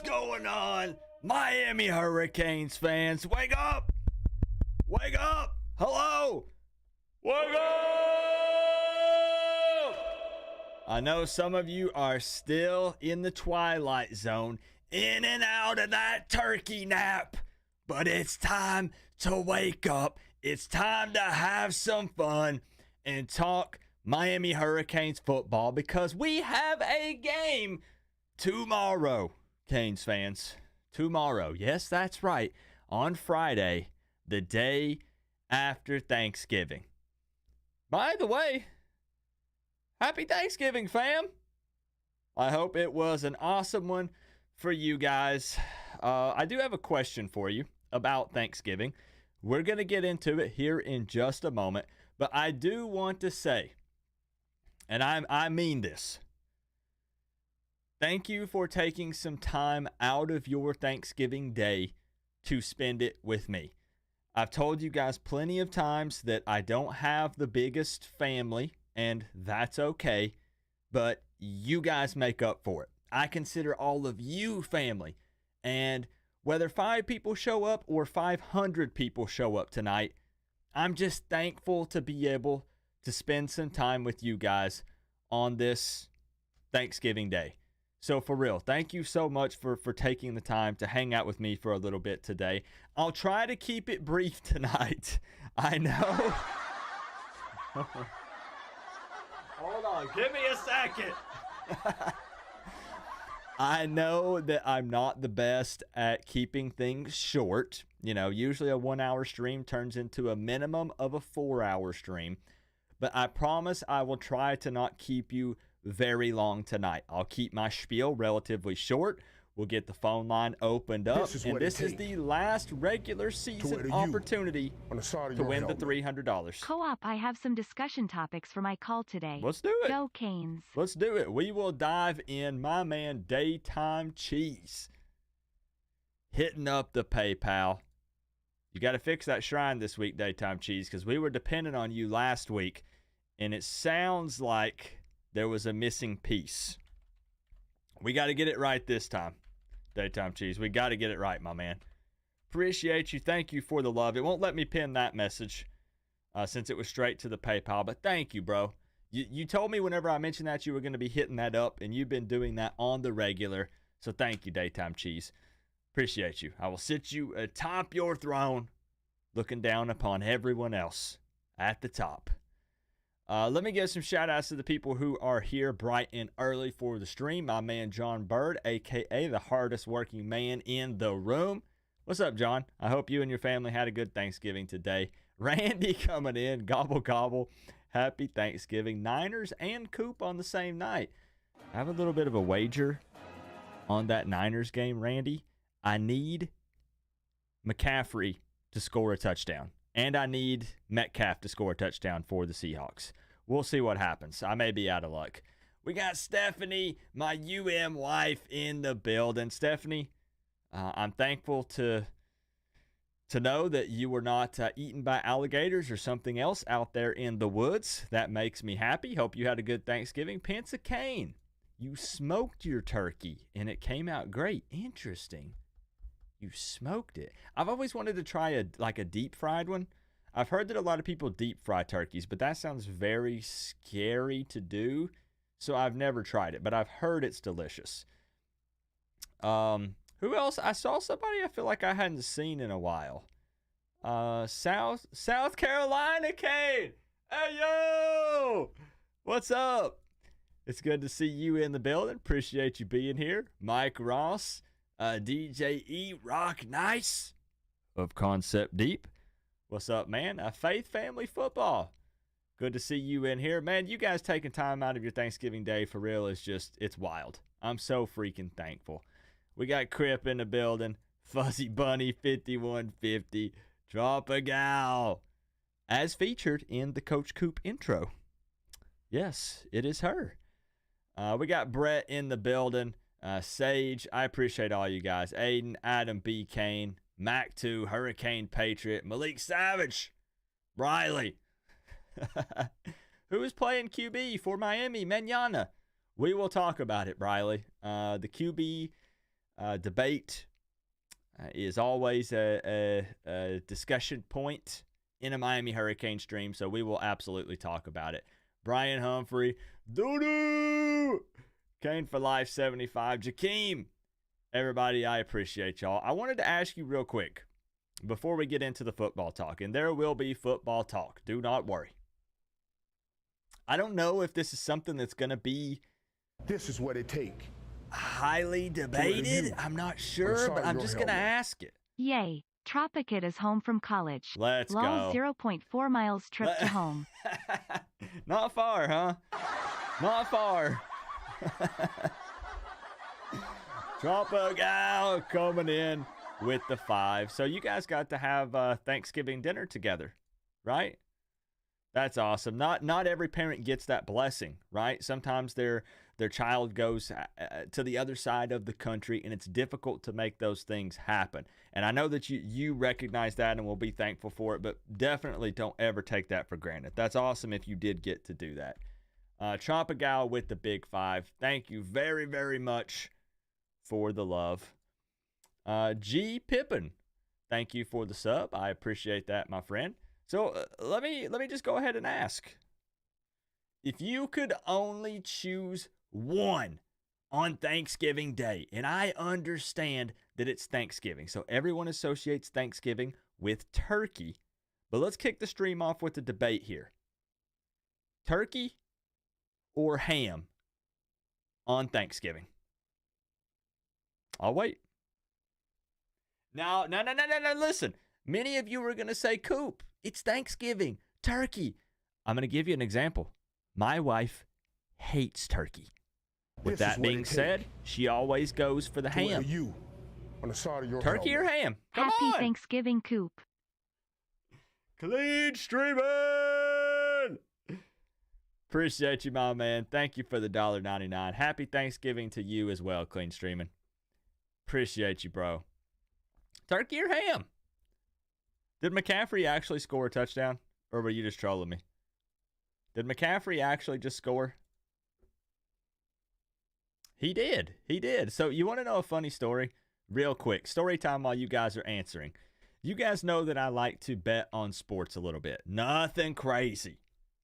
What's going on, Miami Hurricanes fans? Wake up! Wake up! Hello! Wake up! I know some of you are still in the twilight zone, in and out of that turkey nap, but it's time to wake up. It's time to have some fun and talk Miami Hurricanes football because we have a game tomorrow, Canes fans. Tomorrow. Yes, that's right. On Friday, the day after Thanksgiving. By the way, happy Thanksgiving, fam. I hope it was an awesome one for you guys. I do have a question for you about Thanksgiving. We're going to get into it here in just a moment, but I do want to say, and I mean this, thank you for taking some time out of your Thanksgiving day to spend it with me. I've told you guys plenty of times that I don't have the biggest family, and that's okay, but you guys make up for it. I consider all of you family, and whether 5 people show up or 500 people show up tonight, I'm just thankful to be able to spend some time with you guys on this Thanksgiving Day. So for real, thank you so much for taking the time to hang out with me for a little bit today. I'll try to keep it brief tonight. I know. Hold on, give me a second. I know that I'm not the best at keeping things short. You know, usually a 1-hour stream turns into a minimum of a 4-hour stream. But I promise I will try to not keep you very long tonight. I'll keep my spiel relatively short. We'll get the phone line opened up. And this is the last regular season opportunity to win the $300. Co-op, I have some discussion topics for my call today. Let's do it. Go Canes. Let's do it. We will dive in. My man, Daytime Cheese, hitting up the PayPal. You got to fix that shrine this week, Daytime Cheese, because we were dependent on you last week, and it sounds like there was a missing piece. We got to get it right this time, Daytime Cheese. We got to get it right, my man. Appreciate you. Thank you for the love. It won't let me pin that message since it was straight to the PayPal, but thank you, bro. You told me whenever I mentioned that you were going to be hitting that up, and you've been doing that on the regular, so thank you, Daytime Cheese. Appreciate you. I will sit you atop your throne, looking down upon everyone else at the top. Let me give some shout-outs to the people who are here bright and early for the stream. My man, John Bird, a.k.a. the hardest working man in the room. What's up, John? I hope you and your family had a good Thanksgiving today. Randy coming in, gobble, gobble. Happy Thanksgiving. Niners and Coop on the same night. I have a little bit of a wager on that Niners game, Randy. I need McCaffrey to score a touchdown. And I need Metcalf to score a touchdown for the Seahawks. We'll see what happens. I may be out of luck. We got Stephanie, my UM wife, in the building. Stephanie, I'm thankful to know that you were not eaten by alligators or something else out there in the woods. That makes me happy. Hope you had a good Thanksgiving. Pence of Cane, you smoked your turkey, and it came out great. Interesting. You smoked it. I've always wanted to try a deep fried one. I've heard that a lot of people deep fry turkeys, but that sounds very scary to do. So I've never tried it, but I've heard it's delicious. Who else? I saw somebody I feel like I hadn't seen in a while. South Carolina, Kane. Hey, yo. What's up? It's good to see you in the building. Appreciate you being here. Mike Ross. DJ E Rock Nice of Concept Deep. What's up, man? Faith Family Football. Good to see you in here. Man, you guys taking time out of your Thanksgiving day for real is just, it's wild. I'm so freaking thankful. We got Crip in the building. Fuzzy Bunny 5150. Drop a gal. As featured in the Coach Coop intro. Yes, it is her. We got Brett in the building. Sage, I appreciate all you guys. Aiden, Adam B. Kane, Mac 2, Hurricane Patriot, Malik Savage, Riley. Who is playing QB for Miami? Manana. We will talk about it, Riley. The QB Debate is always a discussion point in a Miami Hurricanes stream, so we will absolutely talk about it. Brian Humphrey, doo-doo! Kane for life, 75. Jakeem, everybody, I appreciate y'all. I wanted to ask you real quick before we get into the football talk, and there will be football talk. Do not worry. I don't know if this is something that's going to be this is what it takes. Highly debated. I'm not sure, but I'm just going to ask it. Yay. Tropicate is home from college. Let's go. 0.4 miles trip to home. Not far, huh? Not far. Tropical coming in with the 5. So you guys got to have Thanksgiving dinner together, right? That's awesome. Not every parent gets that blessing, right? Sometimes their child goes to the other side of the country, and it's difficult to make those things happen. And I know that you recognize that and will be thankful for it, but definitely don't ever take that for granted. That's awesome if you did get to do that. Tropical with the big 5. Thank you very, very much for the love. G. Pippin, thank you for the sub. I appreciate that, my friend. So let me just go ahead and ask. If you could only choose one on Thanksgiving Day, and I understand that it's Thanksgiving, so everyone associates Thanksgiving with turkey, but let's kick the stream off with the debate here. Turkey or ham on Thanksgiving? I'll wait. Now, no, listen. Many of you are going to say, Coop, it's Thanksgiving, turkey. I'm going to give you an example. My wife hates turkey. With that being said, she always goes for the ham. You on the side of your turkey or ham? Come Happy on. Thanksgiving, Coop. Clean streaming. Appreciate you, my man. Thank you for the $1.99. Happy Thanksgiving to you as well, Clean Streaming. Appreciate you, bro. Turkey or ham? Did McCaffrey actually score a touchdown? Or were you just trolling me? Did McCaffrey actually just score? He did. He did. So you want to know a funny story? Real quick. Story time while you guys are answering. You guys know that I like to bet on sports a little bit. Nothing crazy.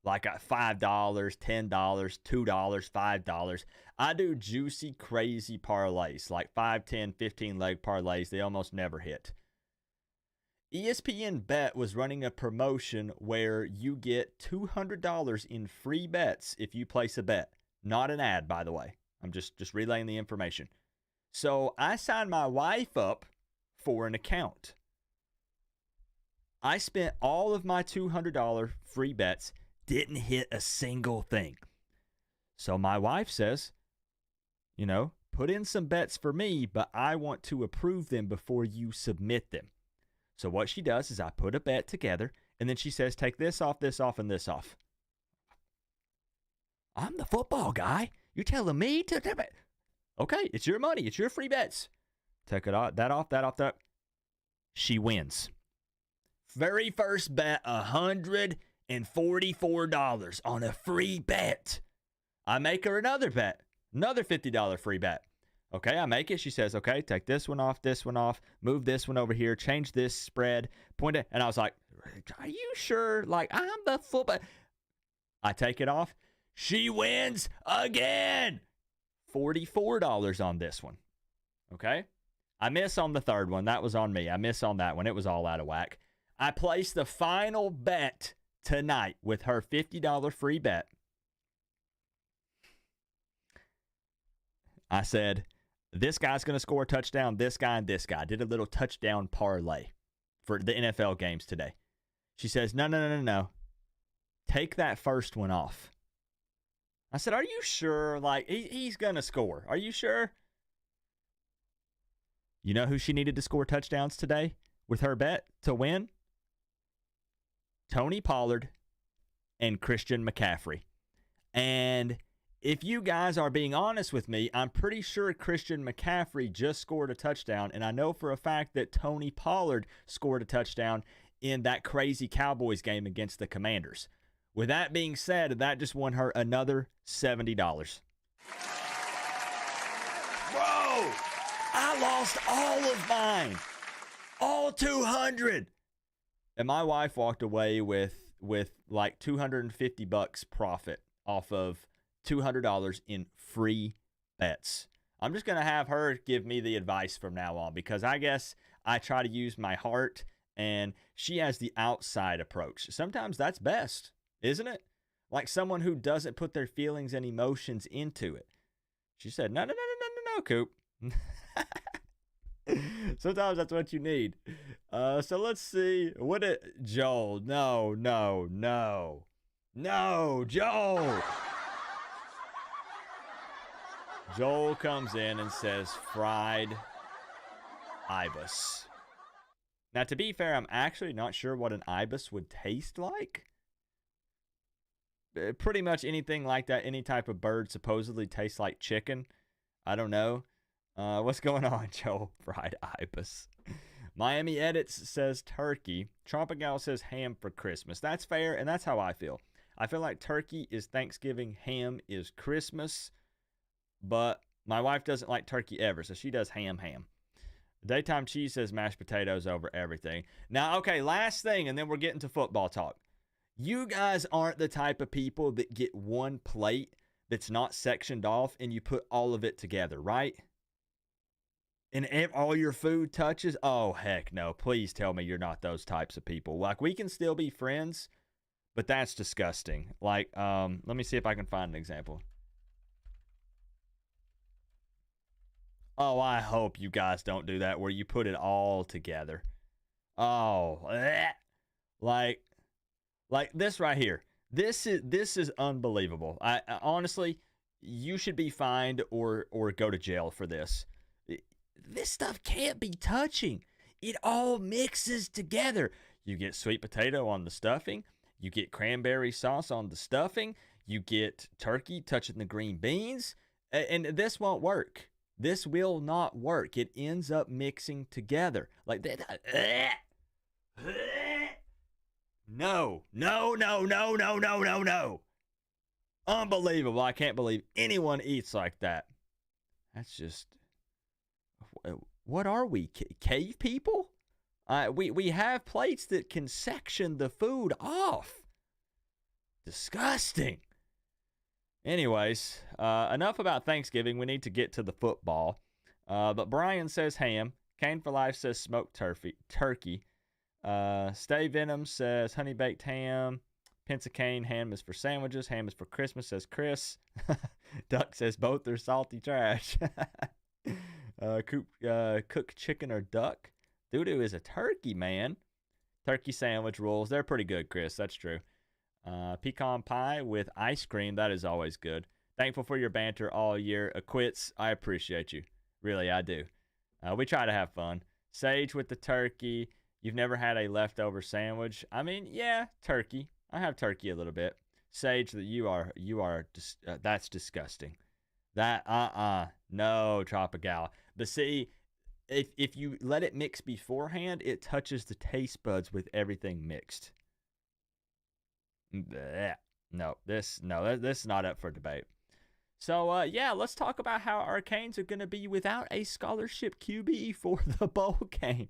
Like at $5, $10, $2, $5. I do juicy, crazy parlays. Like 5, 10, 15 leg parlays. They almost never hit. ESPN Bet was running a promotion where you get $200 in free bets if you place a bet. Not an ad, by the way. I'm just relaying the information. So I signed my wife up for an account. I spent all of my $200 free bets, didn't hit a single thing. So my wife says, put in some bets for me, but I want to approve them before you submit them. So what she does is I put a bet together, and then she says, take this off, and this off. I'm the football guy. You're telling me to do it. Okay, it's your money. It's your free bets. Take it off, that off. She wins. Very first bet, $144 on a free bet. I make her another bet, another $50 free bet. Okay, I make it. She says, okay, take this one off, move this one over here, change this spread, point it. And I was like, are you sure? Like, I'm the football. I take it off. She wins again. $44 on this one. Okay? I miss on the third one. That was on me. I miss on that one. It was all out of whack. I placed the final bet tonight with her $50 free bet. I said, this guy's going to score a touchdown, this guy and this guy. Did a little touchdown parlay for the NFL games today. She says, no. Take that first one off. I said, are you sure? Like, he's going to score. Are you sure? You know who she needed to score touchdowns today with her bet to win? Tony Pollard and Christian McCaffrey. And if you guys are being honest with me, I'm pretty sure Christian McCaffrey just scored a touchdown, and I know for a fact that Tony Pollard scored a touchdown in that crazy Cowboys game against the Commanders. With that being said, that just won her another $70. Bro, I lost all of mine. All 200. And my wife walked away with like $250 profit off of $200 in free bets. I'm just going to have her give me the advice from now on, because I guess I try to use my heart and she has the outside approach. Sometimes that's best, isn't it? Like someone who doesn't put their feelings and emotions into it. She said, no, Coop. Sometimes that's what you need. So let's see. Joel. No, Joel. Joel comes in and says fried ibis. Now, to be fair, I'm actually not sure what an ibis would taste like. Pretty much anything like that, any type of bird supposedly tastes like chicken. I don't know. What's going on, Joel? Fried ibis. Miami Edits says turkey. Tropical says ham for Christmas. That's fair, and that's how I feel. I feel like turkey is Thanksgiving, ham is Christmas. But my wife doesn't like turkey ever, so she does ham. Daytime Cheese says mashed potatoes over everything. Now, okay, last thing, and then we're getting to football talk. You guys aren't the type of people that get one plate that's not sectioned off and you put all of it together, right? And all your food touches? Oh, heck no. Please tell me you're not those types of people. Like, we can still be friends, but that's disgusting. Like, let me see if I can find an example. Oh, I hope you guys don't do that where you put it all together. Oh, like this right here. This is unbelievable. I honestly, you should be fined or go to jail for this. This stuff can't be touching. It all mixes together. You get sweet potato on the stuffing. You get cranberry sauce on the stuffing. You get turkey touching the green beans. And this won't work. This will not work. It ends up mixing together. Like that. No. Unbelievable. I can't believe anyone eats like that. That's just... What are we? Cave people? We have plates that can section the food off. Disgusting. Anyways, enough about Thanksgiving. We need to get to the football. But Brian says ham. Kane for Life says smoked turkey. Stay Venom says honey baked ham. Pensacane, ham is for sandwiches. Ham is for Christmas, says Chris. Duck says both are salty trash. Coop, cooked chicken or duck. Doo-doo is a turkey, man. Turkey sandwich rolls. They're pretty good, Chris. That's true. Pecan pie with ice cream. That is always good. Thankful for your banter all year. Quits. I appreciate you. Really, I do. We try to have fun. Sage with the turkey. You've never had a leftover sandwich? I mean, yeah, turkey. I have turkey a little bit. Sage, that you are that's disgusting. No, Tropical. But see, if you let it mix beforehand, it touches the taste buds with everything mixed. Blech. This is not up for debate. So, yeah, let's talk about how our Canes are going to be without a scholarship QB for the bowl game.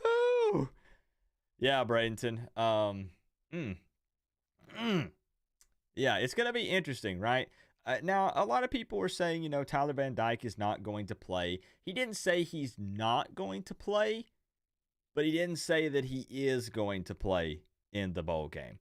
Woo! Yeah, Bradenton. Yeah, it's going to be interesting, right? Now, a lot of people are saying, Tyler Van Dyke is not going to play. He didn't say he's not going to play, but he didn't say that he is going to play in the bowl game.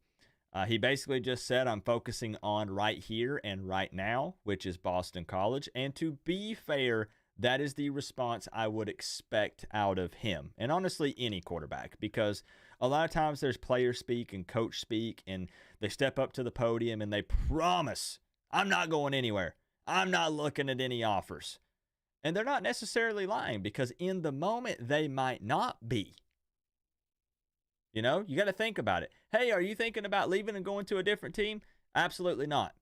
He basically just said, I'm focusing on right here and right now, which is Boston College. And to be fair, that is the response I would expect out of him. And honestly, any quarterback, because a lot of times there's player speak and coach speak, and they step up to the podium and they promise, I'm not going anywhere. I'm not looking at any offers. And they're not necessarily lying, because in the moment they might not be. You got to think about it. Hey, are you thinking about leaving and going to a different team? Absolutely not.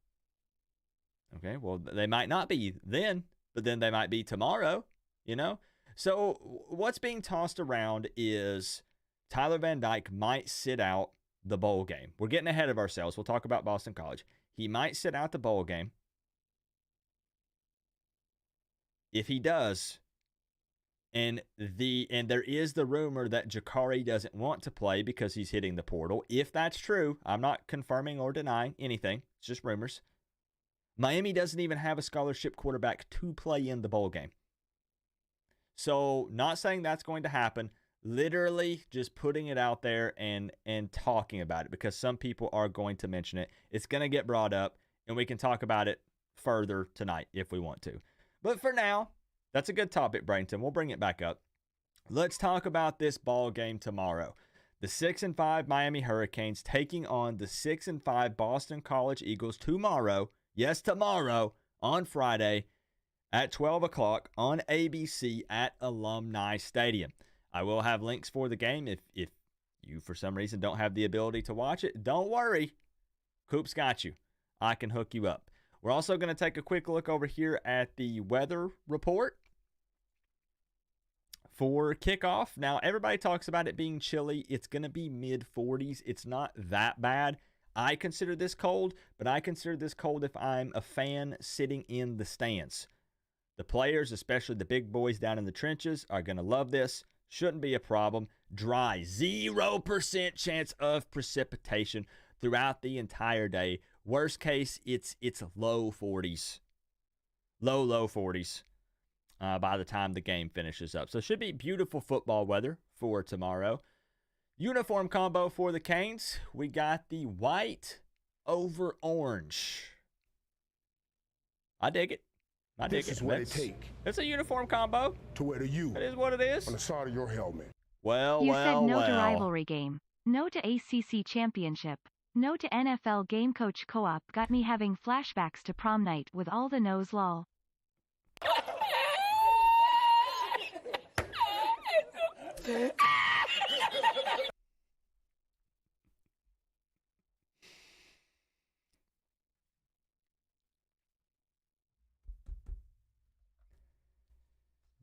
Okay, well, they might not be then, but then they might be tomorrow, So what's being tossed around is Tyler Van Dyke might sit out the bowl game. We're getting ahead of ourselves. We'll talk about Boston College. He might sit out the bowl game. If he does, And there is the rumor that Jakari doesn't want to play because he's hitting the portal. If that's true, I'm not confirming or denying anything. It's just rumors. Miami doesn't even have a scholarship quarterback to play in the bowl game. So, not saying that's going to happen. Literally just putting it out there and talking about it because some people are going to mention it. It's going to get brought up, and we can talk about it further tonight if we want to. But for now, that's a good topic, Bradenton. We'll bring it back up. Let's talk about this ball game tomorrow. The 6-5 Miami Hurricanes taking on the 6-5 Boston College Eagles tomorrow. Yes, tomorrow on Friday at 12 o'clock on ABC at Alumni Stadium. I will have links for the game. If you, for some reason, don't have the ability to watch it, don't worry. Coop's got you. I can hook you up. We're also going to take a quick look over here at the weather report for kickoff. Now, everybody talks about it being chilly. It's going to be mid-40s. It's not that bad. I consider this cold, but I consider this cold if I'm a fan sitting in the stands. The players, especially the big boys down in the trenches, are going to love this. Shouldn't be a problem. Dry. 0% chance of precipitation throughout the entire day. Worst case, it's low 40s. Low 40s by the time the game finishes up. So it should be beautiful football weather for tomorrow. Uniform combo for the Canes. We got the white over orange. I dig it. This is what it take It's a uniform combo. to wear the U It is what it is. on the side of your helmet. You said no to rivalry game. No to ACC championship. No to NFL game. Coach Co-op got me having flashbacks to prom night with all the no's lol.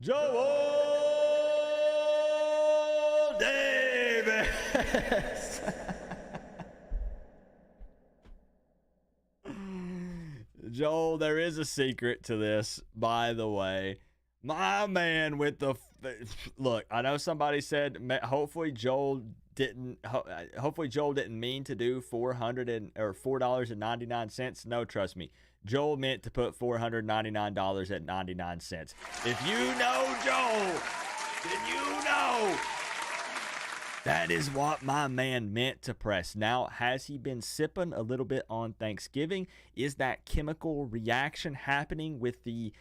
Joel Davis. Joel, there is a secret to this, by the way. My man with the look. I know somebody said hopefully Joel didn't mean to do $4.99. No, trust me. Joel meant to put $499.99. If you know Joel, then you know that is what my man meant to press. Now, has he been sipping a little bit on Thanksgiving? Is that chemical reaction happening with the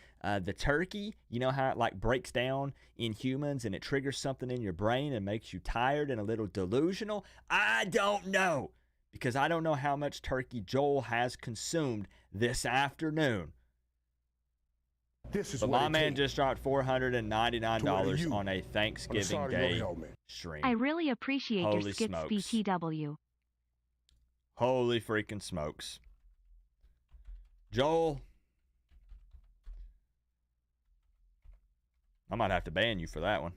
turkey? You know how it like breaks down in humans and it triggers something in your brain and makes you tired and a little delusional? I don't know, because I don't know how much turkey Joel has consumed this afternoon. This is But what my it man take just dropped $499 on a on Thanksgiving the side of your Day helmet. stream. I really appreciate Holy your skits, smokes. BTW. Holy freaking smokes. Joel, I might have to ban you for that one.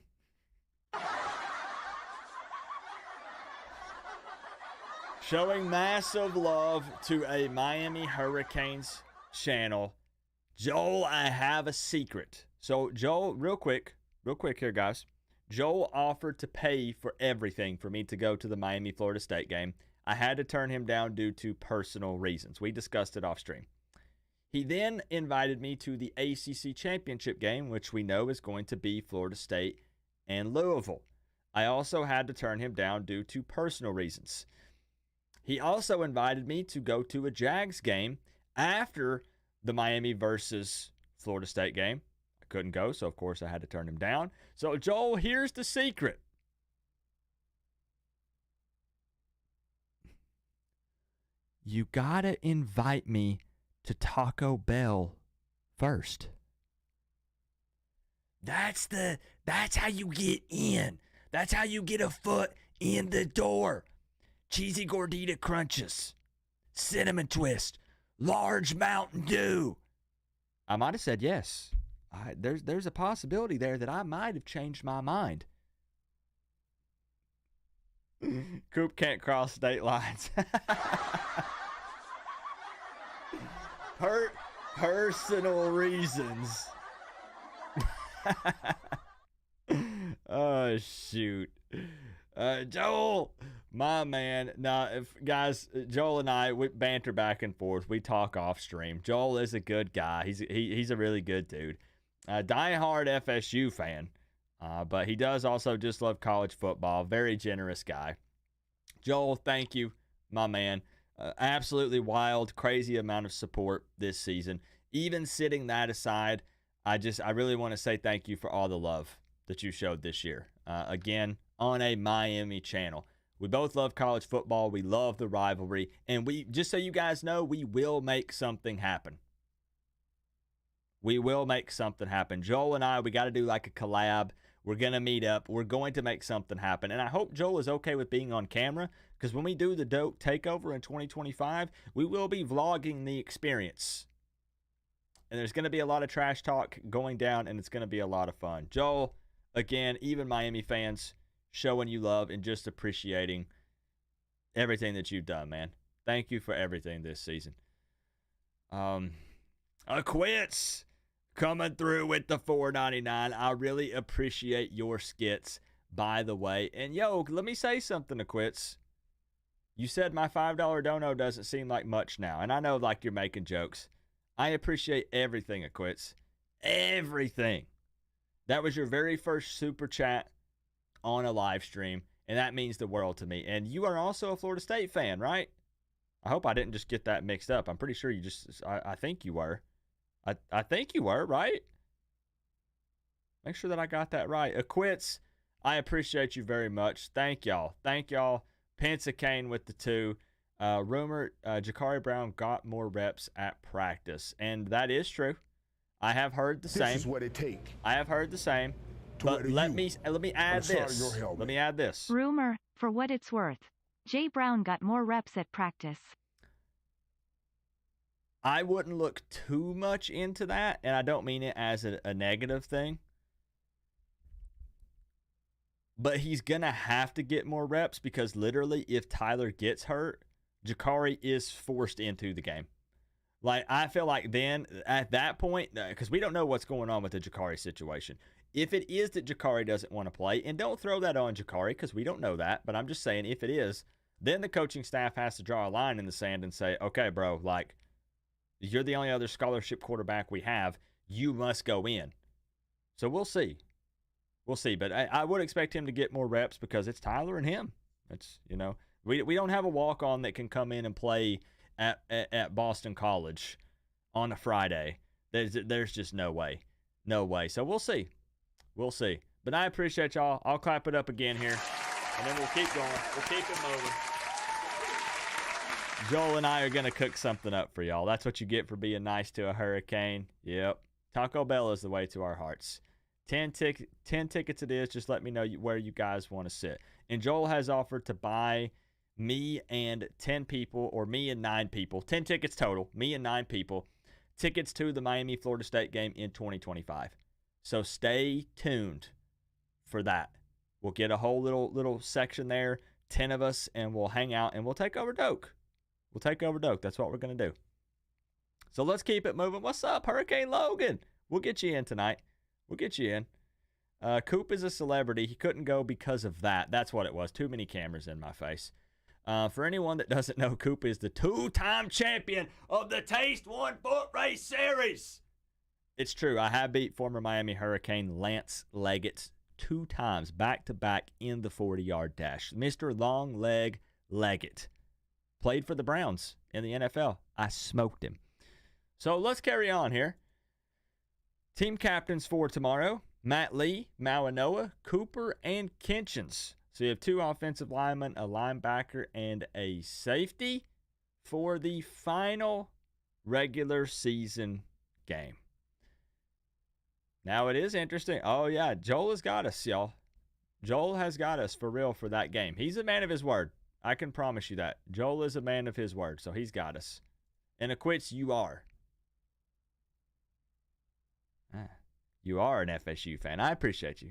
Showing massive love to a Miami Hurricanes channel. Joel, I have a secret. So, Joel, real quick here, guys. Joel offered to pay for everything for me to go to the Miami-Florida State game. I had to turn him down due to personal reasons. We discussed it off stream. He then invited me to the ACC championship game, which we know is going to be Florida State and Louisville. I also had to turn him down due to personal reasons. He also invited me to go to a Jags game after the Miami versus Florida State game. I couldn't go, so of course I had to turn him down. So, Joel, here's the secret. You gotta invite me to Taco Bell first. That's how you get in. That's how you get a foot in the door. Cheesy gordita crunches, cinnamon twist, large Mountain Dew. I might have said yes. There's a possibility there that I might have changed my mind. Coop can't cross state lines. Personal reasons. Oh, shoot. Joel, my man. Now, guys, Joel and I, we banter back and forth. We talk off stream. Joel is a good guy. He's a really good dude. Die-hard FSU fan. But he does also just love college football. Very generous guy. Joel, thank you, my man. Absolutely wild, crazy amount of support this season. Even sitting that aside, I really want to say thank you for all the love that you showed this year. Again, on a Miami channel. We both love college football. We love the rivalry. And we, just so you guys know, we will make something happen. We will make something happen. Joel and I, we got to do like a collab. We're going to meet up. We're going to make something happen. And I hope Joel is okay with being on camera, because when we do the Doak Takeover in 2025, we will be vlogging the experience. And there's going to be a lot of trash talk going down, and it's going to be a lot of fun. Joel, again, even Miami fans, showing you love and just appreciating everything that you've done, man. Thank you for everything this season. Quits coming through with the $4.99. I really appreciate your skits, by the way. And yo, let me say something to Quits. You said my $5 dono doesn't seem like much now, and I know like you're making jokes. I appreciate everything, Quits. Everything. That was your very first super chat on a live stream, and that means the world to me. And you are also a Florida State fan, right? I hope I didn't just get that mixed up. I'm pretty sure you just, I think you were. I think you were, right? Make sure that I got that right. Quits, I appreciate you very much. Thank y'all. Thank y'all. Pensacane with the 2. Rumor, Jakari Brown got more reps at practice. And that is true. I have heard the same. This is what it takes. I have heard the same. But let me add this. Let me add this. Rumor, for what it's worth. Jay Brown got more reps at practice. I wouldn't look too much into that, and I don't mean it as a negative thing. But he's going to have to get more reps, because literally if Tyler gets hurt, Jakari is forced into the game. Like, I feel like then at that point, because we don't know what's going on with the Jakari situation. If it is that Jakari doesn't want to play, and don't throw that on Jakari because we don't know that, but I'm just saying if it is, then the coaching staff has to draw a line in the sand and say, okay, bro, like, you're the only other scholarship quarterback we have. You must go in. So we'll see. We'll see. But I would expect him to get more reps because it's Tyler and him. It's, you know, we don't have a walk-on that can come in and play at Boston College on a Friday. There's just no way. No way. So we'll see. We'll see. But I appreciate y'all. I'll clap it up again here. And then we'll keep going. We'll keep it moving. Joel and I are going to cook something up for y'all. That's what you get for being nice to a hurricane. Yep. Taco Bell is the way to our hearts. 10 tickets it is. Just let me know where you guys want to sit. And Joel has offered to buy me and 10 people, or me and 9 people, 10 tickets total, me and 9 people, tickets to the Miami-Florida State game in 2025. So stay tuned for that. We'll get a whole little section there, 10 of us, and we'll hang out and we'll take over Doak. We'll take over Doak. That's what we're going to do. So let's keep it moving. What's up, Hurricane Logan? We'll get you in tonight. We'll get you in. Coop is a celebrity. He couldn't go because of that. That's what it was. Too many cameras in my face. For anyone that doesn't know, Coop is the 2-time champion of the Taste 1 Foot Race Series. It's true. I have beat former Miami Hurricane Lance Leggett 2 times back-to-back in the 40-yard dash. Mr. Long Leg Leggett. Played for the Browns in the NFL. I smoked him. So let's carry on here. Team captains for tomorrow: Matt Lee, Mawanoa, Cooper, and Kinchins. So you have 2 offensive linemen, a linebacker, and a safety for the final regular season game. Now it is interesting. Oh, yeah, Joel has got us, y'all. Joel has got us for real for that game. He's a man of his word. I can promise you that. Joel is a man of his word, so he's got us. And Acquits, you are. You are an FSU fan. I appreciate you.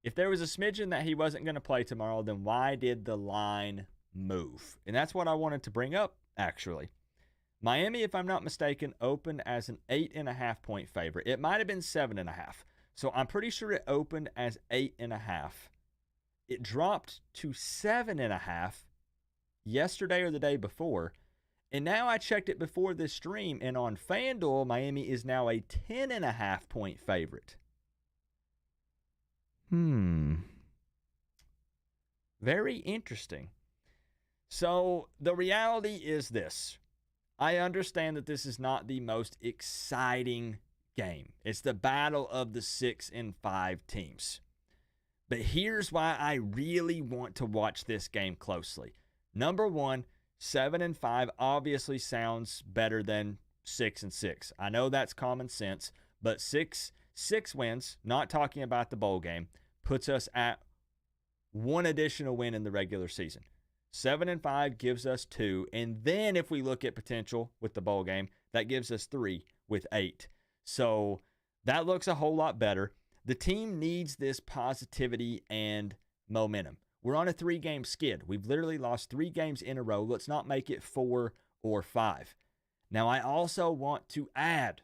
If there was a smidgen that he wasn't going to play tomorrow, then why did the line move? And that's what I wanted to bring up, actually. Miami, if I'm not mistaken, opened as an 8.5-point favorite. It might have been 7.5. So I'm pretty sure it opened as 8.5. It dropped to 7.5 yesterday or the day before. And now I checked it before this stream, and on FanDuel, Miami is now a 10.5 point favorite. Very interesting. So the reality is this. I understand that this is not the most exciting game. It's the battle of the 6 and 5 teams. But here's why I really want to watch this game closely. Number one, 7 and 5 obviously sounds better than 6 and 6. I know that's common sense, but six wins, not talking about the bowl game, puts us at one additional win in the regular season. 7 and 5 gives us 2, and then if we look at potential with the bowl game, that gives us 3 with 8. So that looks a whole lot better. The team needs this positivity and momentum. We're on a 3-game skid. We've literally lost 3 games in a row. Let's not make it 4 or 5. Now, I also want to add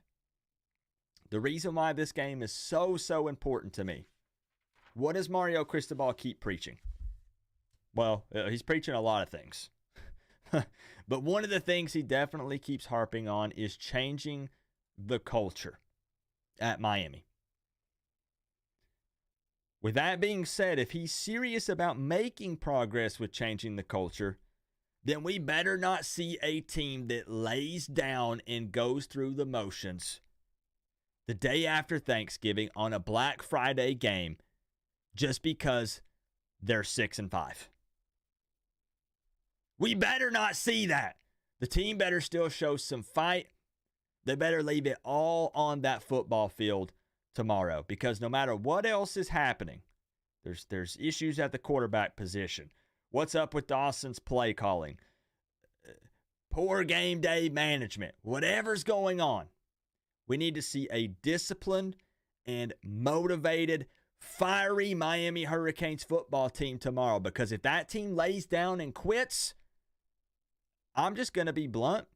the reason why this game is so important to me. What does Mario Cristobal keep preaching? Well, he's preaching a lot of things. But one of the things he definitely keeps harping on is changing the culture at Miami. With that being said, if he's serious about making progress with changing the culture, then we better not see a team that lays down and goes through the motions the day after Thanksgiving on a Black Friday game just because they're 6 and 5. We better not see that. The team better still show some fight. They better leave it all on that football field tomorrow, because no matter what else is happening, there's issues at the quarterback position. What's up with Dawson's play calling? Poor game day management. Whatever's going on, we need to see a disciplined and motivated, fiery Miami Hurricanes football team tomorrow, because if that team lays down and quits, I'm just going to be blunt.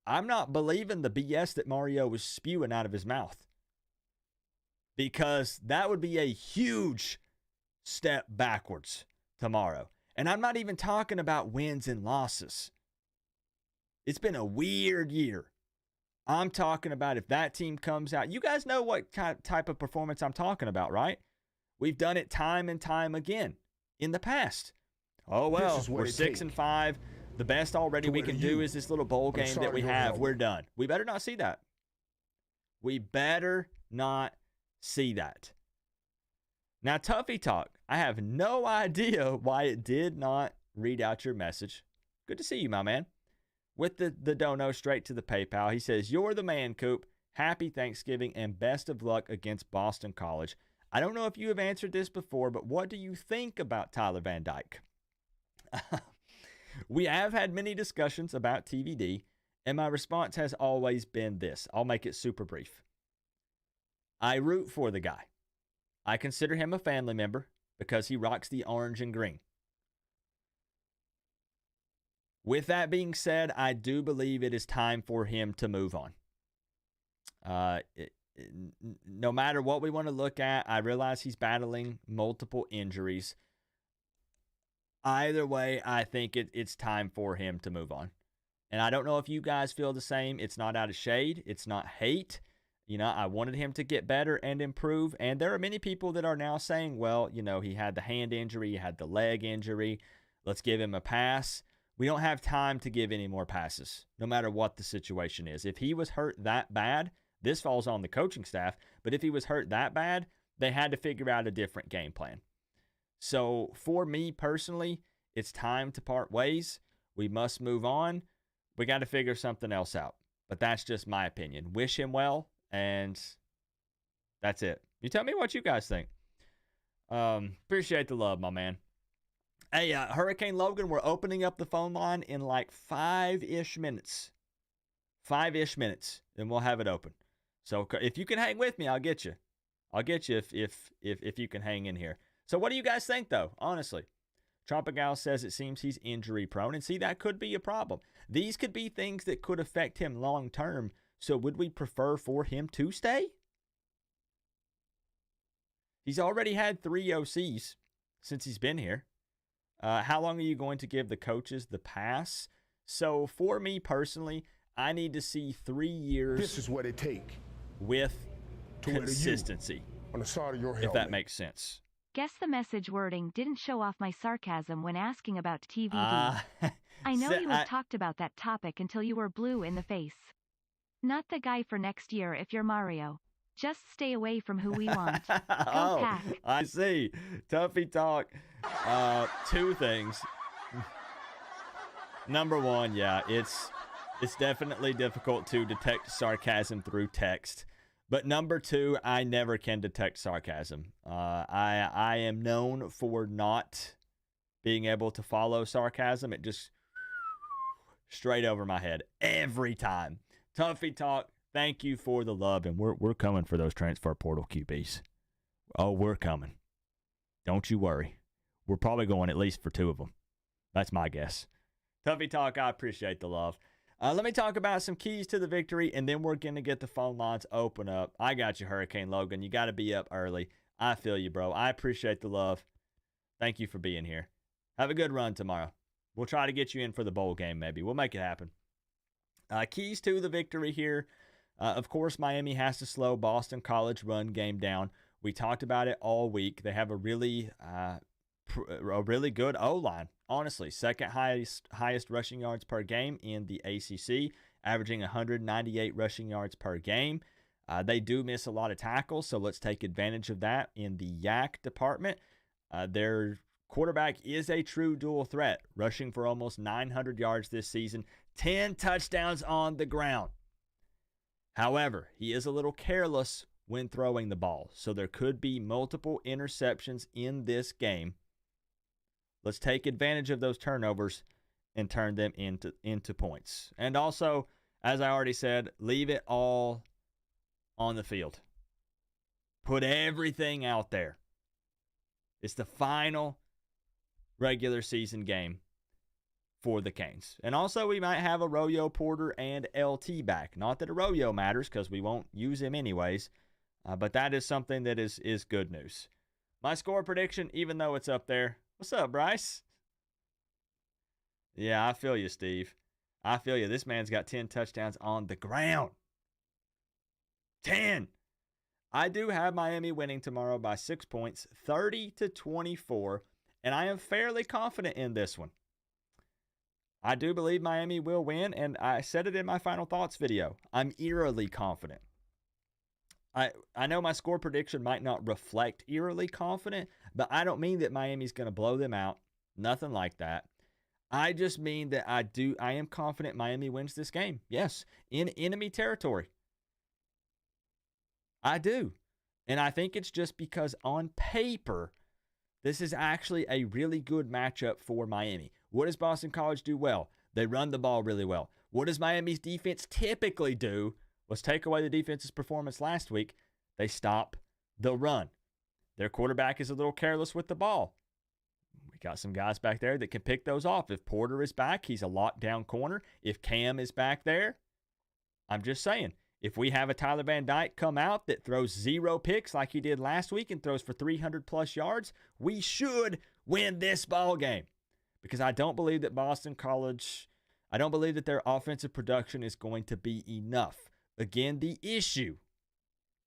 I'm not believing the BS that Mario was spewing out of his mouth, because that would be a huge step backwards tomorrow. And I'm not even talking about wins and losses. It's been a weird year. I'm talking about if that team comes out. You guys know what type of performance I'm talking about, right? We've done it time and time again in the past. Oh, well, we're 6 and 5. The best already we can do is this little bowl game that we have. We're done. We better not see that. We better not see that. Now, Tuffy Talk, I have no idea why it did not read out your message. Good to see you, my man. With the dono straight to the PayPal. He says, "You're the man, Coop. Happy Thanksgiving and best of luck against Boston College. I don't know if you have answered this before, but what do you think about Tyler Van Dyke?" We have had many discussions about TVD, and my response has always been this. I'll make it super brief. I root for the guy. I consider him a family member because he rocks the orange and green. With that being said, I do believe it is time for him to move on. No matter what we want to look at, I realize he's battling multiple injuries. Either way, I think it's time for him to move on. And I don't know if you guys feel the same. It's not out of shade. It's not hate. You know, I wanted him to get better and improve. And there are many people that are now saying, well, you know, he had the hand injury, he had the leg injury. Let's give him a pass. We don't have time to give any more passes, no matter what the situation is. If he was hurt that bad, this falls on the coaching staff. But if he was hurt that bad, they had to figure out a different game plan. So for me personally, it's time to part ways. We must move on. We got to figure something else out. But that's just my opinion. Wish him well, and that's it. You tell me what you guys think. Appreciate the love, my man. Hey, Hurricane Logan, we're opening up the phone line in like 5-ish minutes. 5-ish minutes, and we'll have it open. So if you can hang with me, I'll get you. I'll get you if you can hang in here. So what do you guys think, though? Honestly, Tropical says it seems he's injury prone, and see, that could be a problem. These could be things that could affect him long term. So would we prefer for him to stay? He's already had 3 OCs since he's been here. How long are you going to give the coaches the pass? So for me personally, I need to see 3 years. This is what it takes with consistency. On the side of your helmet. If that makes sense. Guess the message wording didn't show off my sarcasm when asking about TVD. I know you have talked about that topic until you were blue in the face. Not the guy for next year if you're Mario. Just stay away from who we want. Go Pack. I see. Tuffy talk. 2 things. Number 1, yeah, it's definitely difficult to detect sarcasm through text. But number 2, I never can detect sarcasm. I am known for not being able to follow sarcasm. It just straight over my head every time. Tuffy talk. Thank you for the love, and we're coming for those transfer portal QBs. Oh, we're coming. Don't you worry. We're probably going at least for 2 of them. That's my guess. Tuffy talk. I appreciate the love. Let me talk about some keys to the victory, and then we're going to get the phone lines open up. I got you, Hurricane Logan. You got to be up early. I feel you, bro. I appreciate the love. Thank you for being here. Have a good run tomorrow. We'll try to get you in for the bowl game, maybe. We'll make it happen. Keys to the victory here. Of course, Miami has to slow Boston College run game down. We talked about it all week. They have a really good O-line. Honestly, second highest rushing yards per game in the ACC, averaging 198 rushing yards per game. They do miss a lot of tackles, so let's take advantage of that in the yak department. Their quarterback is a true dual threat, rushing for almost 900 yards this season, 10 touchdowns on the ground. However, he is a little careless when throwing the ball, so there could be multiple interceptions in this game. Let's take advantage of those turnovers and turn them into points. And also, as I already said, leave it all on the field. Put everything out there. It's the final regular season game for the Canes. And also, we might have Arroyo, Porter, and LT back. Not that Arroyo matters because we won't use him anyways, but that is something that is good news. My score prediction, even though it's up there. What's up, Bryce? Yeah, I feel you, Steve. I feel you. This man's got 10 touchdowns on the ground. 10. I do have Miami winning tomorrow by 6 points, 30-24, and I am fairly confident in this one. I do believe Miami will win, and I said it in my final thoughts video. I'm eerily confident. I know my score prediction might not reflect eerily confident, but I don't mean that Miami's going to blow them out. Nothing like that. I just mean that I am confident Miami wins this game. Yes, in enemy territory. I do. And I think it's just because on paper, this is actually a really good matchup for Miami. What does Boston College do well? They run the ball really well. What does Miami's defense typically do? Let's take away the defense's performance last week. They stop the run. Their quarterback is a little careless with the ball. We got some guys back there that can pick those off. If Porter is back, he's a lockdown corner. If Cam is back there, I'm just saying, if we have a Tyler Van Dyke come out that throws 0 picks like he did last week and throws for 300-plus yards, we should win this ball game. Because I don't believe that Boston College, I don't believe that their offensive production is going to be enough. Again, the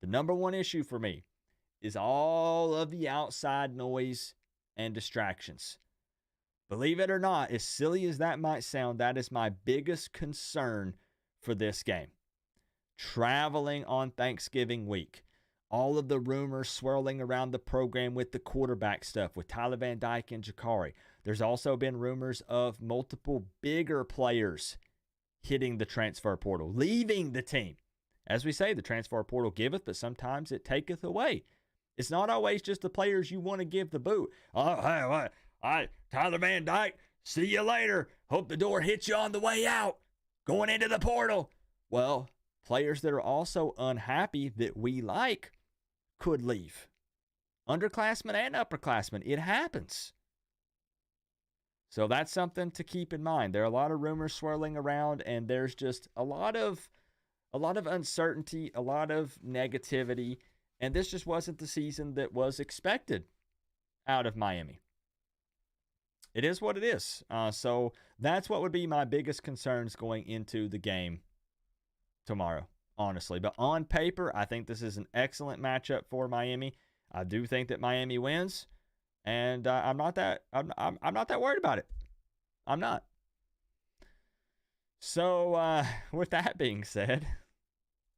number one issue for me is all of the outside noise and distractions. Believe it or not, as silly as that might sound, that is my biggest concern for this game. Traveling on Thanksgiving week. All of the rumors swirling around the program with the quarterback stuff, with Tyler Van Dyke and Jakari. There's also been rumors of multiple bigger players hitting the transfer portal, leaving the team. As we say, the transfer portal giveth, but sometimes it taketh away. It's not always just the players you want to give the boot. Oh, hey, Tyler Van Dyke, see you later. Hope the door hits you on the way out. Going into the portal. Well, players that are also unhappy that we like could leave. Underclassmen and upperclassmen. It happens. So that's something to keep in mind. There are a lot of rumors swirling around, and there's just a lot of uncertainty, a lot of negativity, And this just wasn't the season that was expected out of Miami. It is what it is. So that's what would be my biggest concerns going into the game tomorrow, honestly. But on paper, I think this is an excellent matchup for Miami. I do think that Miami wins, and I'm not that worried about it. I'm not. So with that being said,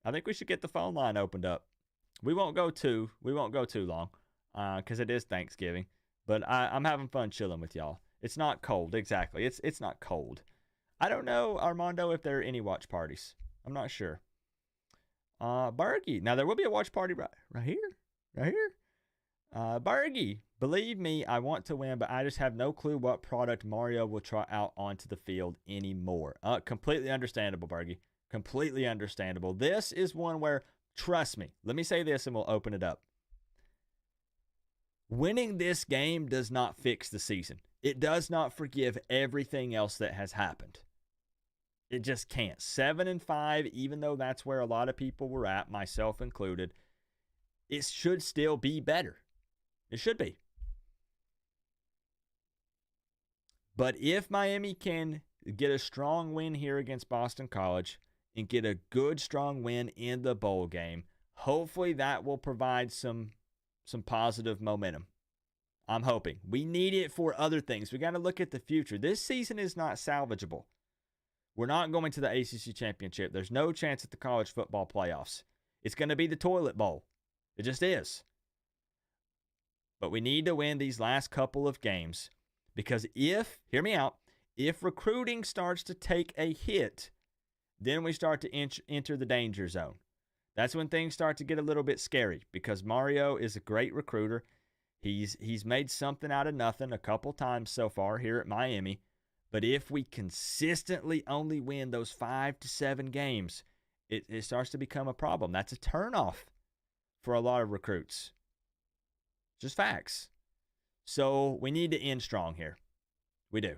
I think we should get the phone line opened up. We won't go too long because it is Thanksgiving. But I'm having fun chilling with y'all. It's not cold, exactly. It's not cold. I don't know, Armando, if there are any watch parties. I'm not sure. Bergie. Now, there will be a watch party right here. Bergie, believe me, I want to win, but I just have no clue what product Mario will try out onto the field anymore. Completely understandable, Bergie. Completely understandable. This is one where, trust me, let me say this and we'll open it up. Winning this game does not fix the season. It does not forgive everything else that has happened. It just can't. 7-5, even though that's where a lot of people were at, myself included, it should still be better. It should be. But if Miami can get a strong win here against Boston College and get a good, strong win in the bowl game, hopefully that will provide some positive momentum. I'm hoping. We need it for other things. We got to look at the future. This season is not salvageable. We're not going to the ACC championship. There's no chance at the college football playoffs. It's going to be the toilet bowl. It just is. But we need to win these last couple of games because hear me out, if recruiting starts to take a hit, then we start to enter the danger zone. That's when things start to get a little bit scary because Mario is a great recruiter. He's made something out of nothing a couple times so far here at Miami. But if we consistently only win those 5 to 7 games, it starts to become a problem. That's a turnoff for a lot of recruits. Just facts. So we need to end strong here. We do.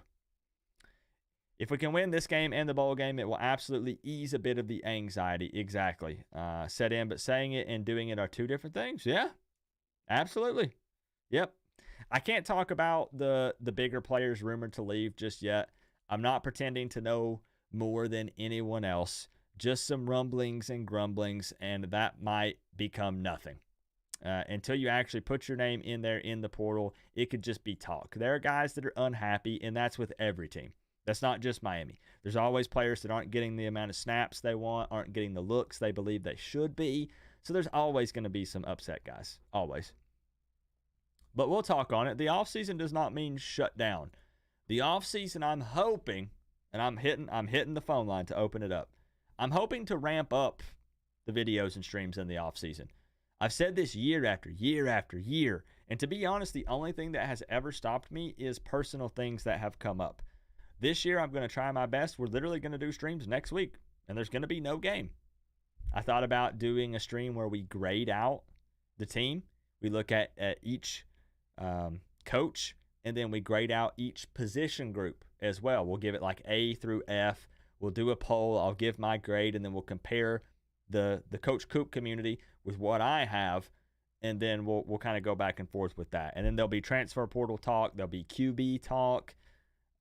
If we can win this game and the bowl game, it will absolutely ease a bit of the anxiety. Exactly. Set in, but saying it and doing it are two different things. Yeah, absolutely. Yep. I can't talk about the bigger players rumored to leave just yet. I'm not pretending to know more than anyone else. Just some rumblings and grumblings, and that might become nothing. Until you actually put your name in there in the portal, it could just be talk. There are guys that are unhappy, and that's with every team. That's not just Miami. There's always players that aren't getting the amount of snaps they want, aren't getting the looks they believe they should be. So there's always going to be some upset guys. Always. But we'll talk on it. The offseason does not mean shut down. The offseason, I'm hoping, and I'm hitting the phone line to open it up. I'm hoping to ramp up the videos and streams in the offseason. I've said this year after year after year. And to be honest, the only thing that has ever stopped me is personal things that have come up. This year, I'm going to try my best. We're literally going to do streams next week, and there's going to be no game. I thought about doing a stream where we grade out the team. We look at each coach, and then we grade out each position group as well. We'll give it like A through F. We'll do a poll. I'll give my grade, and then we'll compare the Coach Coop community with what I have, and then we'll kind of go back and forth with that. And then there'll be transfer portal talk. There'll be QB talk.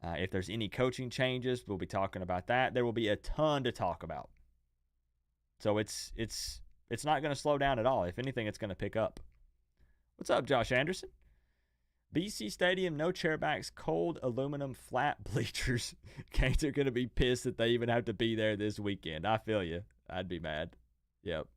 If there's any coaching changes, we'll be talking about that. There will be a ton to talk about. So it's not going to slow down at all. If anything, it's going to pick up. What's up, Josh Anderson? BC Stadium, no chairbacks, cold aluminum flat bleachers. Canes are going to be pissed that they even have to be there this weekend. I feel you. I'd be mad. Yep.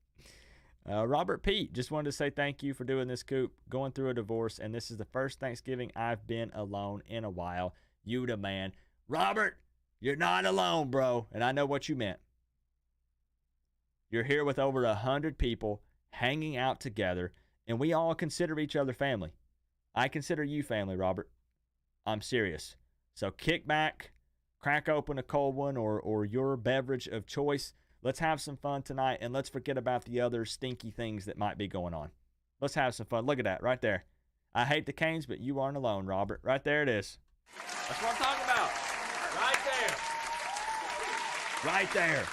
Robert Pete, just wanted to say thank you for doing this, Coop. Going through a divorce, and this is the first Thanksgiving I've been alone in a while. You the man. Robert, you're not alone, bro. And I know what you meant. You're here with over 100 people hanging out together, and we all consider each other family. I consider you family, Robert. I'm serious. So kick back, crack open a cold one or your beverage of choice. Let's have some fun tonight, and let's forget about the other stinky things that might be going on. Let's have some fun. Look at that right there. I hate the Canes, but you aren't alone, Robert. Right there it is. That's what I'm talking about. Right there. Right there.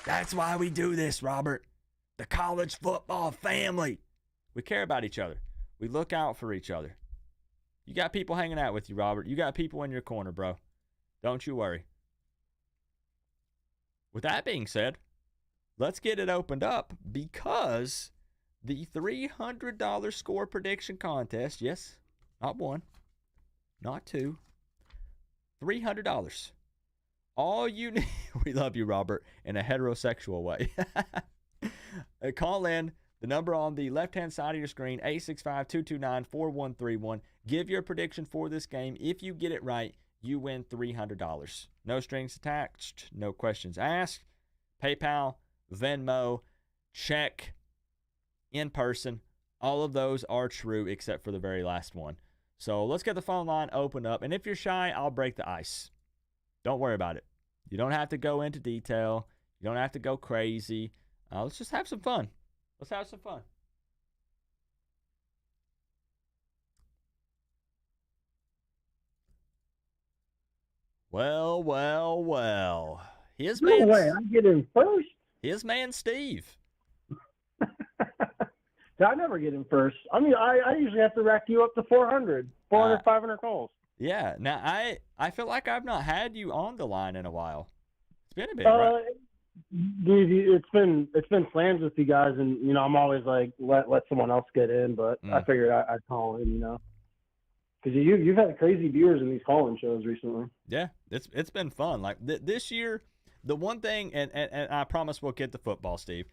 That's why we do this, Robert. The college football family. We care about each other. We look out for each other. You got people hanging out with you, Robert. You got people in your corner, bro. Don't you worry. With that being said, let's get it opened up because the $300 score prediction contest, yes, not one, not two, $300. All you need, we love you, Robert, in a heterosexual way. Call in. The number on the left-hand side of your screen, 865-229-4131. Give your prediction for this game. If you get it right, you win $300. No strings attached, no questions asked. PayPal, Venmo, check, in person. All of those are true except for the very last one. So let's get the phone line opened up. And if you're shy, I'll break the ice. Don't worry about it. You don't have to go into detail. You don't have to go crazy. Let's just have some fun. Let's have some fun. Well. No way, I get in first. His man, Steve. I never get in first. I mean, I usually have to rack you up to 400, 500 calls. Yeah. Now, I feel like I've not had you on the line in a while. It's been a bit, right? Dude, it's been slams with you guys, and I'm always like let someone else get in, but I figured I'd call in, because you've had crazy viewers in these call-in shows recently. Yeah, it's been fun. Like this year, the one thing, and I promise we'll get to football, Steve.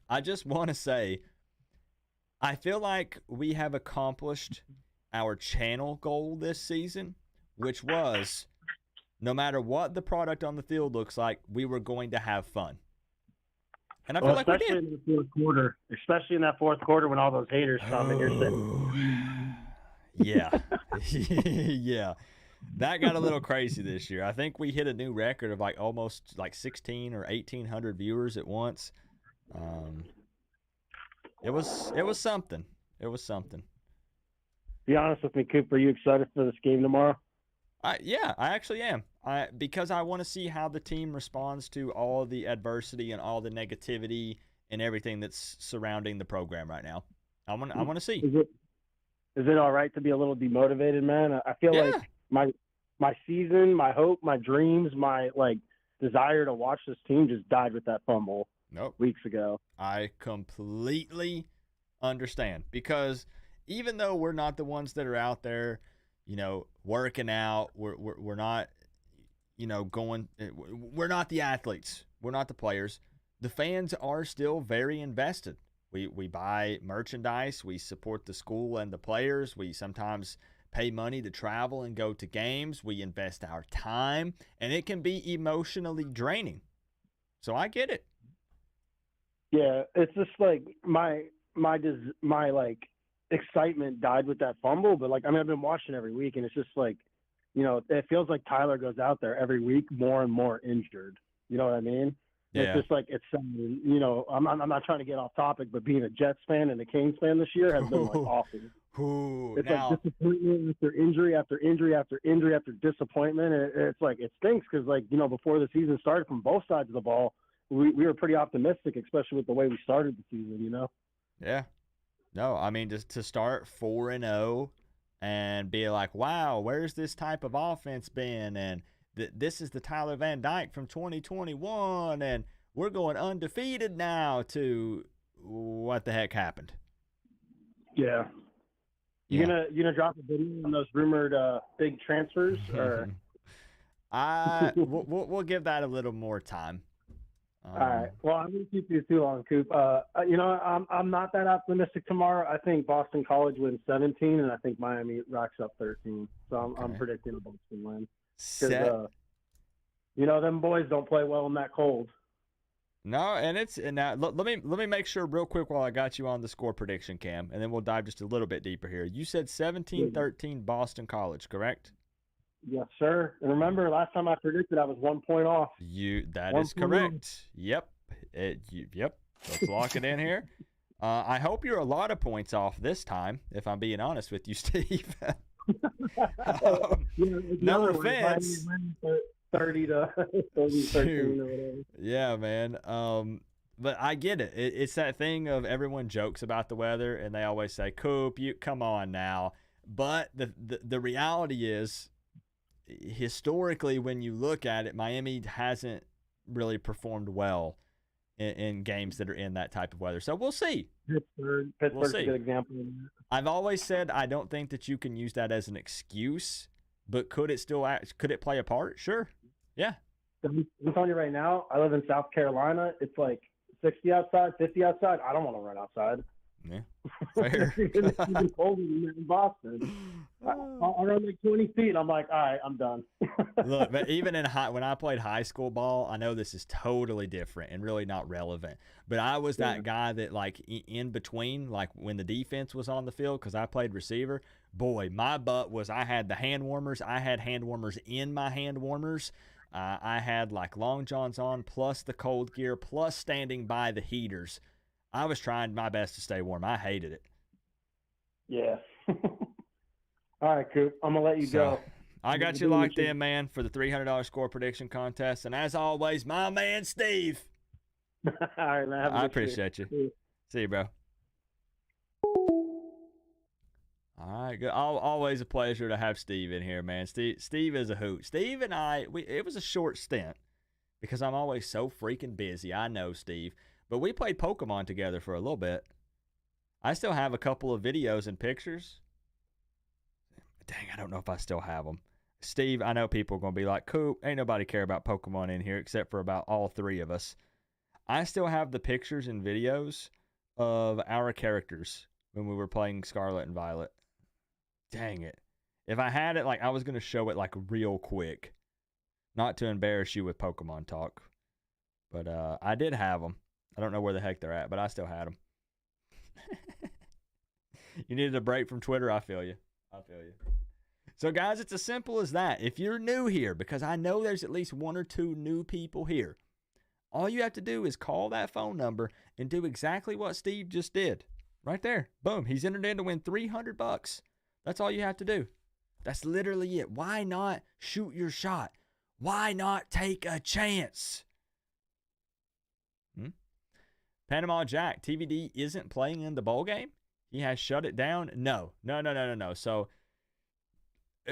I just want to say, I feel like we have accomplished our channel goal this season, which was, no matter what the product on the field looks like, we were going to have fun. And I feel like we did. In the fourth quarter, especially in that fourth quarter when all those haters come and you're sitting. Yeah. Yeah. That got a little crazy this year. I think we hit a new record of almost 16 or 1,800 viewers at once. It was something. It was something. Be honest with me, Coop. Are you excited for this game tomorrow? Yeah, I actually am. Because I want to see how the team responds to all the adversity and all the negativity and everything that's surrounding the program right now. I want to see. Is it all right to be a little demotivated, man? I feel like my season, my hope, my dreams, my desire to watch this team just died with that fumble weeks ago. I completely understand, because even though we're not the ones that are out there, working out, we're not, we're not the athletes, we're not the players. The fans are still very invested. We buy merchandise, we support the school and the players, we sometimes pay money to travel and go to games, we invest our time, and it can be emotionally draining. So I get it. Yeah, it's just my excitement died with that fumble, but I've been watching every week, and it's just it feels like Tyler goes out there every week more and more injured. You know what I mean? Yeah. It's just I'm not trying to get off topic, but being a Jets fan and a Kings fan this year has been awful. It's disappointment after injury after injury after injury after disappointment. It's it stinks because before the season started, from both sides of the ball, we were pretty optimistic, especially with the way we started the season. Yeah. No, I mean, just to start 4-0 and be like, wow, where's this type of offense been? And this is the Tyler Van Dyke from 2021, and we're going undefeated now, to what the heck happened? Yeah. You gonna drop a video on those rumored big transfers, or? We'll give that a little more time. All right. Well, I'm going to keep you too long, Coop. I'm not that optimistic tomorrow. I think Boston College wins 17, and I think Miami racks up 13. So I'm predicting a Boston win. Because, them boys don't play well in that cold. No, and now let me make sure real quick while I got you on the score prediction, Cam, and then we'll dive just a little bit deeper here. You said 17-13 Boston College, correct? Yes, sir. And remember, last time I predicted, I was 1 point off. That is correct. Yep. Yep. Let's lock it in here. I hope you're a lot of points off this time, if I'm being honest with you, Steve. No offense. 30 to 13 or whatever. Yeah, man. But I get it. It's that thing of everyone jokes about the weather, and they always say, Coop, you come on now. But the reality is, historically, when you look at it, Miami hasn't really performed well in games that are in that type of weather. So we'll see. Pittsburgh's a good example. I've always said I don't think that you can use that as an excuse, but could it play a part? Sure. Yeah. I'm telling you right now, I live in South Carolina. It's like 60 outside, 50 outside. I don't want to run outside. Yeah. Fair. It's even colder than that in Boston. I run like 20 feet. I'm like, all right, I'm done. Look, but even when I played high school ball, I know this is totally different and really not relevant. But I was that guy that, like, in between, like when the defense was on the field, because I played receiver. Boy, my butt was, I had the hand warmers. I had hand warmers in my hand warmers. I had like long johns on, plus the cold gear, plus standing by the heaters. I was trying my best to stay warm. I hated it. Yeah. All right, Coop. I'm going to let you go. I got you locked in, man, for the $300 score prediction contest. And as always, my man, Steve. All right, man. I appreciate you. See you, bro. All right, good. Always a pleasure to have Steve in here, man. Steve is a hoot. Steve and I, it was a short stint because I'm always so freaking busy. I know, Steve. But we played Pokemon together for a little bit. I still have a couple of videos and pictures. Dang, I don't know if I still have them. Steve, I know people are going to be like, Coop, ain't nobody care about Pokemon in here except for about all three of us. I still have the pictures and videos of our characters when we were playing Scarlet and Violet. Dang it. If I had it, like, I was going to show it, like, real quick. Not to embarrass you with Pokemon talk. But I did have them. I don't know where the heck they're at, but I still had them. You needed a break from Twitter? I feel you. So, guys, it's as simple as that. If you're new here, because I know there's at least one or two new people here, all you have to do is call that phone number and do exactly what Steve just did. Right there. Boom. He's entered in to win $300. That's all you have to do. That's literally it. Why not shoot your shot? Why not take a chance? Panama Jack, TVD isn't playing in the bowl game? He has shut it down? No. So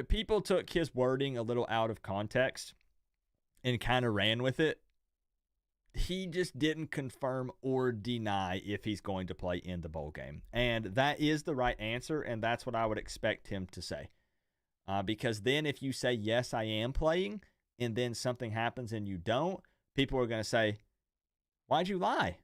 people took his wording a little out of context and kind of ran with it. He just didn't confirm or deny if he's going to play in the bowl game. And that is the right answer, and that's what I would expect him to say. Because then if you say, yes, I am playing, and then something happens and you don't, people are going to say, why'd you lie?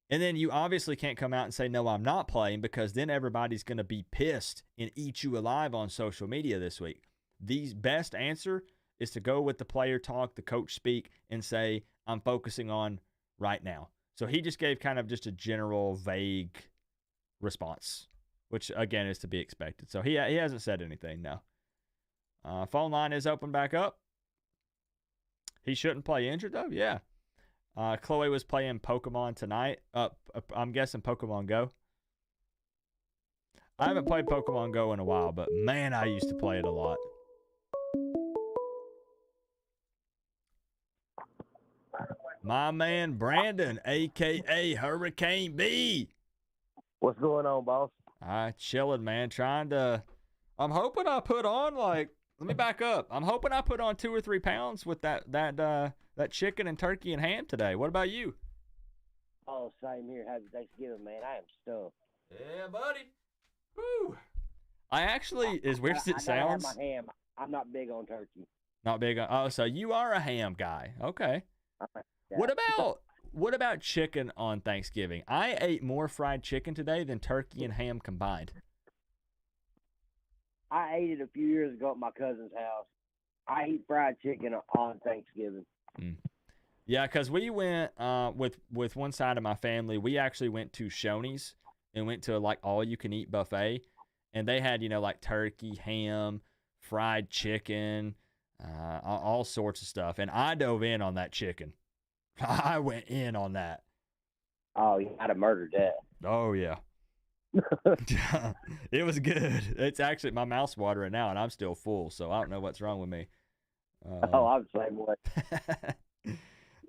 And then you obviously can't come out and say, no, I'm not playing, because then everybody's going to be pissed and eat you alive on social media this week. The best answer is to go with the player talk, the coach speak, and say, I'm focusing on right now. So he just gave kind of just a general, vague response, which, again, is to be expected. So he hasn't said anything, no. Phone line is open back up. He shouldn't play injured, though? Yeah. Chloe was playing Pokemon tonight. I'm guessing Pokemon Go. I haven't played Pokemon Go in a while, but, man, I used to play it a lot. My man Brandon, a.k.a. Hurricane B. What's going on, boss? Chilling, man. I'm hoping I put on, like, let me back up. I'm hoping I put on 2 or 3 pounds with that chicken and turkey and ham today. What about you? Oh, same here. Happy Thanksgiving, man. I am stuffed. Yeah, buddy. Woo. I actually, as weird as it sounds. I have my ham. I'm not big on turkey. Not big on. Oh, so you are a ham guy. Okay. Yeah. What about chicken on Thanksgiving? I ate more fried chicken today than turkey and ham combined. I ate it a few years ago at my cousin's house. I eat fried chicken on Thanksgiving. Yeah, because we went with one side of my family. We actually went to Shoney's and went to like all-you-can-eat buffet, and they had like turkey, ham, fried chicken, all sorts of stuff. And I dove in on that chicken. I went in on that. Oh, you might have murdered that. Oh, yeah. It was good. It's actually, my mouth's watering now, and I'm still full, so I don't know what's wrong with me. I'm the same way.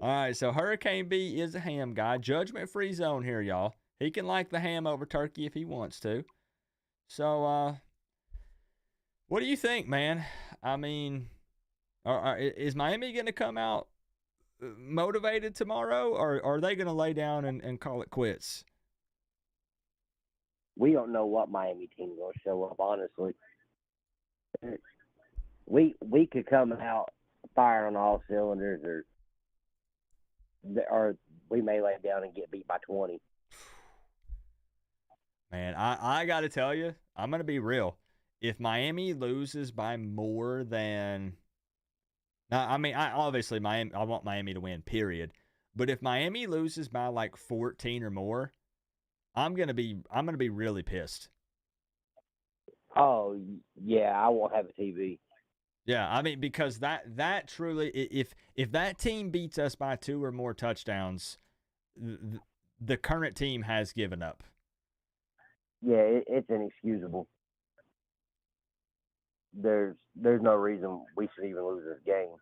All right, so Hurricane B is a ham guy. Judgment-free zone here, y'all. He can like the ham over turkey if he wants to. So, what do you think, man? I mean, is Miami going to come out motivated tomorrow, or are they going to lay down and call it quits? We don't know what Miami team's going to show up, honestly. We could come out firing on all cylinders, or we may lay down and get beat by 20. Man, I got to tell you, I'm going to be real. If Miami loses by more than – now, I mean, I want Miami to win, period. But if Miami loses by like 14 or more, I'm going to be really pissed. Oh, yeah, I won't have a TV. Yeah, I mean, because that truly, if that team beats us by 2 or more touchdowns, the current team has given up. Yeah, it's inexcusable. There's no reason we should even lose this game.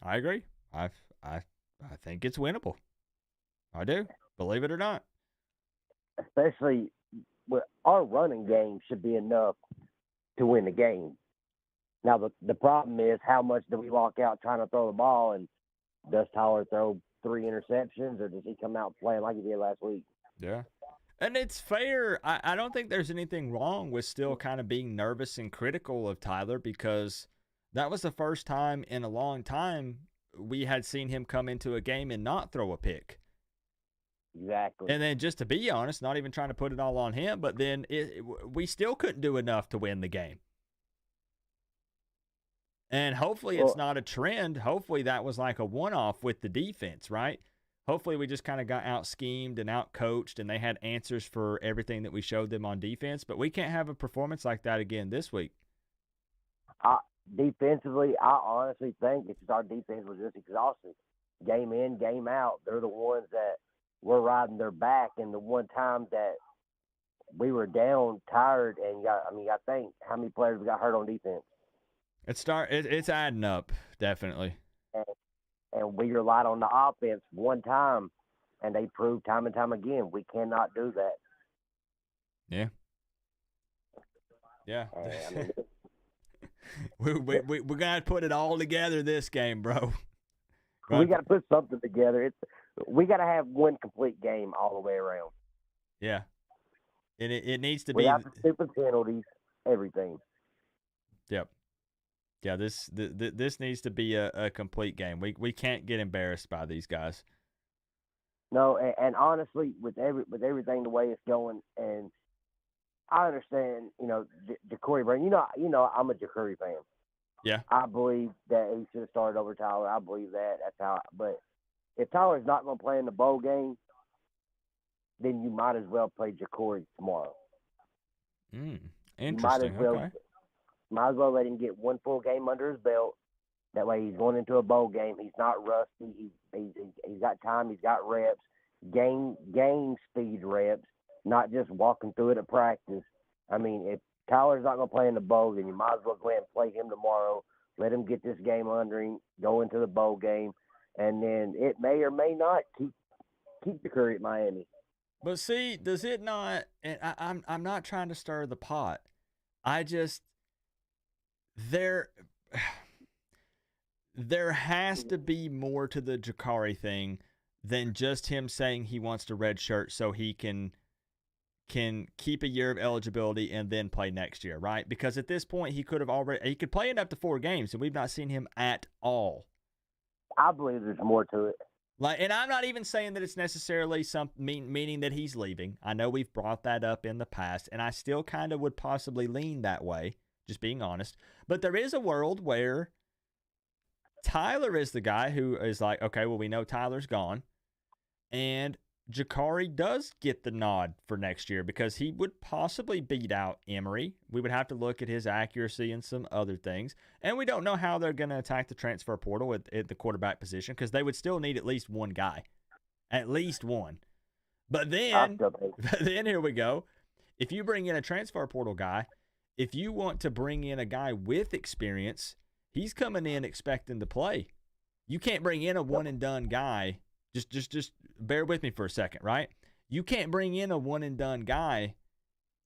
I agree. I think it's winnable. I do, believe it or not. Especially with our running game should be enough to win the game. Now the problem is, how much do we walk out trying to throw the ball, and does Tyler throw 3 interceptions, or does he come out playing like he did last week? Yeah. And it's fair. I don't think there's anything wrong with still kind of being nervous and critical of Tyler, because that was the first time in a long time we had seen him come into a game and not throw a pick. Exactly. And then, just to be honest, not even trying to put it all on him, but then we still couldn't do enough to win the game. And hopefully it's not a trend. Hopefully that was like a one-off with the defense, right? Hopefully we just kind of got out-schemed and out-coached, and they had answers for everything that we showed them on defense. But we can't have a performance like that again this week. Defensively, I honestly think it's just our defense was just exhausted. Game in, game out. They're the ones that were riding their back. And the one time that we were down, tired, and I think how many players we got hurt on defense. It's adding up, definitely. And we relied on the offense one time, and they proved time and time again we cannot do that. Yeah. Yeah. We're going to have to put it all together this game, bro. We got to put something together. We got to have one complete game all the way around. Yeah. And it needs to be. Without the stupid penalties, everything. Yep. Yeah, this needs to be a complete game. We can't get embarrassed by these guys. No, and honestly, with everything the way it's going, and I understand, Ja'Cory Brown. I'm a Ja'Cory fan. Yeah. I believe that he should have started over Tyler. I believe that. That's how. But if Tyler's not going to play in the bowl game, then you might as well play Ja'Cory tomorrow. Interesting. Okay. Might as well let him get one full game under his belt. That way he's going into a bowl game. He's not rusty. He's got time. He's got reps. Gain speed reps, not just walking through it at practice. I mean, if Tyler's not going to play in the bowl, then you might as well go ahead and play him tomorrow. Let him get this game under him, go into the bowl game, and then it may or may not keep the Curry at Miami. But see, does it not? And I'm not trying to stir the pot. I just there has to be more to the Ja'Cory thing than just him saying he wants to redshirt so he can keep a year of eligibility and then play next year, right? Because at this point he could play in up to 4 games, and we've not seen him at all. I believe there's more to it. And I'm not even saying that it's necessarily meaning that he's leaving. I know we've brought that up in the past, and I still kind of would possibly lean that way, just being honest. But there is a world where Tyler is the guy who is like, okay, well, we know Tyler's gone, and Ja'Cory does get the nod for next year because he would possibly beat out Emory. We would have to look at his accuracy and some other things. And we don't know how they're going to attack the transfer portal at the quarterback position, because they would still need at least one guy. At least one. But then here we go. If you bring in a transfer portal guy, if you want to bring in a guy with experience, he's coming in expecting to play. You can't bring in a one-and-done guy. Just bear with me for a second, right? You can't bring in a one-and-done guy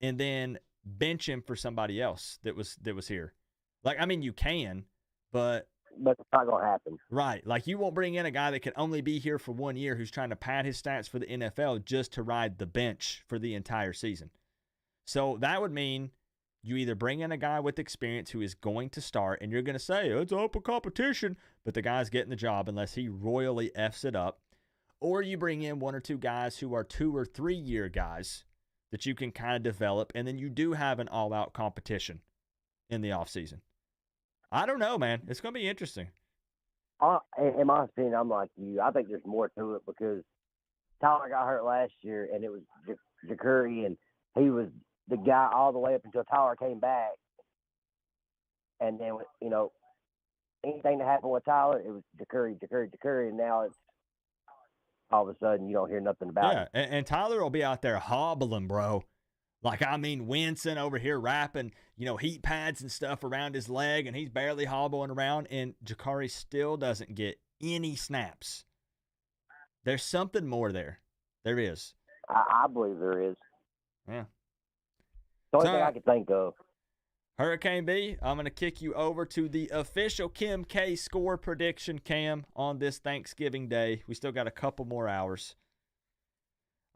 and then bench him for somebody else that was here. Like, I mean, you can, but it's not going to happen. Right. Like, you won't bring in a guy that can only be here for 1 year who's trying to pad his stats for the NFL just to ride the bench for the entire season. So that would mean you either bring in a guy with experience who is going to start, and you're going to say, it's open competition, but the guy's getting the job unless he royally Fs it up. Or you bring in 1 or 2 guys who are 2 or 3 year guys that you can kind of develop, and then you do have an all-out competition in the offseason. I don't know, man. It's going to be interesting. In my opinion, I'm like you. I think there's more to it because Tyler got hurt last year, and it was Jacurri, and he was the guy all the way up until Tyler came back. And then, you know, anything that happened with Tyler, it was Jacurri, and now it's all of a sudden you don't hear nothing about it. Yeah, and Tyler will be out there hobbling, bro. Like, I mean, Winston over here wrapping, you know, heat pads and stuff around his leg, and he's barely hobbling around, and Jacurri still doesn't get any snaps. There's something more there. There is. I believe there is. Yeah. The only thing I can think of. Hurricane B, I'm going to kick you over to the official Kim K score prediction, Cam, on this Thanksgiving Day. We still got a couple more hours.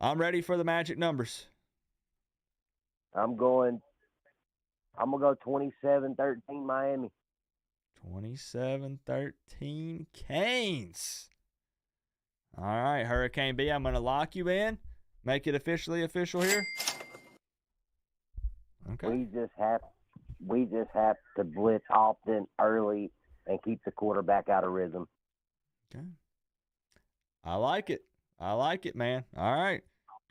I'm ready for the magic numbers. I'm going to go 27-13 Miami. 27-13 Canes. All right, Hurricane B, I'm going to lock you in. Make it officially official here. Okay. We just have to blitz often, early, and keep the quarterback out of rhythm. Okay. I like it. I like it, man. All right.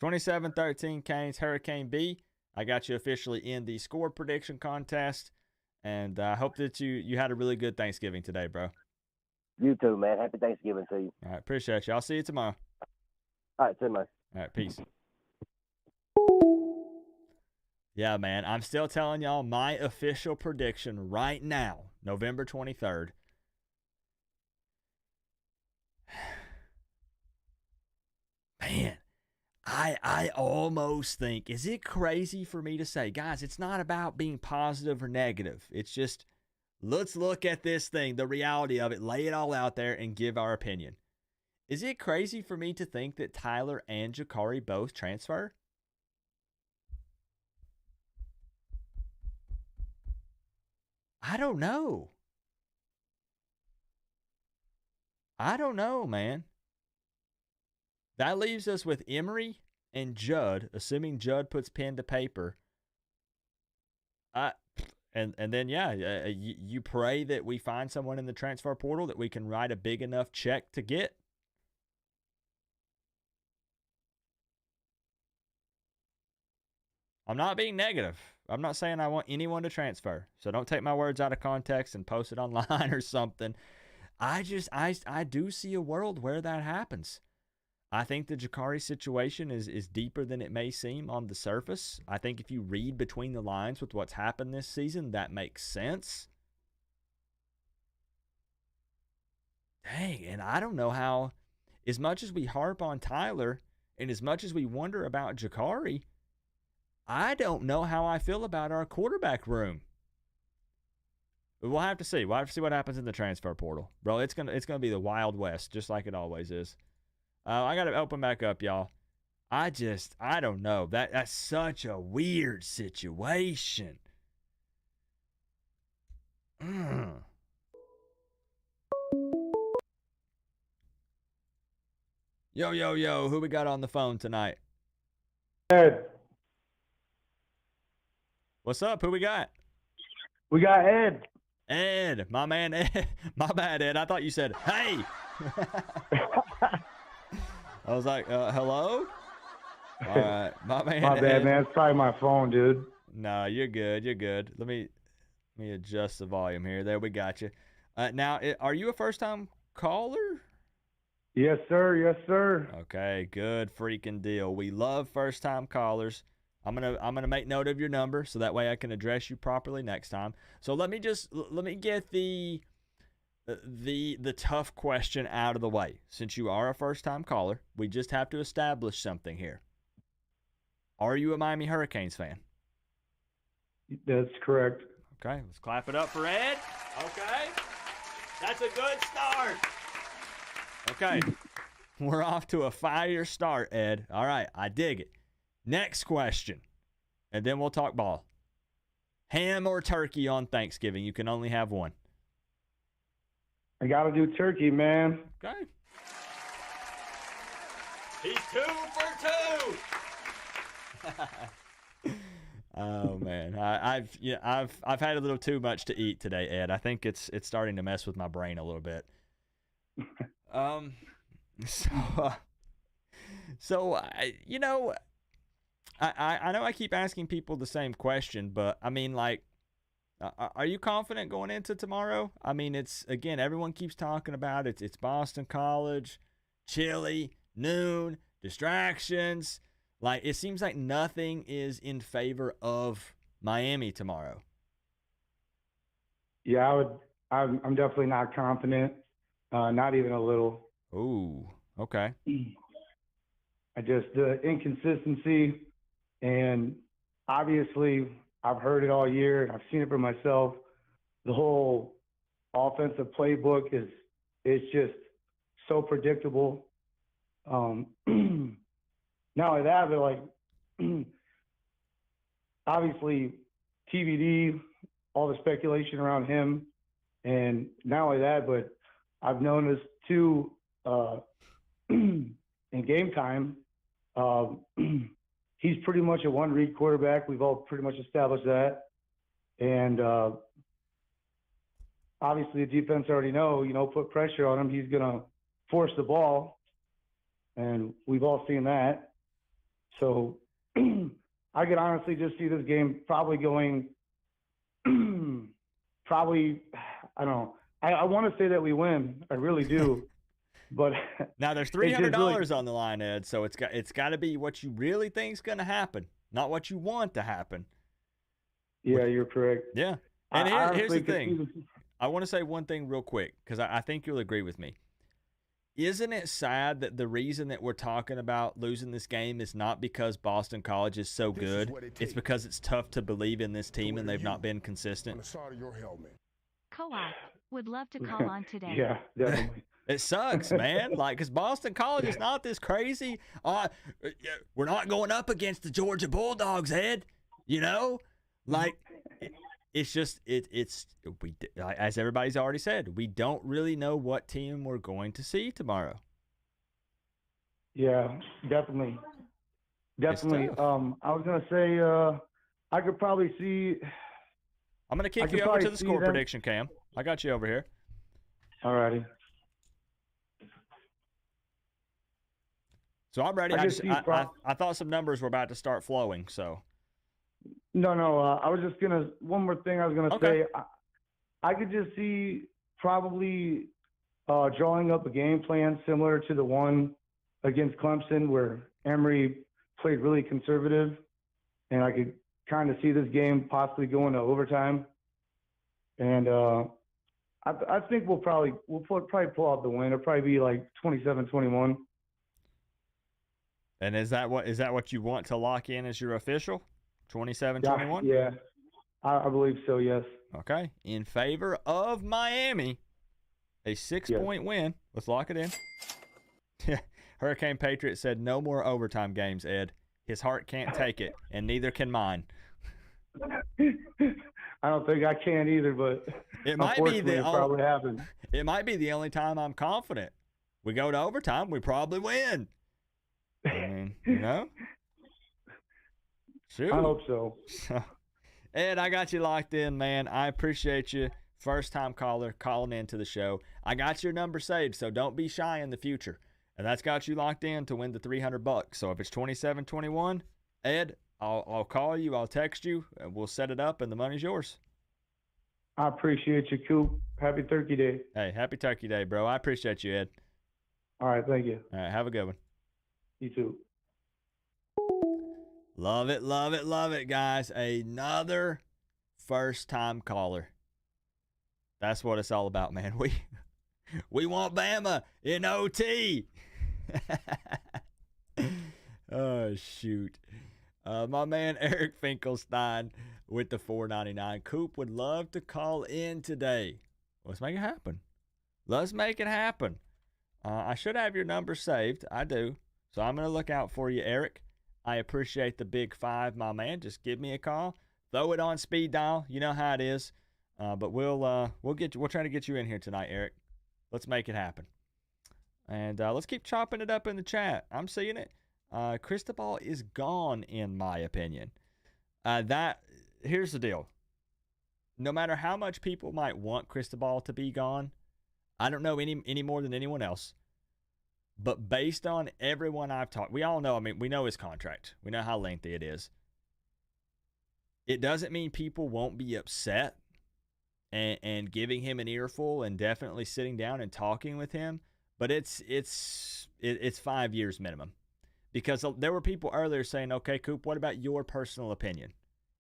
27-13 Canes, Hurricane B. I got you officially in the score prediction contest, and I hope that you had a really good Thanksgiving today, bro. You too, man. Happy Thanksgiving to you. All right, appreciate you. I'll see you tomorrow. All right, see you, man. All right, peace. Yeah, man, I'm still telling y'all my official prediction right now, November 23rd. Man. I almost think, is it crazy for me to say, guys, it's not about being positive or negative. It's just, let's look at this thing, the reality of it, lay it all out there, and give our opinion. Is it crazy for me to think that Tyler and Jacurri both transfer? I don't know. I don't know, man. That leaves us with Emory and Judd, assuming Judd puts pen to paper. And then, you pray that we find someone in the transfer portal that we can write a big enough check to get. I'm not being negative. I'm not saying I want anyone to transfer. So don't take my words out of context and post it online or something. I do see a world where that happens. I think the Jacurri situation is deeper than it may seem on the surface. I think if you read between the lines with what's happened this season, that makes sense. Dang, and I don't know how, as much as we harp on Tyler and as much as we wonder about Jacurri, I don't know how I feel about our quarterback room. We'll have to see. We'll have to see what happens in the transfer portal. Bro, it's gonna be the Wild West, just like it always is. I got to open back up, y'all. I don't know. That's such a weird situation. Yo, who we got on the phone tonight? Ed. What's up? Who we got? We got Ed. Ed, my man Ed. My bad, Ed. I thought you said, hey. I was like, hello? All right, my man. My bad, man. It's probably my phone, dude. No, you're good. You're good. Let me adjust the volume here. There, we got you. Now, are you a first-time caller? Yes, sir. Yes, sir. Okay, good freaking deal. We love first-time callers. I'm gonna make note of your number so that way I can address you properly next time. So let me get the the tough question out of the way. Since you are a first-time caller, we just have to establish something here. Are you a Miami Hurricanes fan? That's correct. Okay, let's clap it up for Ed. Okay, that's a good start. Okay, we're off to a fire start, Ed. All right, I dig it. Next question, and then we'll talk ball. Ham or turkey on Thanksgiving? You can only have one. I got to do turkey, man. Okay. He's 2 for 2. Oh man, I've had a little too much to eat today, Ed. I think it's starting to mess with my brain a little bit. I know I keep asking people the same question, but I mean, like, are you confident going into tomorrow? I mean, it's, again, everyone keeps talking about it. It's Boston College, chilly, noon, distractions. Like, it seems like nothing is in favor of Miami tomorrow. Yeah, I'm definitely not confident. Not even a little. Ooh, okay. The inconsistency, and obviously I've heard it all year. I've seen it for myself. The whole offensive playbook is just so predictable. Not only that, but like obviously TBD, all the speculation around him, and not only that, but I've noticed too in game time, he's pretty much a one-read quarterback. We've all pretty much established that. And obviously the defense already put pressure on him. He's going to force the ball, and we've all seen that. So I could honestly just see this game probably going I don't know. I want to say that we win. I really do. But now there's $300 on the line, Ed, so it's got to be what you really think is going to happen, not what you want to happen. Yeah, you're correct. Yeah. And here's the thing. I want to say one thing real quick, because I think you'll agree with me. Isn't it sad that the reason that we're talking about losing this game is not because Boston College is so good? It's because it's tough to believe in this team and they've not been consistent. Co-op would love to call on today. Yeah, definitely. It sucks, man. Like, because Boston College is not this crazy. We're not going up against the Georgia Bulldogs, Ed. Like, it's just as everybody's already said, we don't really know what team we're going to see tomorrow. Yeah, definitely. I was gonna say I could probably see. I'm gonna kick you over to the score prediction, Cam. I got you over here. Alrighty. So I'm ready. I thought some numbers were about to start flowing. So. No. I was just gonna. One more thing I was gonna say. I could just see probably drawing up a game plan similar to the one against Clemson, where Emory played really conservative, and I could kind of see this game possibly going to overtime. And I think we'll probably pull out the win. It'll probably be like 27-21. And is that what you want to lock in as your official? 27-21? Yeah, I believe so, yes. Okay. In favor of Miami, a 6-point win. Let's lock it in. Hurricane Patriot said no more overtime games, Ed. His heart can't take it, and neither can mine. I don't think I can either, but it might be probably happens. It might be the only time I'm confident. We go to overtime, we probably win. I mean, Shoot. I hope so. Ed, I got you locked in, man. I appreciate you. First time caller calling into the show. I got your number saved, so don't be shy in the future. And that's got you locked in to win the $300. So if it's 27-21, Ed, I'll call you, I'll text you, and we'll set it up, and the money's yours. I appreciate you, Coop. Happy Turkey Day. Hey, happy Turkey Day, bro. I appreciate you, Ed. All right, thank you. All right, have a good one. You too. Love it, guys. Another first-time caller. That's what it's all about, man. We want Bama in OT. Oh, shoot. My man Eric Finkelstein with the $4.99. Coop would love to call in today. Let's make it happen. Let's make it happen. I should have your number saved. I do. So I'm going to look out for you, Eric. I appreciate the big five, my man. Just give me a call. Throw it on speed dial. You know how it is. But we'll try to get you in here tonight, Eric. Let's make it happen. And let's keep chopping it up in the chat. I'm seeing it. Cristobal is gone, in my opinion. Here's the deal. No matter how much people might want Cristobal to be gone, I don't know any more than anyone else. But based on everyone I've talked, we all know, we know his contract. We know how lengthy it is. It doesn't mean people won't be upset and giving him an earful and definitely sitting down and talking with him. But it's 5 years minimum. Because there were people earlier saying, okay, Coop, what about your personal opinion?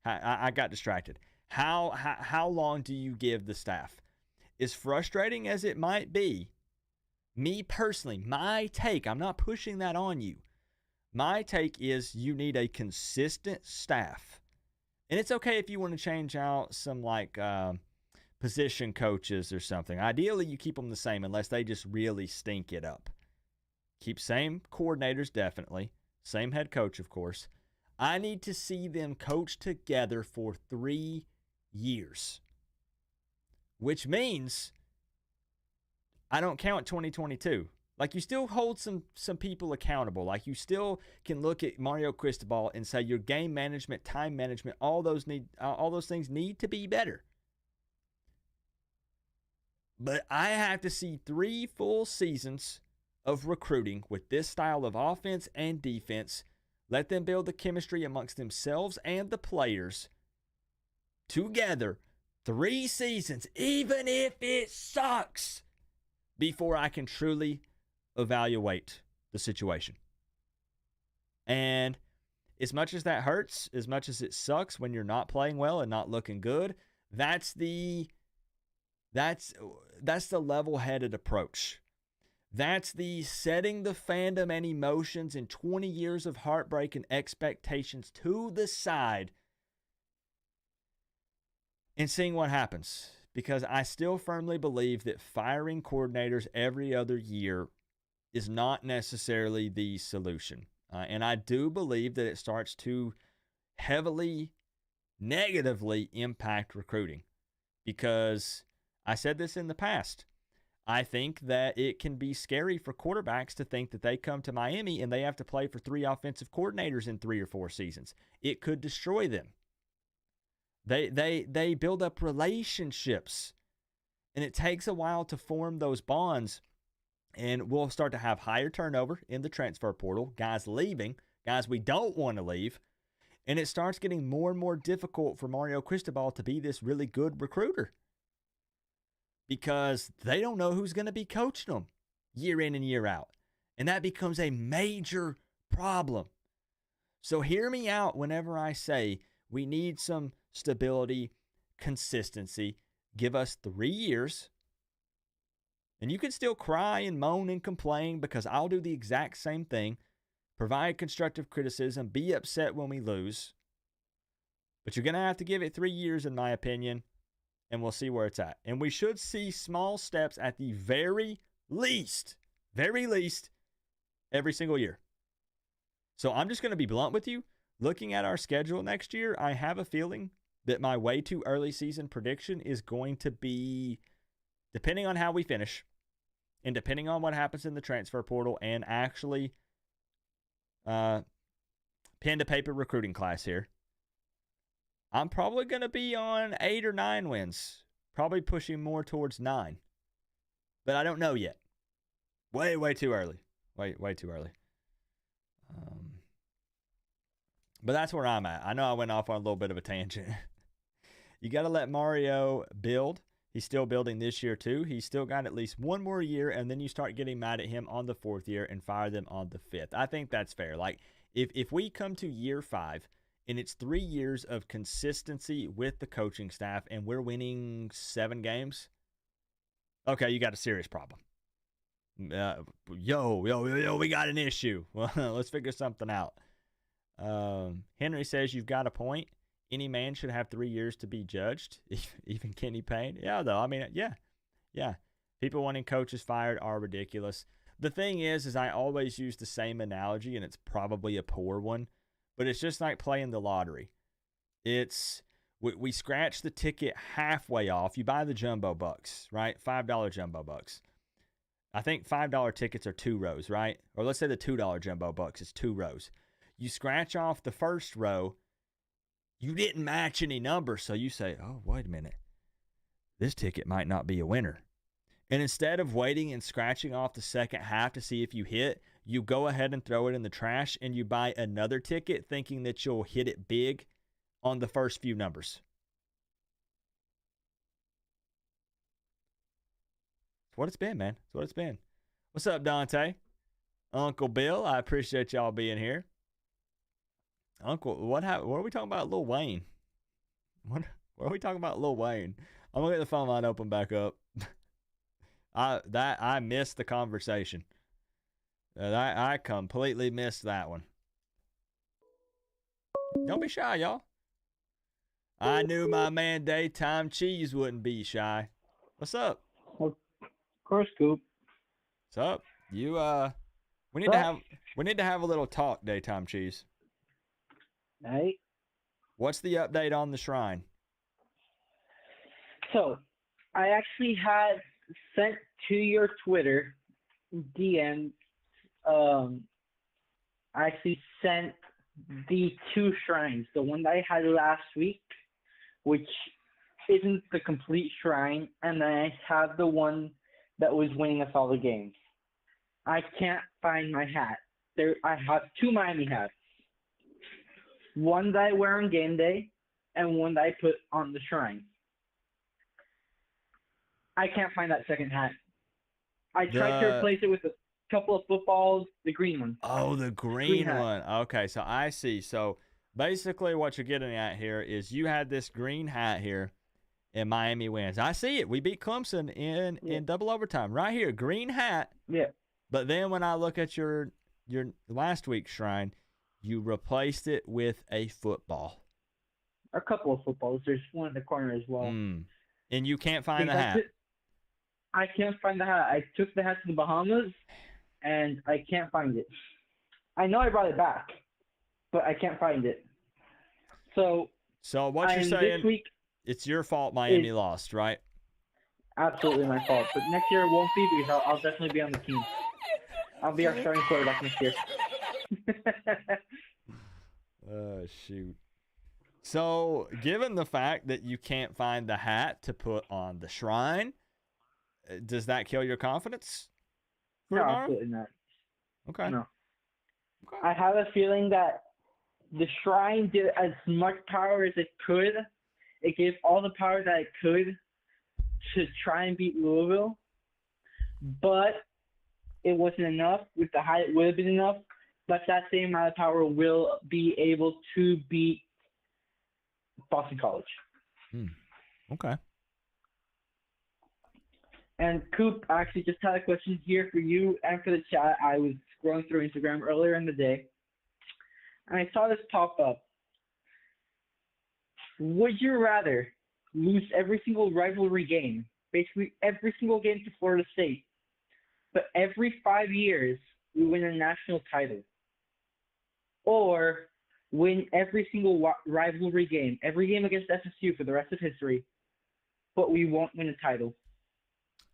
I got distracted. How long do you give the staff? As frustrating as it might be, me personally, my take, I'm not pushing that on you. My take is you need a consistent staff. And it's okay if you want to change out some position coaches or something. Ideally, you keep them the same unless they just really stink it up. Keep same coordinators, definitely. Same head coach, of course. I need to see them coach together for 3 years. Which means I don't count 2022. You still hold some people accountable. You still can look at Mario Cristobal and say your game management, time management, all those things need to be better. But I have to see 3 full seasons of recruiting with this style of offense and defense. Let them build the chemistry amongst themselves and the players together. 3 seasons, even if it sucks, before I can truly evaluate the situation. And as much as that hurts, as much as it sucks when you're not playing well and not looking good, that's the level-headed approach. That's the setting the fandom and emotions and 20 years of heartbreak and expectations to the side and seeing what happens. Because I still firmly believe that firing coordinators every other year is not necessarily the solution. And I do believe that it starts to heavily, negatively impact recruiting. Because I said this in the past. I think that it can be scary for quarterbacks to think that they come to Miami and they have to play for 3 offensive coordinators in 3 or 4 seasons. It could destroy them. They build up relationships, and it takes a while to form those bonds, and we'll start to have higher turnover in the transfer portal, guys leaving, guys we don't want to leave, and it starts getting more and more difficult for Mario Cristobal to be this really good recruiter because they don't know who's going to be coaching them year in and year out, and that becomes a major problem. So hear me out whenever I say we need some stability, consistency. Give us 3 years. And you can still cry and moan and complain because I'll do the exact same thing. Provide constructive criticism. Be upset when we lose. But you're going to have to give it 3 years, in my opinion, and we'll see where it's at. And we should see small steps at the very least, every single year. So I'm just going to be blunt with you. Looking at our schedule next year, I have a feeling that my way too early season prediction is going to be, depending on how we finish and depending on what happens in the transfer portal and actually pen to paper recruiting class here, I'm probably going to be on 8 or 9 wins, probably pushing more towards 9. But I don't know yet. Way too early. Way too early. But that's where I'm at. I know I went off on a little bit of a tangent. You got to let Mario build. He's still building this year too. He's still got at least 1 more year, and then you start getting mad at him on the 4th year and fire them on the 5th. I think that's fair. If we come to year 5 and it's 3 years of consistency with the coaching staff and we're winning 7 games, Okay, you got a serious problem. Yo, we got an issue. Well, let's figure something out. Henry says you've got a point. Any man should have 3 years to be judged, even Kenny Payne. Yeah, though. I mean, yeah. People wanting coaches fired are ridiculous. The thing is I always use the same analogy, and it's probably a poor one, but it's just like playing the lottery. We scratch the ticket halfway off. You buy the jumbo bucks, right? $5 jumbo bucks. I think $5 tickets are 2 rows, right? Or let's say the $2 jumbo bucks is 2 rows. You scratch off the first row. You didn't match any numbers, so you say, oh, wait a minute. This ticket might not be a winner. And instead of waiting and scratching off the second half to see if you hit, you go ahead and throw it in the trash and you buy another ticket thinking that you'll hit it big on the first few numbers. It's what it's been, man. It's what it's been. What's up, Dante? Uncle Bill, I appreciate y'all being here. Uncle, what are we talking about Lil Wayne? What are we talking about Lil Wayne? I'm going to get the phone line open back up. I missed the conversation. I completely missed that one. Don't be shy, y'all. I knew my man Daytime Cheese wouldn't be shy. What's up? Of course, Coop. What's up? We need to have a little talk, Daytime Cheese. Hey. What's the update on the shrine? So, I actually had sent to your Twitter DM. I actually sent the 2 shrines. The one that I had last week, which isn't the complete shrine, and then I have the one that was winning us all the games. I can't find my hat. I have 2 Miami hats. One that I wear on game day, and one that I put on the shrine. I can't find that second hat. I tried to replace it with a couple of footballs, the green one. Oh, the green one. Okay, so I see. So basically what you're getting at here is you had this green hat here, and Miami wins. I see it. We beat Clemson in double overtime. Right here, green hat. Yeah. But then when I look at your last week's shrine, you replaced it with a football. A couple of footballs. There's one in the corner as well. And you can't find the hat. I can't find the hat. I took the hat to the Bahamas, and I can't find it. I know I brought it back, but I can't find it. So what you're saying, this week, it's your fault Miami lost, right? Absolutely my fault. But next year it won't be because I'll definitely be on the team. I'll be our starting quarterback next year. Shoot. So, given the fact that you can't find the hat to put on the shrine, does that kill your confidence? No, absolutely not. Okay. No. Okay. I have a feeling that the shrine did as much power as it could. It gave all the power that it could to try and beat Louisville, but it wasn't enough. With the height, it would have been enough, but that same amount of power will be able to beat Boston College. Okay. And Coop, I actually just had a question here for you and for the chat. I was scrolling through Instagram earlier in the day, and I saw this pop up. Would you rather lose every single rivalry game, basically every single game to Florida State, but every 5 years we win a national title, or win every single rivalry game, every game against SSU for the rest of history, but we won't win a title?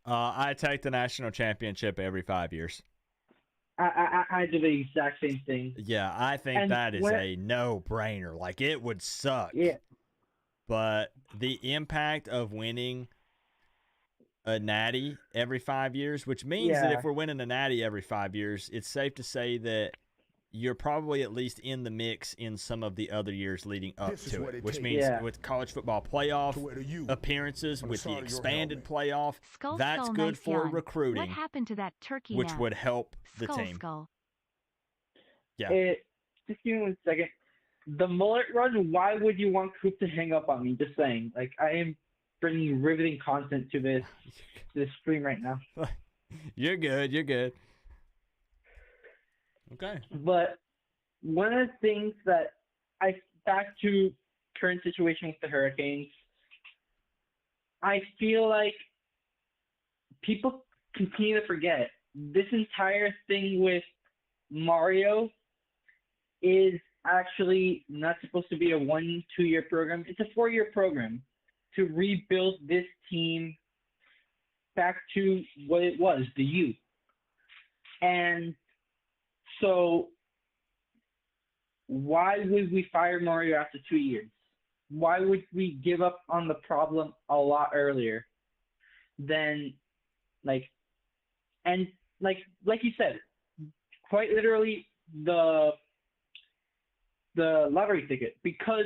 I take the national championship every 5 years. I do the exact same thing. Yeah, I think that is a no-brainer. Like, it would suck. Yeah. But the impact of winning a natty every 5 years, which means that if we're winning a natty every 5 years, it's safe to say that you're probably at least in the mix in some of the other years leading up to it, which means with college football playoff appearances, with the expanded playoff, that's good for recruiting. What happened to that turkey which would help the team. Yeah. Just give me 1 second. The mullet run, why would you want Coop to hang up on me? Just saying. Like, I am bringing riveting content to this stream right now. You're good. You're good. Okay. But one of the things that back to current situation with the Hurricanes, I feel like people continue to forget this entire thing with Mario is actually not supposed to be a 1-2 year program. It's a 4-year program to rebuild this team back to what it was, the youth. And so why would we fire Mario after 2 years? Why would we give up on the problem a lot earlier than like you said, quite literally the lottery ticket, because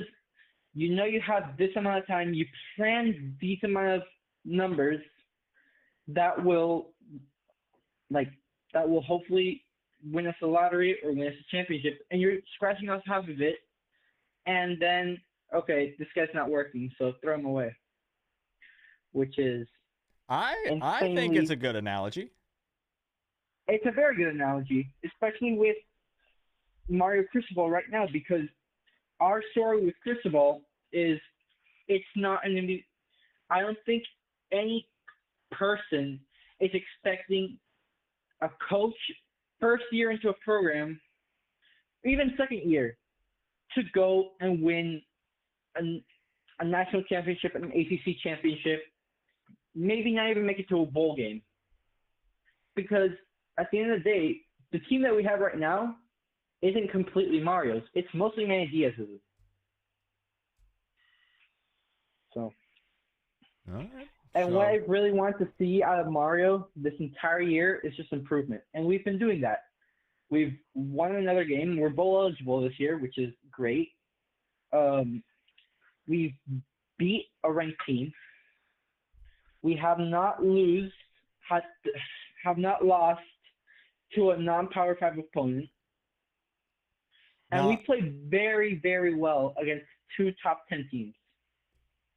you know you have this amount of time, you plan these amount of numbers that will hopefully win us the lottery or win us a championship, and you're scratching off half of it, and then okay, this guy's not working, so throw him away. Which is I think it's a good analogy. It's a very good analogy, especially with Mario Cristobal right now, because our story with Cristobal is it's not I don't think any person is expecting a coach first year into a program, even second year, to go and win a national championship and an ACC championship, maybe not even make it to a bowl game. Because at the end of the day, the team that we have right now isn't completely Mario's. It's mostly Manny Diaz's. So. All right. And what I really want to see out of Mario this entire year is just improvement. And we've been doing that. We've won another game. We're bowl eligible this year, which is great. We've beat a ranked team. We have not lost to a non-Power 5 opponent. And we played very, very well against 2 top 10 teams.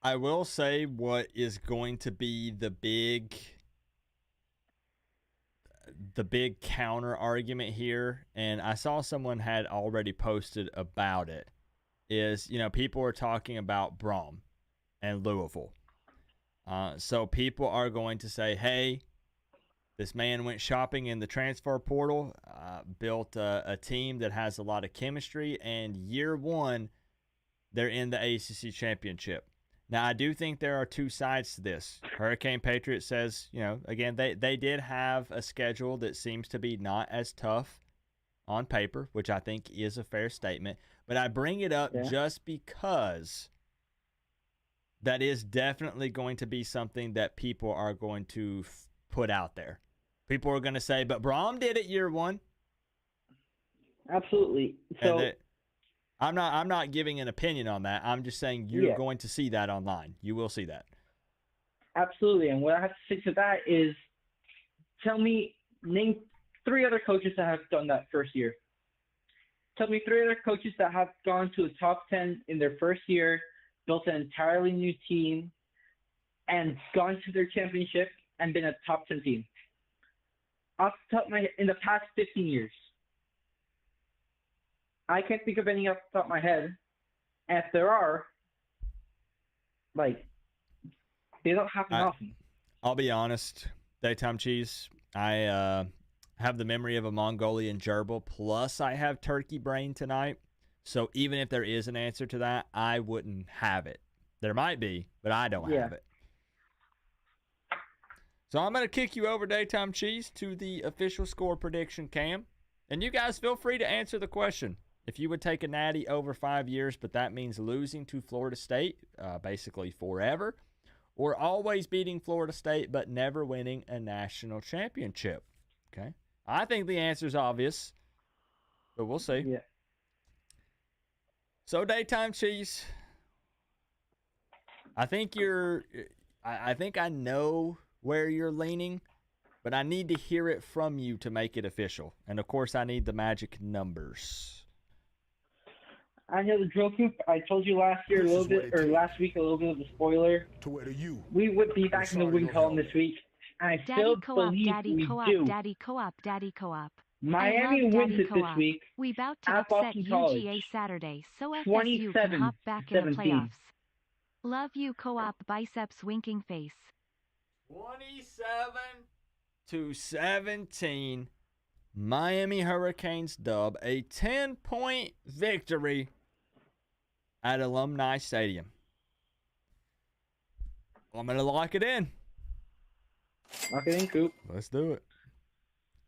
I will say what is going to be the big counter argument here, and I saw someone had already posted about it, is, people are talking about Braum and Louisville. So people are going to say, hey, this man went shopping in the transfer portal, built a team that has a lot of chemistry, and year one, they're in the ACC championship. Now, I do think there are 2 sides to this. Hurricane Patriot says, again, they did have a schedule that seems to be not as tough on paper, which I think is a fair statement. But I bring it up just because that is definitely going to be something that people are going to put out there. People are going to say, but Braum did it year one. Absolutely. So I'm not giving an opinion on that. I'm just saying you're going to see that online. You will see that. Absolutely. And what I have to say to that is, name 3 other coaches that have done that first year. Tell me 3 other coaches that have gone to the top 10 in their first year, built an entirely new team, and gone to their championship and been a top 10 team. Off the top of my head, in the past 15 years. I can't think of any off the top of my head. And if there are, they don't happen often. I'll be honest, Daytime Cheese, I have the memory of a Mongolian gerbil, plus I have turkey brain tonight. So even if there is an answer to that, I wouldn't have it. There might be, but I don't have it. So I'm going to kick you over, Daytime Cheese, to the official score prediction cam. And you guys feel free to answer the question. If you would take a natty over 5 years, but that means losing to Florida State, basically forever, or always beating Florida State but never winning a national championship. Okay? I think the answer is obvious, but we'll see. Yeah. So, Daytime Cheese, I think I know where you're leaning, but I need to hear it from you to make it official. And, of course, I need the magic numbers. I know the drill, Coop. I told you last week a little bit of a spoiler. To where you. We would be back in the win column this week. And I still believe Daddy we Co-op, do. Daddy Co-op, Daddy Co-op. Miami wins it this week. We about to at upset Boston College. UGA Saturday, so FSU can hop back in the 27-17. playoffs. Love you, Co-op, biceps winking face. 27-17. Miami Hurricanes dub, a 10-point victory at Alumni Stadium. I'm going to lock it in. Lock it in, Coop. Let's do it.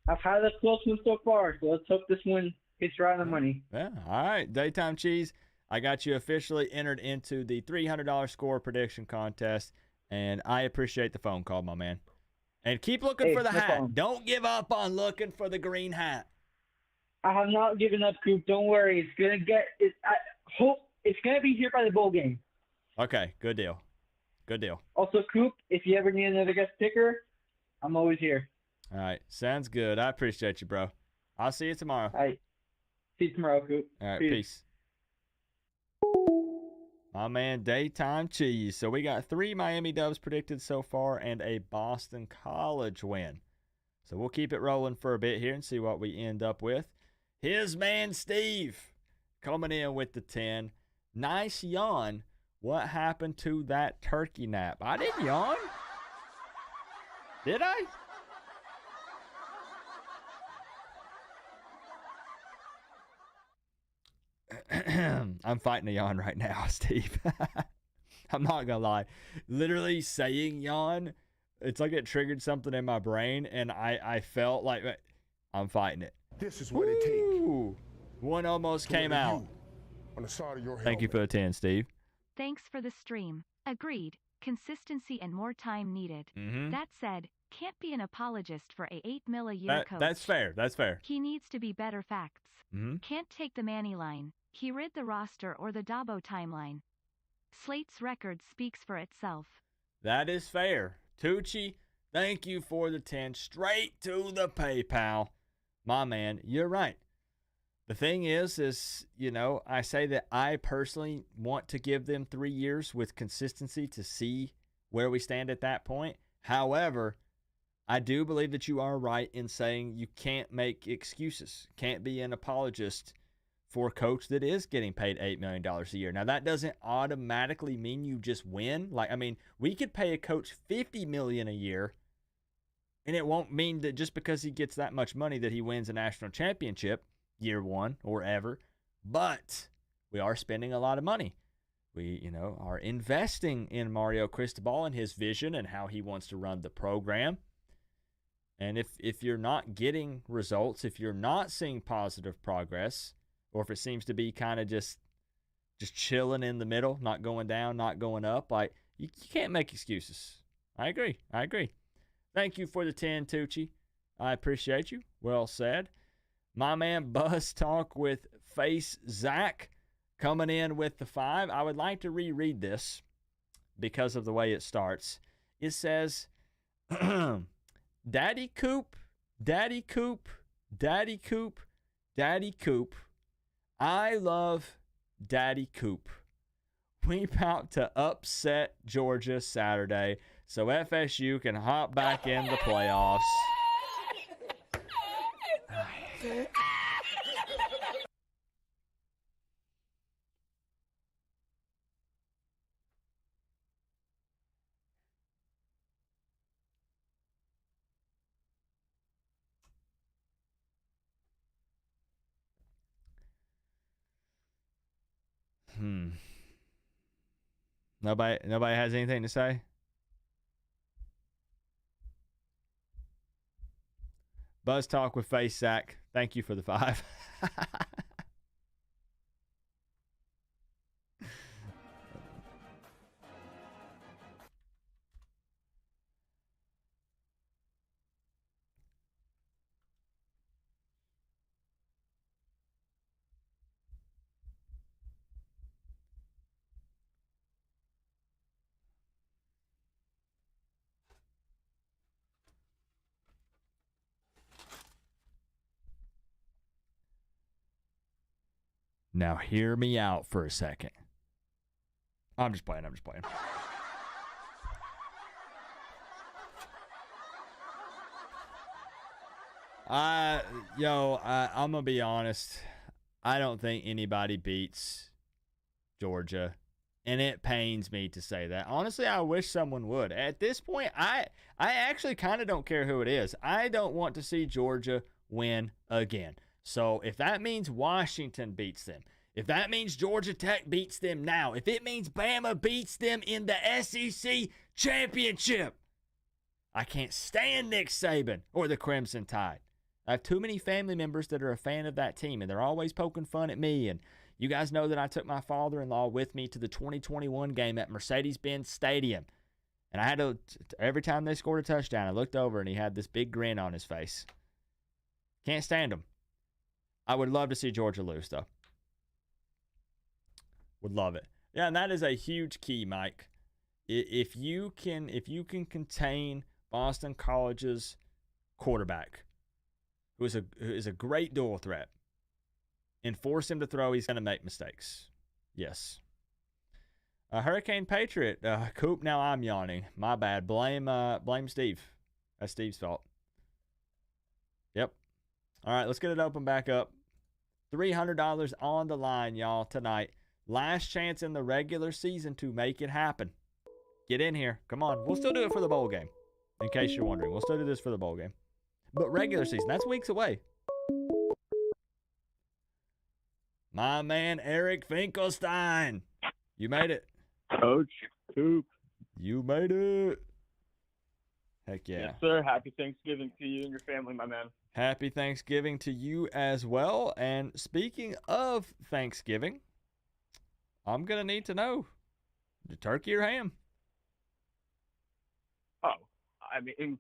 I've had a close one so far, so let's hope this one hits right on the money. Yeah, all right. Daytime Cheese, I got you officially entered into the $300 score prediction contest, and I appreciate the phone call, my man. And keep looking for the hat. Problem. Don't give up on looking for the green hat. I have not given up, Coop. Don't worry. It's gonna get. I hope it's gonna be here by the bowl game. Okay, good deal. Good deal. Also, Coop, if you ever need another guest picker, I'm always here. All right, sounds good. I appreciate you, bro. I'll see you tomorrow. All right. See you tomorrow, Coop. All right, peace. My man, Daytime Cheese. So we got 3 Miami Dubs predicted so far and a Boston College win. So we'll keep it rolling for a bit here and see what we end up with. His man, Steve, coming in with the 10. Nice yawn. What happened to that turkey nap? I didn't yawn. Did I? I'm fighting a yawn right now, Steve. I'm not gonna lie. Literally saying yawn, it's like it triggered something in my brain, and I felt like I'm fighting it. This is what it takes. One almost came out. On the side of your Thank you for the 10, Steve. Thanks for the stream. Agreed. Consistency and more time needed. That said, can't be an apologist for a $8 million a year coach. That's fair. That's fair. He needs to be better facts. Can't take the Manny line. He read the roster or the Dabo timeline. Slate's record speaks for itself. That is fair. Tucci, thank you for the 10. Straight to the PayPal. My man, you're right. The thing is, I say that I personally want to give them 3 years with consistency to see where we stand at that point. However, I do believe that you are right in saying you can't make excuses. Can't be an apologist for a coach that is getting paid $8 million a year. Now, that doesn't automatically mean you just win. We could pay a coach $50 million a year, and it won't mean that just because he gets that much money that he wins a national championship year one or ever. But we are spending a lot of money. We, are investing in Mario Cristobal and his vision and how he wants to run the program. And if you're not getting results, if you're not seeing positive progress, or if it seems to be kind of just chilling in the middle, not going down, not going up, you can't make excuses. I agree. Thank you for the 10, Tucci. I appreciate you. Well said. My man Buzz Talk with Face Zach coming in with the 5. I would like to reread this because of the way it starts. It says, Daddy Coop, Daddy Coop, Daddy Coop, Daddy Coop. I love Daddy Coop. We about to upset Georgia Saturday so FSU can hop back in the playoffs. Nobody has anything to say? Buzz Talk with Face Sack. Thank you for the 5. Now hear me out for a second. I'm just playing. I'm going to be honest. I don't think anybody beats Georgia, and it pains me to say that. Honestly, I wish someone would. At this point, I actually kind of don't care who it is. I don't want to see Georgia win again. So if that means Washington beats them, if that means Georgia Tech beats them now, if it means Bama beats them in the SEC championship, I can't stand Nick Saban or the Crimson Tide. I have too many family members that are a fan of that team, and they're always poking fun at me. And you guys know that I took my father-in-law with me to the 2021 game at Mercedes-Benz Stadium. And I had to, every time they scored a touchdown, I looked over and he had this big grin on his face. Can't stand him. I would love to see Georgia lose, though. Would love it. Yeah, and that is a huge key, Mike. If you can contain Boston College's quarterback, who is a great dual threat, and force him to throw, he's going to make mistakes. Yes. Hurricane Patriot. Coop, now I'm yawning. My bad. Blame Steve. That's Steve's fault. Yep. All right, let's get it open back up. $300 on the line, y'all, tonight. Last chance in the regular season to make it happen. Get in here. Come on. We'll still do it for the bowl game. In case you're wondering. We'll still do this for the bowl game. But regular season, that's weeks away. My man, Eric Finkelstein. You made it. Coach Coop. You made it. Heck yeah. Yes, sir. Happy Thanksgiving to you and your family, my man. Happy Thanksgiving to you as well. And speaking of Thanksgiving, I'm going to need to know, the turkey or ham? Oh, I mean,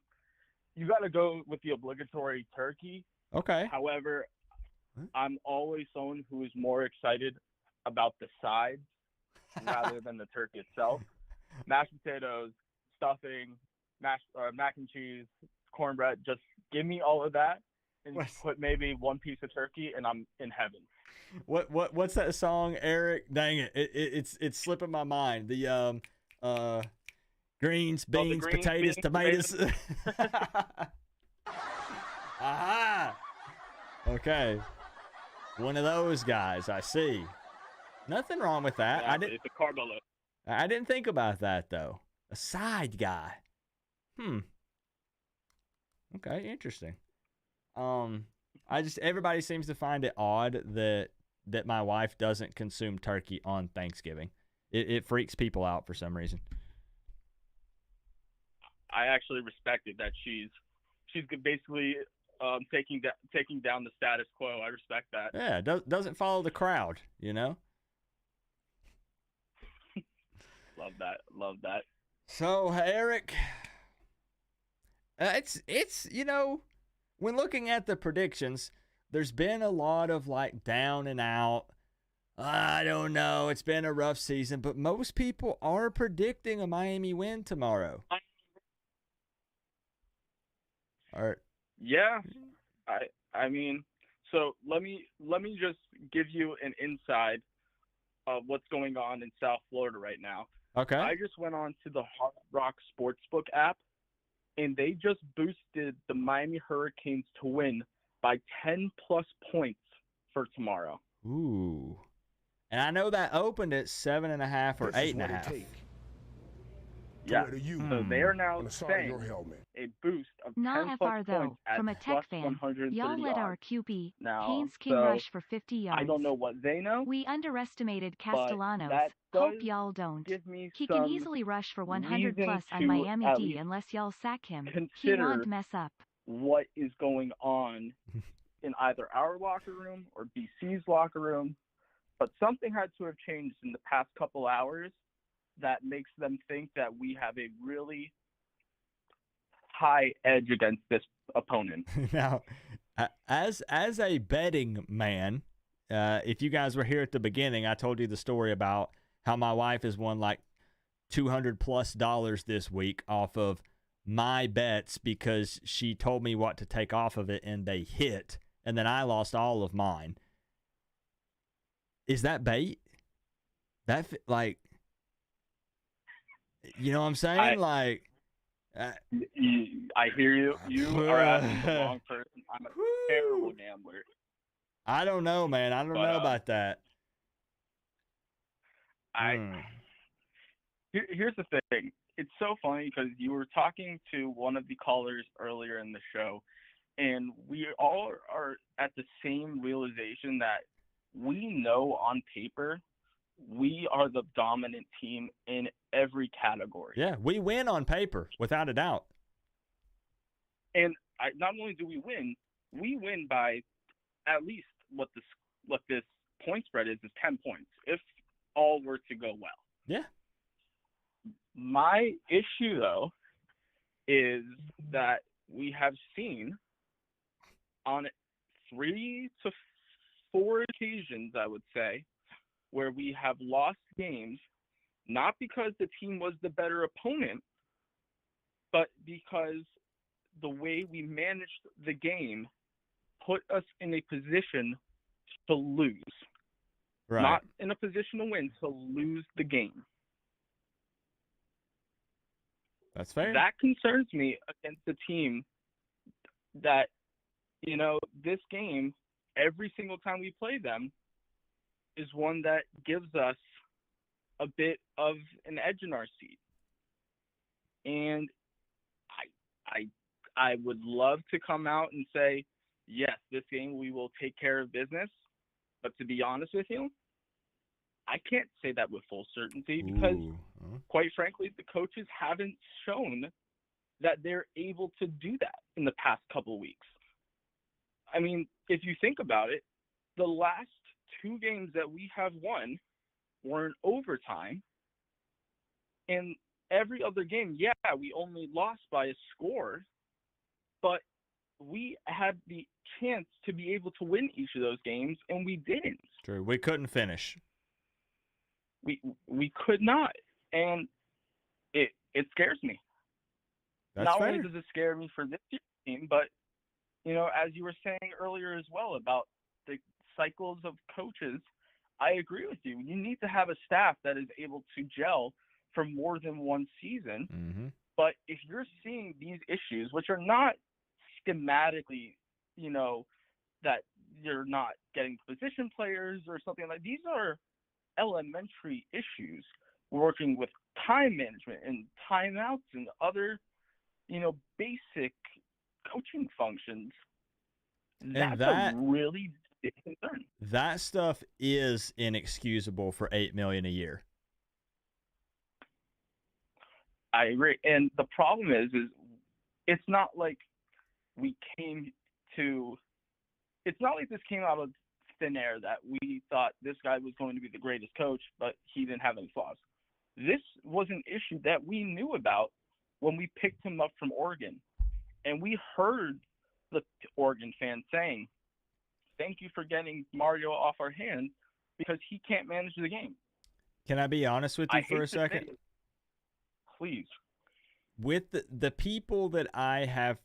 you got to go with the obligatory turkey. Okay. However, I'm always someone who is more excited about the sides rather than the turkey itself. Mashed potatoes, stuffing, mac and cheese, cornbread. Just give me all of that and put maybe one piece of turkey, and I'm in heaven. What's that song, Eric? Dang it, it's slipping my mind. The greens, beans, potatoes, tomatoes. Aha! Okay, one of those guys. I see. Nothing wrong with that. Yeah, it's a carb load. I didn't think about that though. A side guy. Okay, interesting. Everybody seems to find it odd that my wife doesn't consume turkey on Thanksgiving. It freaks people out for some reason. I actually respect it that she's basically taking down the status quo. I respect that. Yeah, doesn't follow the crowd, you know? Love that. So, Eric, it's when looking at the predictions, there's been a lot of like down and out. I don't know. It's been a rough season, but most people are predicting a Miami win tomorrow. All right. Yeah. I mean, so let me just give you an insight of what's going on in South Florida right now. Okay. I just went on to the Hard Rock Sportsbook app, and they just boosted the Miami Hurricanes to win by 10+ points for tomorrow. Ooh. And I know that opened at 7.5 or 8.5. Yeah. So they are now saying a boost of Not 10+ FR though. points at From a Tech fan, y'all let our QB Haynes King rush for 50 yards. I don't know what they know. We underestimated Castellanos. that Hope does y'all don't. give me He some can easily rush for 100 reason plus on to Miami at D least unless y'all sack him. He consider won't mess up. what is going on in either our locker room or BC's locker room. But something had to have changed in the past couple hours that makes them think that we have a really high edge against this opponent. Now, as a betting man, if you guys were here at the beginning, I told you the story about how my wife has won like $200+ this week off of my bets because she told me what to take off of it and they hit, and then I lost all of mine. Is that bait? Like, you know what I'm saying? I hear you. You are asking the wrong person. I'm a terrible gambler. I don't know, man. I don't know about that. Here's the thing. It's so funny because you were talking to one of the callers earlier in the show, and we all are at the same realization that we know on paper we are the dominant team in every category. Yeah, we win on paper, without a doubt. And not only do we win by at least what this point spread is 10 points, if all were to go well. Yeah. My issue, though, is that we have seen on 3 to 4 occasions, I would say, where we have lost games, not because the team was the better opponent, but because the way we managed the game put us in a position to lose. Right. Not in a position to win, to lose the game. That's fair. That concerns me against a team that, this game, every single time we play them, is one that gives us a bit of an edge in our seat. And I would love to come out and say, yes, this game we will take care of business. But to be honest with you, I can't say that with full certainty because, quite frankly, the coaches haven't shown that they're able to do that in the past couple of weeks. I mean, if you think about it, the last 2 games that we have won were in overtime. And every other game, we only lost by a score, but we had the chance to be able to win each of those games, and we didn't. True. We couldn't finish. We could not. And it scares me. That's not fair. only does it scare me for this year's team, but, as you were saying earlier as well about the cycles of coaches, I agree with you. You need to have a staff that is able to gel for more than one season. Mm-hmm. But if you're seeing these issues, which are not schematically, that you're not getting position players or something like, these are elementary issues, working with time management and timeouts and other, basic coaching functions. That's a really big concern. That stuff is inexcusable for $8 million a year. I agree. And the problem is it's not like it's not like this came out of thin air that we thought this guy was going to be the greatest coach, but he didn't have any flaws. This was an issue that we knew about when we picked him up from Oregon. And we heard the Oregon fans saying, thank you for getting Mario off our hands because he can't manage the game. Can I be honest with you for a second? Please. With the people that I have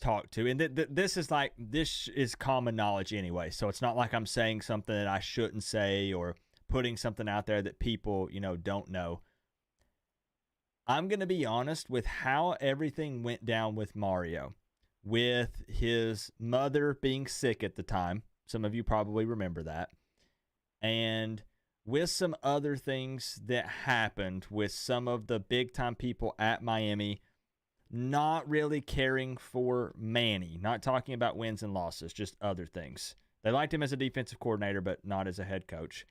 talked to, and this is common knowledge anyway, so it's not like I'm saying something that I shouldn't say or putting something out there that people, don't know. I'm going to be honest with how everything went down with Mario, with his mother being sick at the time. Some of you probably remember that. And with some other things that happened with some of the big-time people at Miami not really caring for Manny. Not talking about wins and losses, just other things. They liked him as a defensive coordinator, but not as a head coach.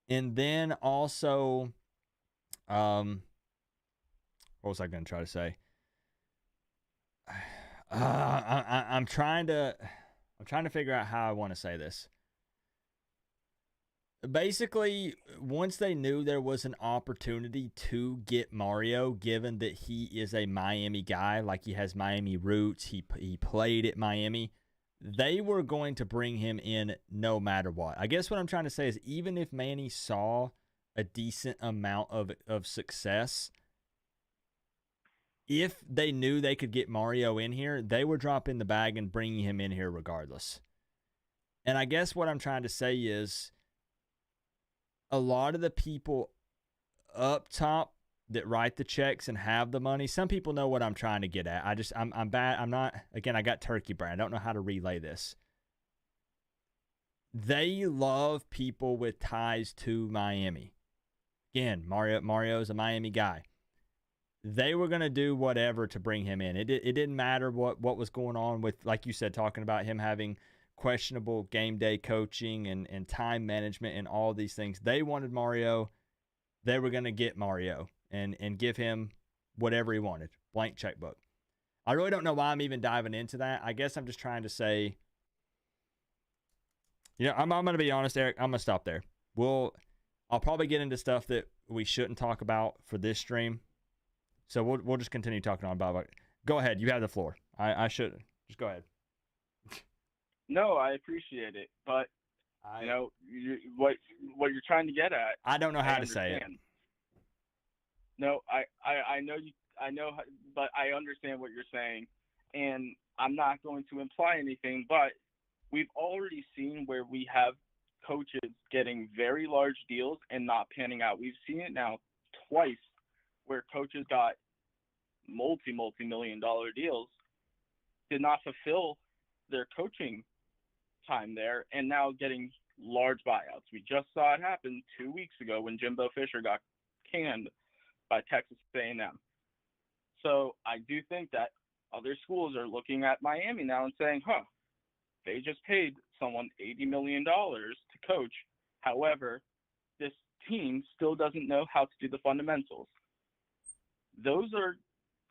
And then also, what was I going to try to say? I'm trying to figure out how I want to say this. Basically, once they knew there was an opportunity to get Mario, given that he is a Miami guy, like he has Miami roots, he played at Miami, they were going to bring him in no matter what. I guess what I'm trying to say is even if Manny saw a decent amount of success, if they knew they could get Mario in here, they were dropping the bag and bringing him in here regardless. And I guess what I'm trying to say is, a lot of the people up top that write the checks and have the money, some people know what I'm trying to get at. I'm bad. I'm not, again, I got turkey brain. I don't know how to relay this. They love people with ties to Miami. Again, Mario's a Miami guy. They were going to do whatever to bring him in. It didn't matter what was going on with, like you said, talking about him having questionable game day coaching and time management and all these things. They wanted Mario. They were going to get Mario and give him whatever he wanted, blank checkbook. I really don't know why I'm even diving into that. I guess I'm just trying to say, I'm going to be honest, Eric. I'm going to stop there. I'll probably get into stuff that we shouldn't talk about for this stream. So we'll just continue talking on about it. Go ahead. You have the floor. I shouldn't. Just go ahead. No, I appreciate it, but what you're trying to get at. I don't know how to say it. No, I know, but I understand what you're saying, and I'm not going to imply anything. But we've already seen where we have coaches getting very large deals and not panning out. We've seen it now twice, where coaches got multi-million-dollar deals, did not fulfill their coaching time there, and now getting large buyouts. We just saw it happen 2 weeks ago when Jimbo Fisher got canned by Texas A&M. So I do think that other schools are looking at Miami now and saying, they just paid someone $80 million to coach. However, this team still doesn't know how to do the fundamentals. Those are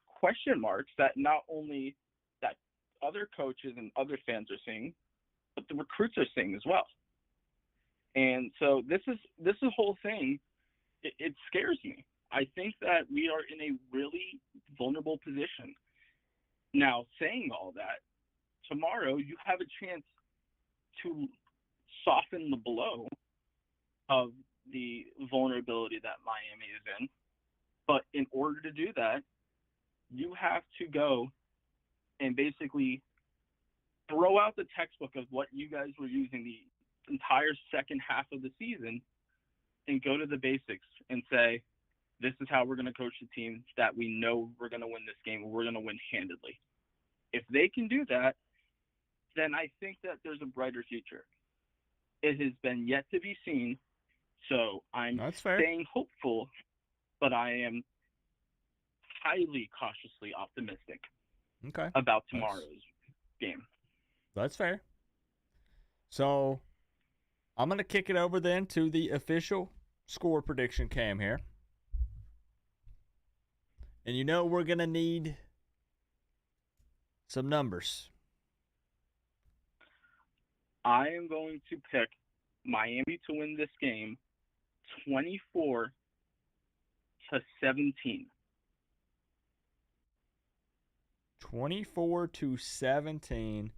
question marks that not only that other coaches and other fans are seeing, but the recruits are seeing as well. And so this whole thing, it scares me. I think that we are in a really vulnerable position. Now, saying all that, tomorrow you have a chance to soften the blow of the vulnerability that Miami is in. But in order to do that, you have to go and basically throw out the textbook of what you guys were using the entire second half of the season and go to the basics and say, this is how we're going to coach the team that we know we're going to win this game. We're going to win handedly. If they can do that, then I think that there's a brighter future. It has been yet to be seen, so I'm staying hopeful, but I am highly cautiously optimistic about tomorrow's game. That's fair. So I'm going to kick it over then to the official score prediction cam here. And we're going to need some numbers. I am going to pick Miami to win this game 24-17. 24-17.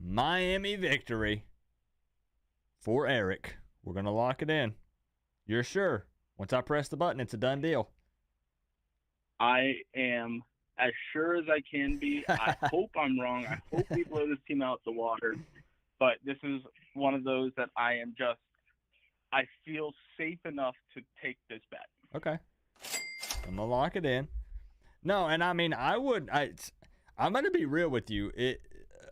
Miami victory for Eric. We're going to lock it in. You're sure? Once I press the button, it's a done deal. I am as sure as I can be. I hope I'm wrong. I hope we blow this team out the water. But this is one of those that I feel safe enough to take this bet. Okay. I'm going to lock it in. No, and I mean, I'm going to be real with you.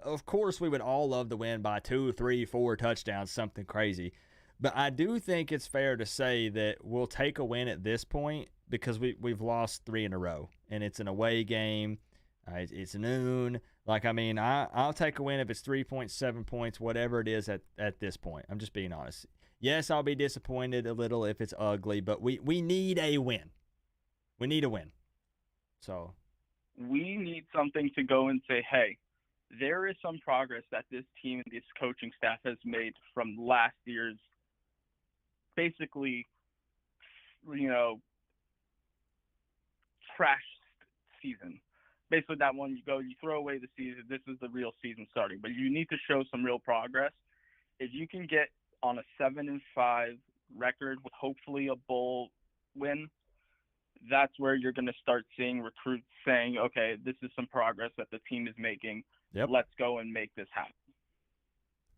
Of course, we would all love to win by 2, 3, 4 touchdowns, something crazy. But I do think it's fair to say that we'll take a win at this point because we've lost 3 in a row. And it's an away game. It's noon. I'll take a win if it's 3.7 points, whatever it is at this point. I'm just being honest. Yes, I'll be disappointed a little if it's ugly, but we need a win. We need a win. So we need something to go and say, hey, there is some progress that this team and this coaching staff has made from last year's basically, trash season. Basically that one, you throw away the season. This is the real season starting, but you need to show some real progress. If you can get on a 7-5 record with hopefully a bowl win, that's where you're going to start seeing recruits saying, okay, this is some progress that the team is making. Yep. Let's go and make this happen.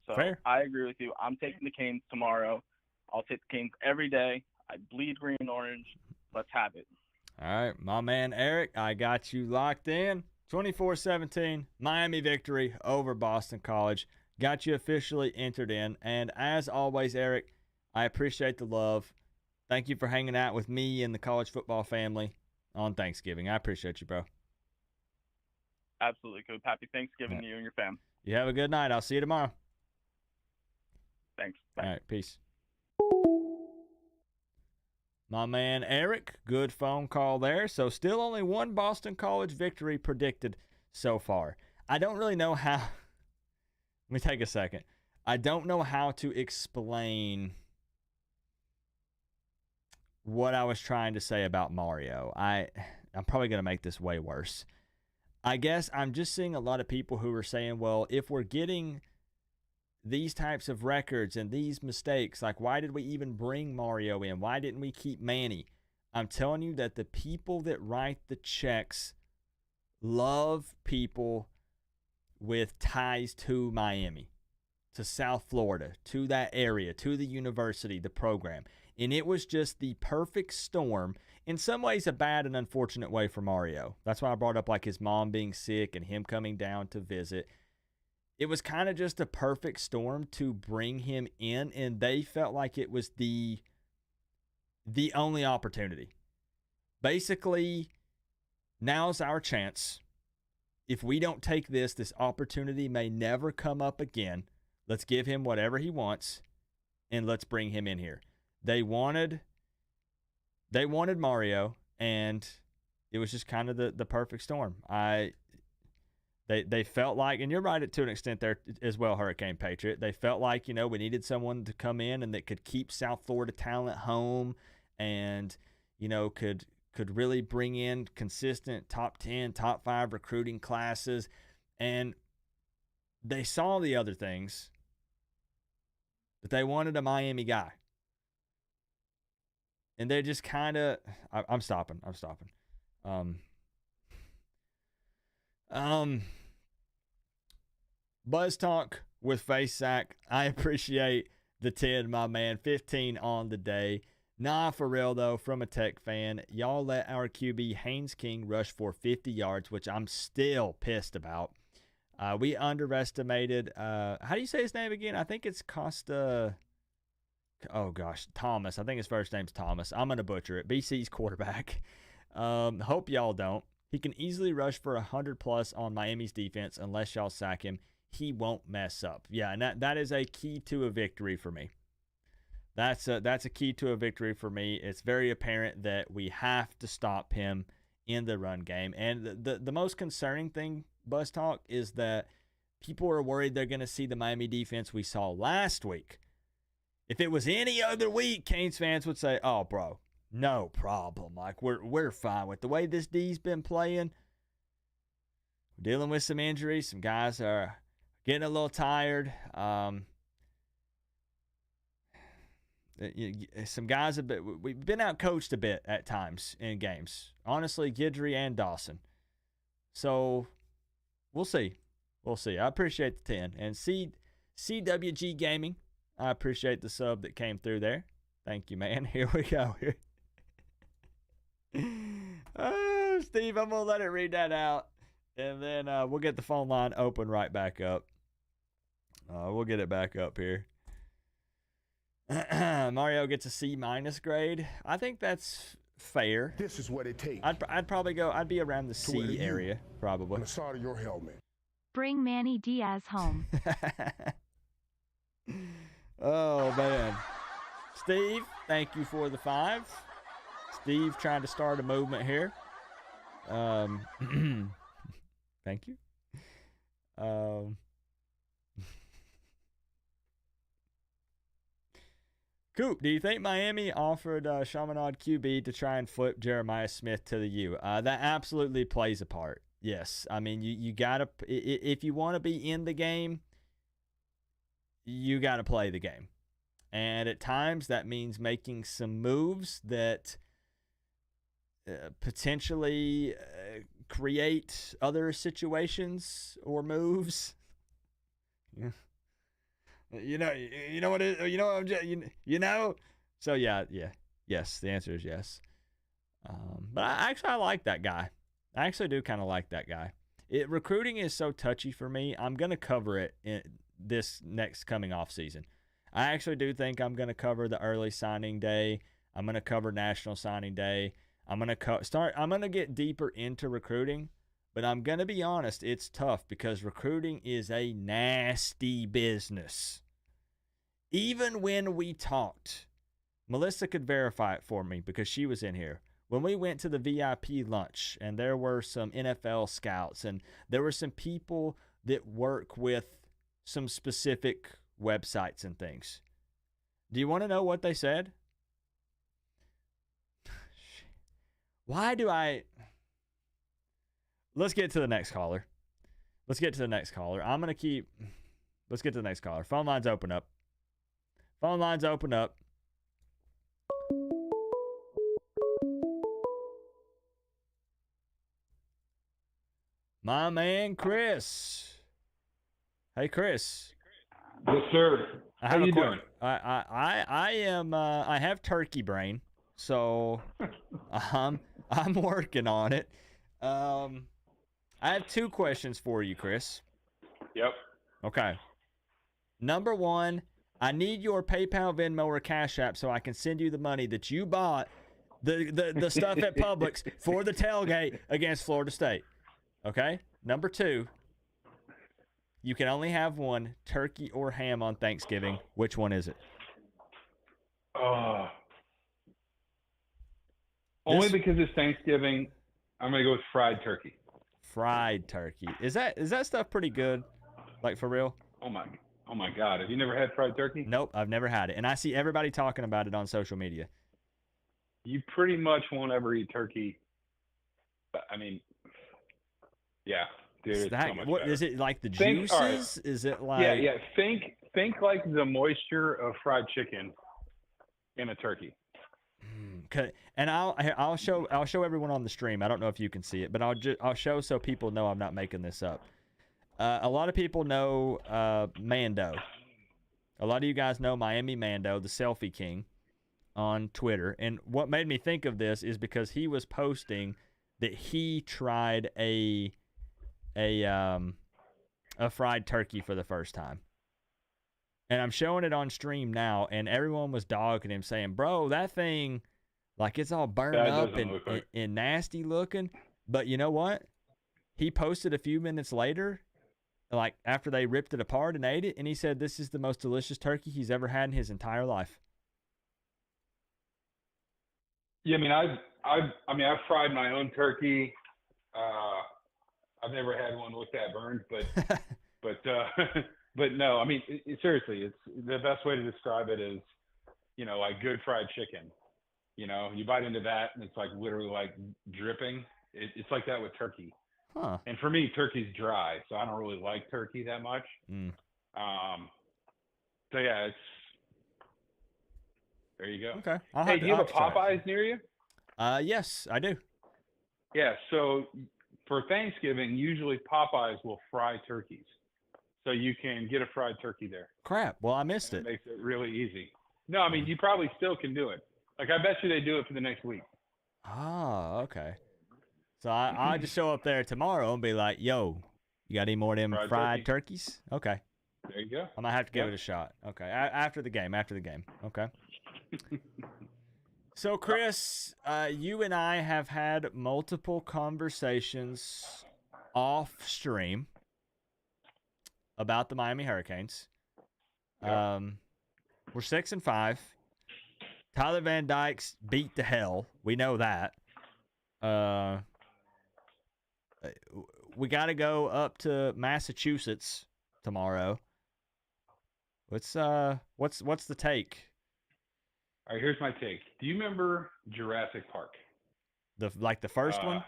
So fair. I agree with you. I'm taking the Canes tomorrow. I'll take the Canes every day. I bleed green and orange. Let's have it. All right, my man Eric, I got you locked in. 24-17, Miami victory over Boston College. Got you officially entered in. And as always, Eric, I appreciate the love. Thank you for hanging out with me and the college football family on Thanksgiving. I appreciate you, bro. Absolutely, Coop. Happy Thanksgiving to you and your fam. You have a good night. I'll see you tomorrow. Thanks. Bye. All right, peace. My man Eric, good phone call there. So still only one Boston College victory predicted so far. I don't really know how. Let me take a second. I don't know how to explain what I was trying to say about Mario. I'm probably going to make this way worse. I guess I'm just seeing a lot of people who are saying, well, if we're getting these types of records and these mistakes, like, why did we even bring Mario in? Why didn't we keep Manny? I'm telling you that the people that write the checks love people with ties to Miami, to South Florida, to that area, to the university, the program. And it was just the perfect storm. In some ways, a bad and unfortunate way for Mario. That's why I brought up like his mom being sick and him coming down to visit. It was kind of just a perfect storm to bring him in, and they felt like it was the only opportunity. Basically, now's our chance. If we don't take this opportunity may never come up again. Let's give him whatever he wants, and let's bring him in here. They wanted Mario, and it was just kind of the perfect storm. They felt like, and you're right to an extent there as well, Hurricane Patriot. They felt like, we needed someone to come in and that could keep South Florida talent home and, could really bring in consistent top 10, top 5 recruiting classes. And they saw the other things, but they wanted a Miami guy. And they're just kind of, I'm stopping. Buzz Talk with Face Sack. I appreciate the 10, my man. 15 on the day. Nah, for real, though, from a Tech fan, y'all let our QB Haynes King rush for 50 yards, which I'm still pissed about. We underestimated, how do you say his name again? I think it's Costa, Thomas. I think his first name's Thomas. I'm going to butcher it. BC's quarterback. Hope y'all don't. He can easily rush for 100+ on Miami's defense unless y'all sack him. He won't mess up. Yeah, and that is a key to a victory for me. That's a key to a victory for me. It's very apparent that we have to stop him in the run game. And the most concerning thing, Buzz Talk, is that people are worried they're going to see the Miami defense we saw last week. If it was any other week, Canes fans would say, oh, bro, no problem. Like, we're fine with the way this D's been playing. We're dealing with some injuries. Some guys are getting a little tired. Some guys we've been out-coached a bit at times in games. Honestly, Guidry and Dawson. So, we'll see. I appreciate the 10. And CWG Gaming, I appreciate the sub that came through there. Thank you, man. Here we go. Oh, Steve, I'm going to let it read that out. And then we'll get the phone line open right back up. We'll get it back up here. Mario gets a C- grade. I think that's fair. This is what it takes. I'd probably I'd be around the C area, probably. On the side of your helmet. Bring Manny Diaz home. Oh, man. Steve, thank you for the 5. Steve trying to start a movement here. Thank you. Coop, do you think Miami offered Chaminade QB to try and flip Jeremiah Smith to the U? That absolutely plays a part. Yes. I mean, you got to, if you want to be in the game, you got to play the game. And at times that means making some moves that potentially create other situations or moves. Yeah. You know what it, you know what I'm just, you know. So yes. The answer is yes. But I like that guy. I actually do kind of like that guy. Recruiting is so touchy for me. I'm gonna cover it in this next coming off season. I actually do think I'm gonna cover the early signing day. I'm gonna cover National Signing Day. I'm gonna get deeper into recruiting. But I'm going to be honest, it's tough because recruiting is a nasty business. Even when we talked, Melissa could verify it for me because she was in here. When we went to the VIP lunch and there were some NFL scouts and there were some people that work with some specific websites and things. Do you want to know what they said? Why do I... Let's get to the next caller. Let's get to the next caller. Let's get to the next caller. Phone lines open up. Phone lines open up. My man, Chris. Hey, Chris. Yes, sir. How you doing? I have turkey brain, so I'm working on it. I have 2 questions for you, Chris. Yep. Okay. Number 1, I need your PayPal, Venmo, or Cash App so I can send you the money that you bought the stuff at Publix for the tailgate against Florida State. Okay? Number 2, you can only have one, turkey or ham on Thanksgiving. Which one is it? Only because it's Thanksgiving, I'm going to go with fried turkey. Fried turkey. Is that stuff pretty good? Like, for real? Oh my God. Have you never had fried turkey? Nope, I've never had it. And I see everybody talking about it on social media. You pretty much won't ever eat turkey. I mean, yeah. Dude, what is it, like the juices? Is it like... Yeah. Think like the moisture of fried chicken in a turkey. And I'll show everyone on the stream. I don't know if you can see it, but I'll show so people know I'm not making this up. A lot of people know Mando. A lot of you guys know Miami Mando, the selfie king, on Twitter. And what made me think of this is because he was posting that he tried a fried turkey for the first time. And I'm showing it on stream now, and everyone was dogging him, saying, "Bro, that thing, like, it's all burned up and nasty looking." But you know what? He posted a few minutes later, like after they ripped it apart and ate it, and he said this is the most delicious turkey he's ever had in his entire life. Yeah, I mean, I've fried my own turkey. I've never had one look that burned, but no, I mean, seriously, it's the best way to describe it is, like good fried chicken. You bite into that and it's like literally like dripping. It's like that with turkey. Huh. And for me, turkey's dry, so I don't really like turkey that much. So yeah, there you go. Okay. Hey, do you have a Popeyes near you? Yes, I do. Yeah. So for Thanksgiving, usually Popeyes will fry turkeys, so you can get a fried turkey there. Crap. Well, I missed it. It makes it really easy. No, I mean, you probably still can do it. Like, I bet you they do it for the next week. Oh, okay. So I'll just show up there tomorrow and be like, "Yo, you got any more of them fried turkeys?" Okay. There you go. I might have to give it a shot. Okay. After the game. Okay. So, Chris, you and I have had multiple conversations off stream about the Miami Hurricanes. Yep. We're 6-5. Tyler Van Dyke's beat to hell. We know that. We got to go up to Massachusetts tomorrow. What's the take? All right, here's my take. Do you remember Jurassic Park? The first one?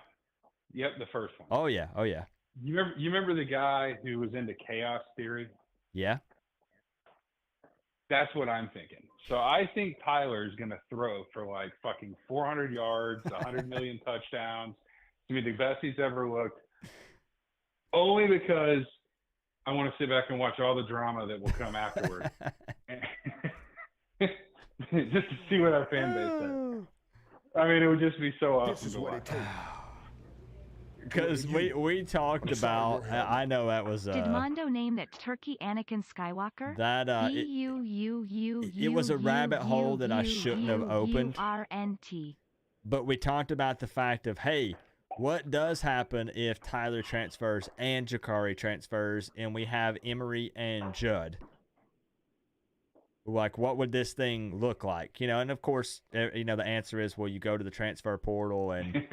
Yep, the first one. Oh yeah. You remember the guy who was into chaos theory? Yeah. That's what I'm thinking. So I think Tyler's going to throw for like fucking 400 yards, 100 million touchdowns. It's going to be the best he's ever looked. Only because I want to sit back and watch all the drama that will come afterward. Just to see what our fan base says. I mean, it would just be so awesome. This is what it takes. Because we talked about, I know that was Did Mondo name that turkey Anakin Skywalker? That it was a rabbit hole that I shouldn't have opened. But we talked about the fact of, hey, what does happen if Tyler transfers and Jakari transfers and we have Emery and Judd? Like, what would this thing look like? And of course, the answer is, well, you go to the transfer portal and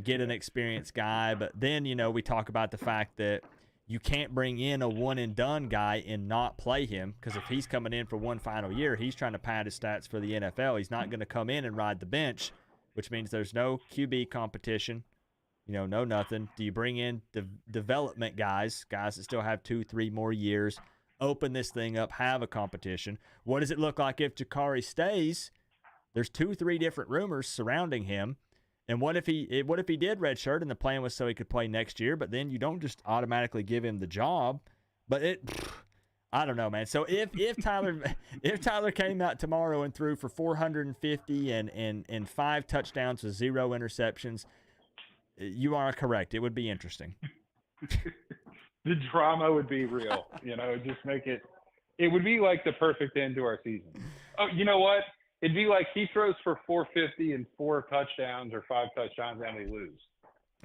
get an experienced guy. But then, we talk about the fact that you can't bring in a one-and-done guy and not play him, because if he's coming in for one final year, he's trying to pad his stats for the NFL. He's not going to come in and ride the bench, which means there's no QB competition, no nothing. Do you bring in development guys that still have 2-3 more years, open this thing up, have a competition? What does it look like if Jakari stays? There's 2-3 different rumors surrounding him. And what if he did redshirt and the plan was so he could play next year, but then you don't just automatically give him the job? But I don't know, man. So if Tyler came out tomorrow and threw for 450 and 5 touchdowns with 0 interceptions, you are correct. It would be interesting. The drama would be real, just make it would be like the perfect end to our season. Oh, you know what? It'd be like he throws for 450 and 4 touchdowns or 5 touchdowns and we lose.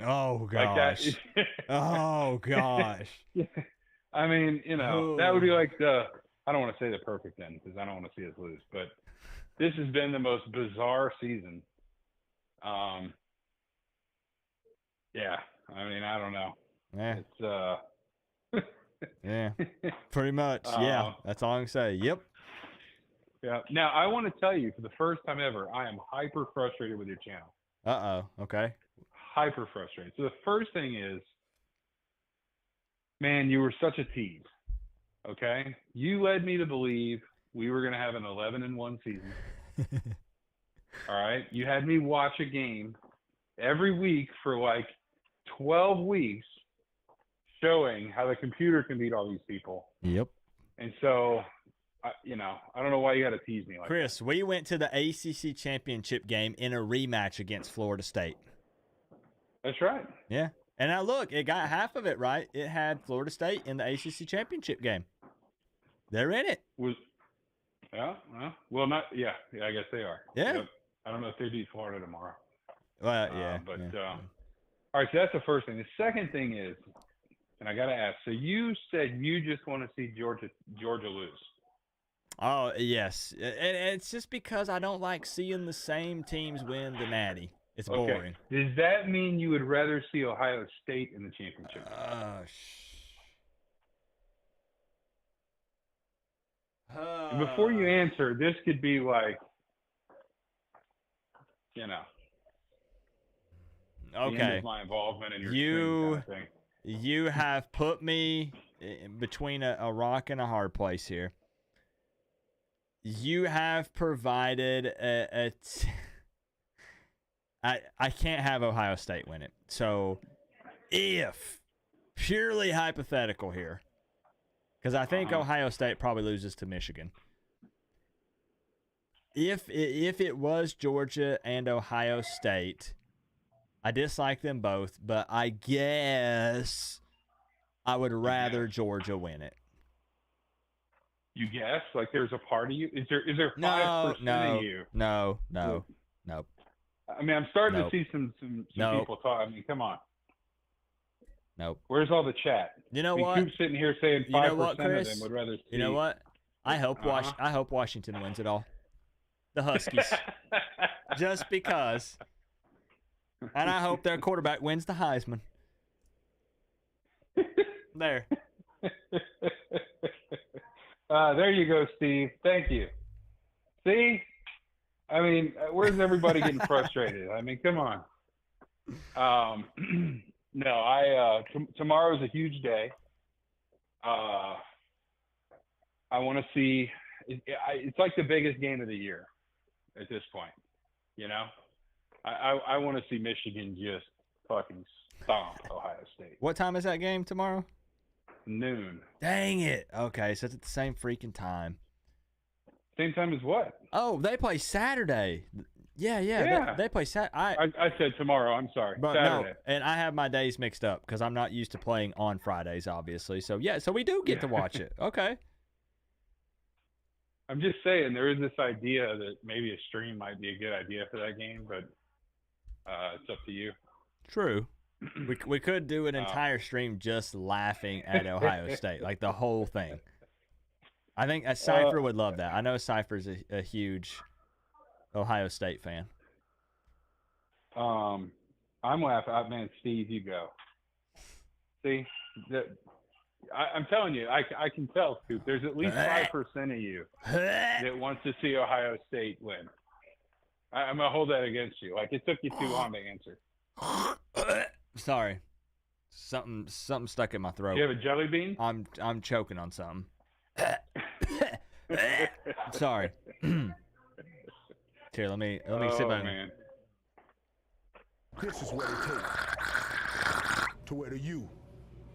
Oh, gosh. Like oh, gosh. I mean, that would be like I don't want to say the perfect end because I don't want to see us lose, but this has been the most bizarre season. Yeah, I mean, I don't know. Yeah. It's yeah, pretty much. Yeah, that's all I can say. Yep. Yeah. Now, I want to tell you, for the first time ever, I am hyper frustrated with your channel. Okay. Hyper frustrated. So the first thing is, man, you were such a tease. Okay? You led me to believe we were going to have an 11-1 season. All right? You had me watch a game every week for like 12 weeks, showing how the computer can beat all these people. Yep. And so, I don't know why you got to tease me like Chris, we went to the ACC championship game in a rematch against Florida State. That's right. Yeah. And now look, it got half of it right. It had Florida State in the ACC championship game. They're in it. I guess they are. Yeah. Yep. I don't know if they beat Florida tomorrow. Well, yeah. All right, so that's the first thing. The second thing is, and I got to ask, so you said you just want to see Georgia lose. Oh, yes. And it's just because I don't like seeing the same teams win the Natty. It's boring. Does that mean you would rather see Ohio State in the championship? And before you answer, this could be like, the end of my involvement in your stream kind of thing. You have put me between a rock and a hard place here. You have provided I can't have Ohio State win it. So if, purely hypothetical here, because I think Ohio State probably loses to Michigan. If it was Georgia and Ohio State, I dislike them both, but I guess I would rather Georgia win it. You guess? Like there's a part of you? Is there 5% of you? No. I mean, I'm starting to see some people talk. I mean, come on. Nope. Where's all the chat? You know what? Coop's sitting here saying 5% of them would rather see. You know what? I hope Washington wins it all. The Huskies. Just because. And I hope their quarterback wins the Heisman. There. There you go, Steve. Thank you. See? I mean, where's everybody getting frustrated? I mean, come on. No, tomorrow is a huge day. I want to see. It's like the biggest game of the year at this point. I want to see Michigan just fucking stomp Ohio State. What time is that game tomorrow? noon. Dang it. Okay, so it's at the same freaking time. Same time as what? Oh, they play Saturday. Yeah. They play Saturday. I said tomorrow. I'm sorry. But Saturday. no, and I have my days mixed up because I'm not used to playing on Fridays, obviously. So, so we do get to watch it. Okay. I'm just saying there is this idea that maybe a stream might be a good idea for that game, but it's up to you. True. We could do an entire stream just laughing at Ohio State, like the whole thing. I think Cypher would love that. I know Cypher's a huge Ohio State fan. I'm laughing. Man, Steve, you go. See, I'm telling you, I can tell, Coop. There's at least 5% of you that wants to see Ohio State win. I'm gonna hold that against you. Like, it took you too long to answer. Sorry, something stuck in my throat. You have a jelly bean? I'm choking on something. Sorry. Here, let me see if I can. Man. This is what it takes to wear the U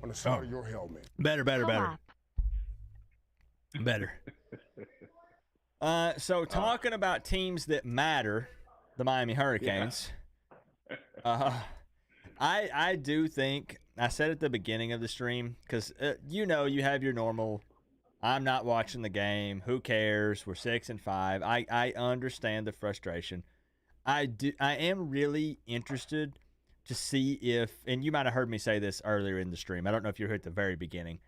on the side of your helmet. Better. So talking about teams that matter, the Miami Hurricanes. I do think, I said at the beginning of the stream, because you have your normal, I'm not watching the game, who cares, we're 6-5. I understand the frustration. I am really interested to see if, and you might have heard me say this earlier in the stream, I don't know if you were here at the very beginning.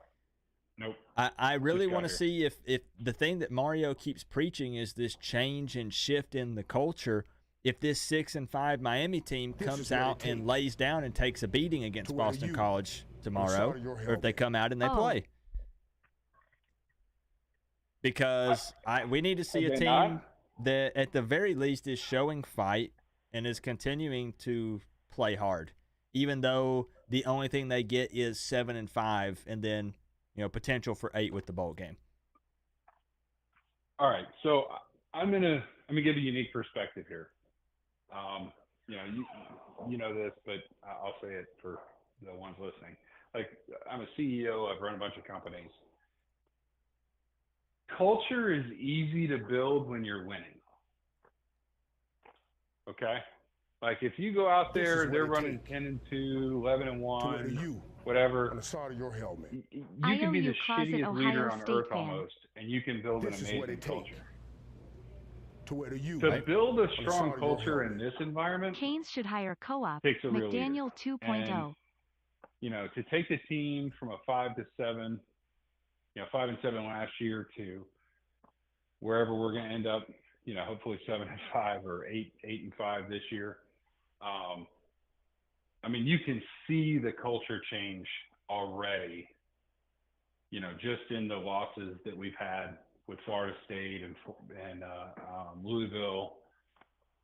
Nope. I really want to see if the thing that Mario keeps preaching is this change and shift in the culture. If this 6-5 Miami team comes out and lays down and takes a beating against Boston College tomorrow, or if they come out and they play. Because we need to see a team that at the very least is showing fight and is continuing to play hard, even though the only thing they get is 7-5 and then potential for 8 with the bowl game. All right, so I'm gonna give a unique perspective here. You know this, but I'll say it for the ones listening. Like, I'm a CEO. I've run a bunch of companies. Culture is easy to build when you're winning. Okay? Like, if you go out there, they're running 10-2, 11-1, whatever. On the side of your helmet. You can be the shittiest leader on earth almost, and you can build an amazing culture. To build a strong culture in this environment, Canes should hire Co-op takes a real McDaniel leader. 2.0. And, to take the team from a 5-7, 5-7 last year to wherever we're going to end up, hopefully 7-5 or 8-5 this year. You can see the culture change already, just in the losses that we've had with Florida State and Louisville.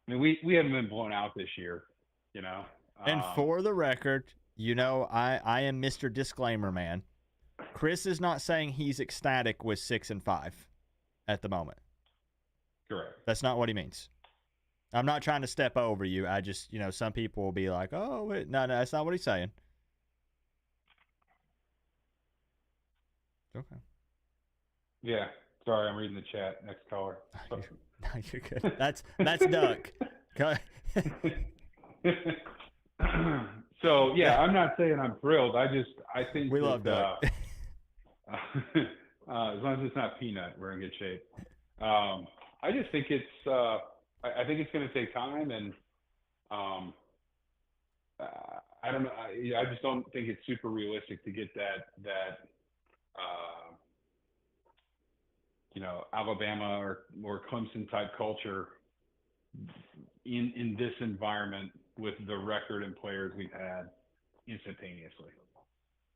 We haven't been blown out this year, And for the record, I am Mr. Disclaimer Man. Chris is not saying he's ecstatic with 6-5 at the moment. Correct. That's not what he means. I'm not trying to step over you. I just, some people will be like, oh, wait. No, that's not what he's saying. Okay. Yeah. Sorry, I'm reading the chat. Next caller. No, you're good. That's Duck. Go So, I'm not saying I'm thrilled. I think we love Duck. As long as it's not Peanut, we're in good shape. I just think it's I think it's going to take time, and I don't know. I just don't think it's super realistic to get that Alabama or Clemson type culture in this environment with the record and players we've had instantaneously.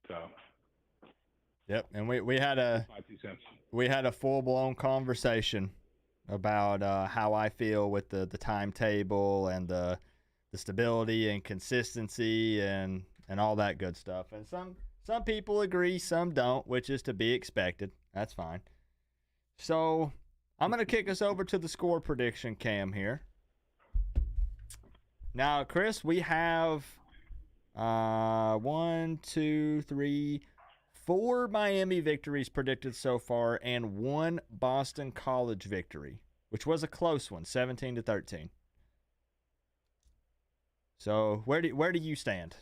So. Yep, and we had a full-blown conversation about how I feel with the timetable and the stability and consistency and all that good stuff. And some people agree, some don't, which is to be expected. That's fine. So I'm going to kick us over to the score prediction cam here. Now, Chris, we have 1, 2, 3, 4 Miami victories predicted so far and 1 Boston College victory, which was a close one, 17-13. So where do you stand?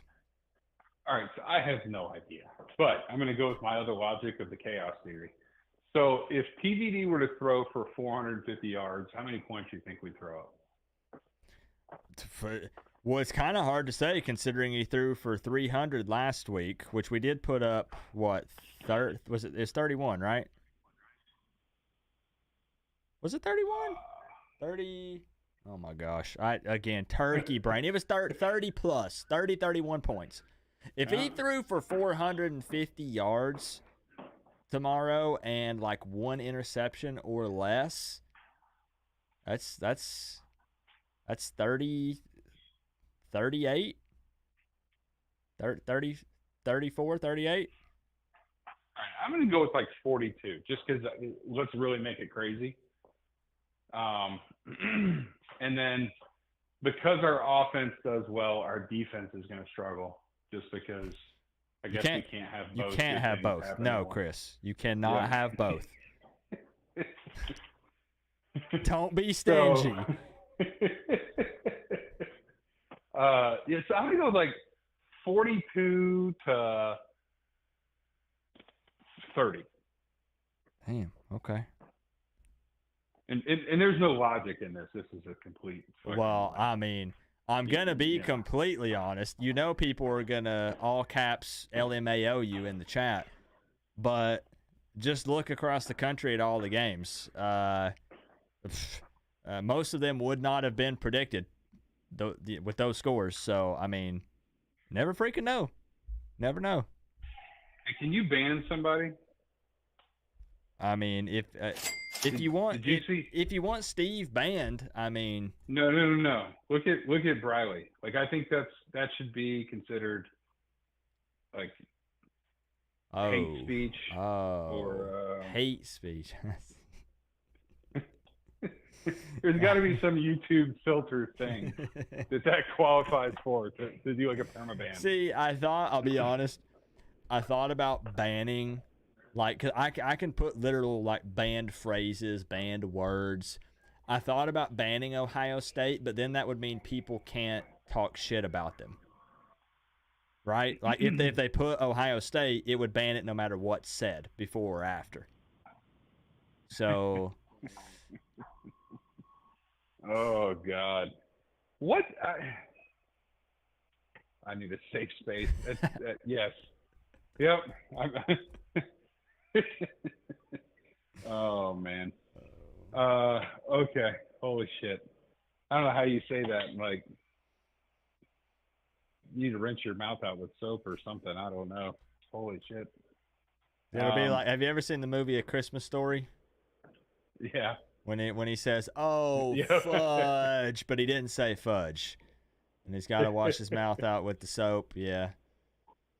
All right, so I have no idea, but I'm going to go with my other logic of the chaos theory. So if TVD were to throw for 450 yards, how many points do you think we'd throw up? Well, it's kind of hard to say considering he threw for 300 last week, which we did put up, what, it's 31, right? Was it 31? 30. Oh, my gosh. Again, turkey brain. It was 30 plus, 30, 31 points. If he threw for 450 yards tomorrow and like 1 interception or less, that's 30, 38, 30, 34, 38. All right, I'm going to go with like 42, just because let's really make it crazy. And then because our offense does well, our defense is going to struggle. Just because I guess we can't have both. You can't have both. No, Chris. You cannot have both. Don't be stingy. So, so I'm going to go with like 42 to 30. Damn, okay. And there's no logic in this. This is a complete... Well, I mean... I'm going to be completely honest. You know people are going to all caps LMAO you in the chat. But just look across the country at all the games. Most of them would not have been predicted with those scores. So, I mean, never freaking know. Never know. Hey, can you ban somebody? I mean, if you want Steve banned, I mean, no. Look at Briley. Like I think that should be considered like hate speech or hate speech. There's got to be some YouTube filter thing that qualifies for to do like a permaban. See, I'll be honest. I thought about banning. Like, 'cause I can put literal, like, banned phrases, banned words. I thought about banning Ohio State, but then that would mean people can't talk shit about them. Right? Like, if they put Ohio State, it would ban it no matter what's said, before or after. So... Oh, God. What? I need a safe space. Yes. Yep. Oh man. Okay. Holy shit. I don't know how you say that. Like, you need to rinse your mouth out with soap or something. I don't know. Holy shit. It'll be like, have you ever seen the movie A Christmas Story? Yeah. When he says, "Oh, fudge," but he didn't say fudge, and he's got to wash his mouth out with the soap. Yeah.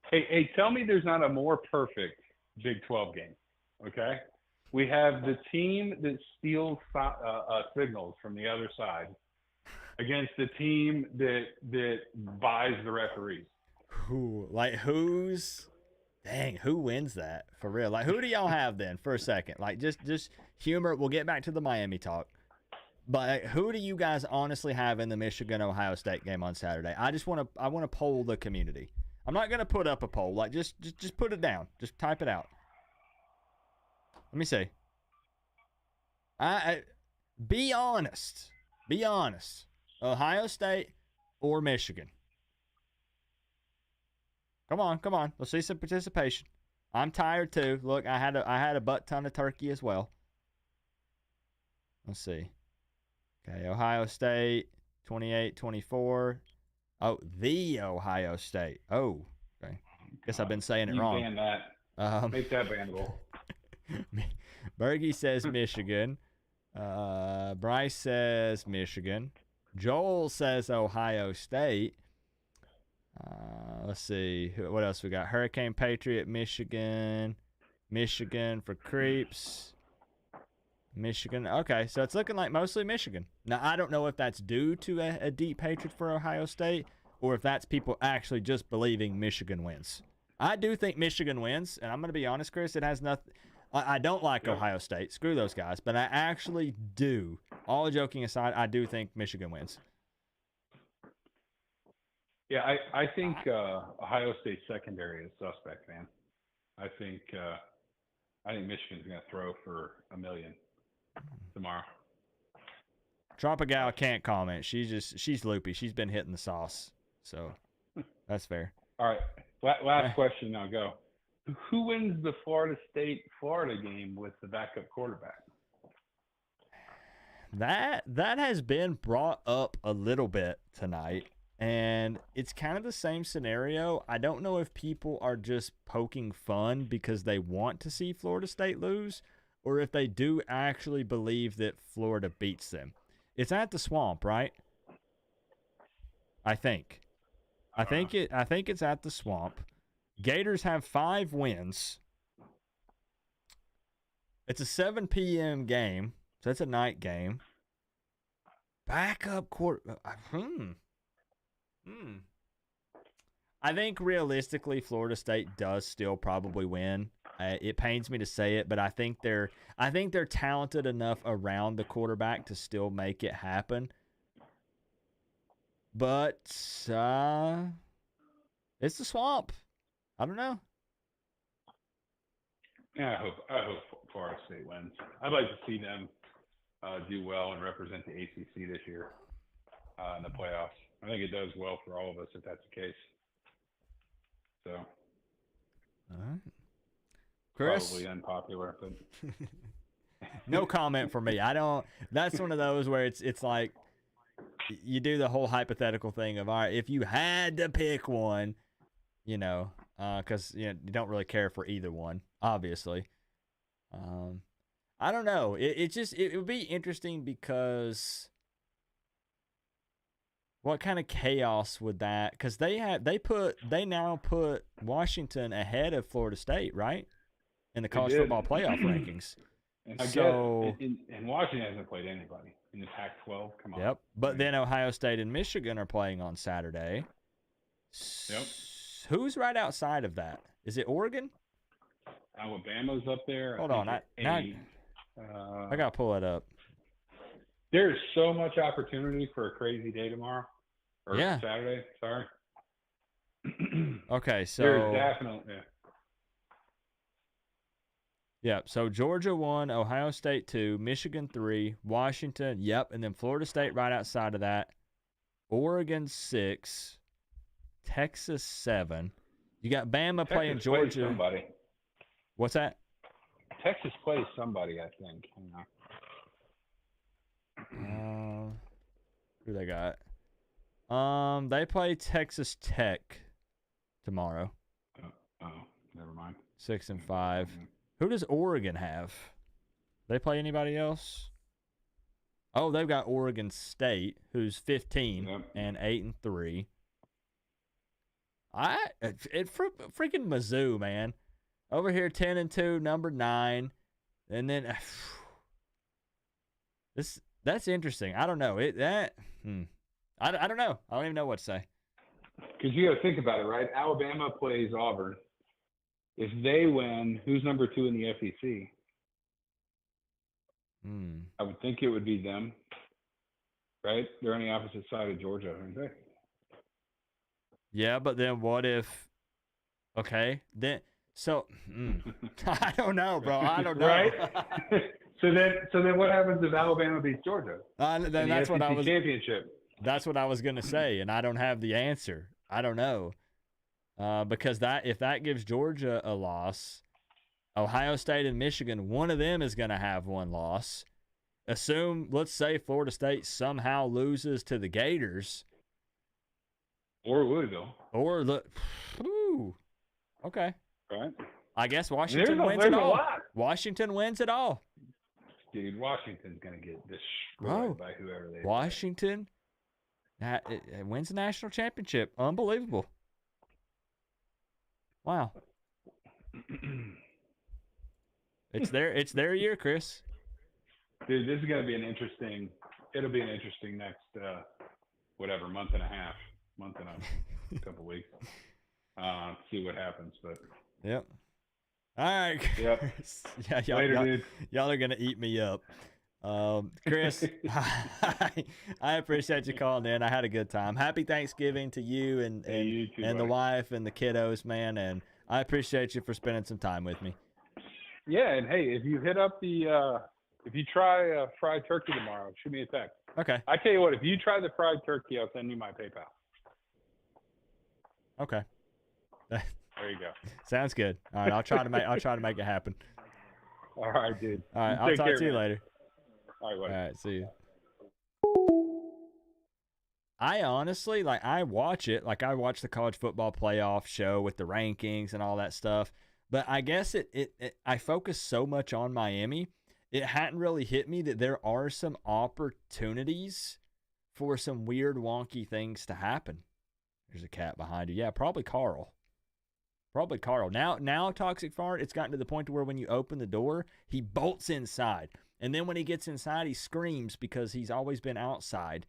Hey, tell me there's not a more perfect Big 12 game. Okay, we have the team that steals signals from the other side against the team that buys the referees. Who wins that for real? Like, who do y'all have then for a second? Like, just humor. We'll get back to the Miami talk. But who do you guys honestly have in the Michigan-Ohio State game on Saturday? I want to poll the community. I'm not going to put up a poll. Like, just put it down. Just type it out. Let me see. Be honest. Be honest. Ohio State or Michigan? Come on. Let's see some participation. I'm tired too. Look, I had a butt ton of turkey as well. Let's see. Okay, Ohio State, 28-24. Oh, the Ohio State. Oh, okay. Guess I've been saying it wrong. Ban that. Make that bannable. Bergie says Michigan. Bryce says Michigan. Joel says Ohio State. Let's see. What else we got? Hurricane Patriot, Michigan. Michigan for creeps. Michigan. Okay, so it's looking like mostly Michigan. Now, I don't know if that's due to a deep hatred for Ohio State or if that's people actually just believing Michigan wins. I do think Michigan wins, and I'm going to be honest, Chris. It has nothing. I don't like Ohio State. Screw those guys. But I actually do. All joking aside, I do think Michigan wins. Yeah, I think Ohio State secondary is suspect, man. I think Michigan's going to throw for 1 million tomorrow. Tropical can't comment. She's loopy. She's been hitting the sauce. So that's fair. All right. Last question now. Go. Who wins the Florida State-Florida game with the backup quarterback? That has been brought up a little bit tonight, and it's kind of the same scenario. I don't know if people are just poking fun because they want to see Florida State lose, or if they do actually believe that Florida beats them. It's at the Swamp, right? I think it's at the Swamp. Gators have 5 wins. It's a 7 p.m. game, so that's a night game. Backup quarter. I think realistically, Florida State does still probably win. It pains me to say it, but I think they're talented enough around the quarterback to still make it happen. But it's the Swamp. I don't know. Yeah, I hope Florida State wins. I'd like to see them do well and represent the ACC this year in the playoffs. I think it does well for all of us if that's the case. So, all right. Chris? Probably unpopular, but no comment for me. That's one of those where it's like you do the whole hypothetical thing of, all right, if you had to pick one, because you don't really care for either one, obviously. I don't know. It would be interesting because what kind of chaos would that? Because they now put Washington ahead of Florida State, right, in the college football playoff rankings. And Washington hasn't played anybody in the Pac-12. Come on. Yep. But then Ohio State and Michigan are playing on Saturday. Yep. Who's right outside of that? Is it Oregon? Alabama's up there. Hold on. I got to pull it up. There's so much opportunity for a crazy day tomorrow. Or Saturday, sorry. Okay, so. There's definitely, Yeah, so Georgia 1, Ohio State 2, Michigan 3, Washington, and then Florida State right outside of that. Oregon 6, Texas 7. You got Bama playing Georgia. Plays somebody. What's that? Texas plays somebody, I think. Who they got? They play Texas Tech tomorrow. Oh, never mind. 6 and 5. Who does Oregon have? They play anybody else? Oh, they've got Oregon State, who's 15 and 8 and 3. Freaking Mizzou, man. Over here, 10 and 2, number 9, and then that's interesting. I don't know I don't know. I don't even know what to say. Because you got to think about it, right? Alabama plays Auburn. If they win, who's number 2 in the SEC? I would think it would be them, right? They're on the opposite side of Georgia, aren't they? Yeah, but then what if? Okay, then so I don't know, bro. I don't know. Right? So then what happens if Alabama beats Georgia? Then that's what I was. Championship. That's what I was gonna say, and I don't have the answer. I don't know. Because if that gives Georgia a loss, Ohio State and Michigan, one of them is going to have one loss. Let's say Florida State somehow loses to the Gators. Or Louisville. Okay. Right. I guess Washington wins it all. Washington wins it all. Dude, Washington's going to get destroyed by whoever they Washington it wins the national championship. Unbelievable. Wow. It's their year, Chris. Dude, this is going to be it'll be an interesting next, month and a half, a couple weeks. See what happens. But yep. All right. Yep. Yeah, Later, dude. Y'all are gonna eat me up. Chris, I appreciate you calling in. I had a good time. Happy Thanksgiving to you and you too, the buddy. wife and the kiddos, man. And I appreciate you for spending some time with me. Yeah, and hey, if you hit up if you try fried turkey tomorrow, shoot me a text. Okay. I tell you what, if you try the fried turkey, I'll send you my PayPal. Okay. There you go. Sounds good. All right, I'll try to make it happen. All right, dude. All right, I'll talk to you later. All right, buddy. All right, see you. I honestly, I watch it. I watch the college football playoff show with the rankings and all that stuff. But I guess I focus so much on Miami, it hadn't really hit me that there are some opportunities for some weird, wonky things to happen. There's a cat behind you. Yeah, probably Carl. Now Toxic Fart, it's gotten to the point to where when you open the door, he bolts inside. And then when he gets inside, he screams because he's always been outside.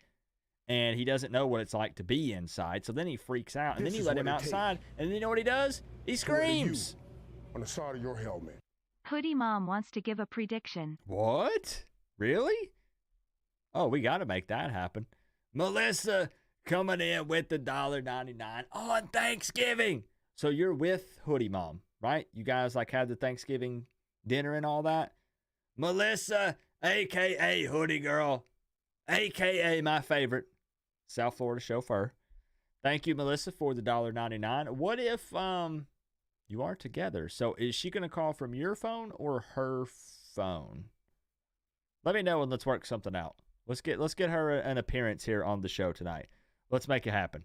And he doesn't know what it's like to be inside. So then he freaks out. And then you let him outside. And then you know what he does? He screams. On the side of your helmet. Hoodie Mom wants to give a prediction. What? Really? Oh, we got to make that happen. Melissa coming in with the $1.99 on Thanksgiving. So you're with Hoodie Mom, right? You guys had the Thanksgiving dinner and all that? Melissa, a.k.a. Hoodie Girl, a.k.a. my favorite South Florida chauffeur. Thank you, Melissa, for the $1.99. What if you are together? So is she going to call from your phone or her phone? Let me know and let's work something out. Let's get her an appearance here on the show tonight. Let's make it happen.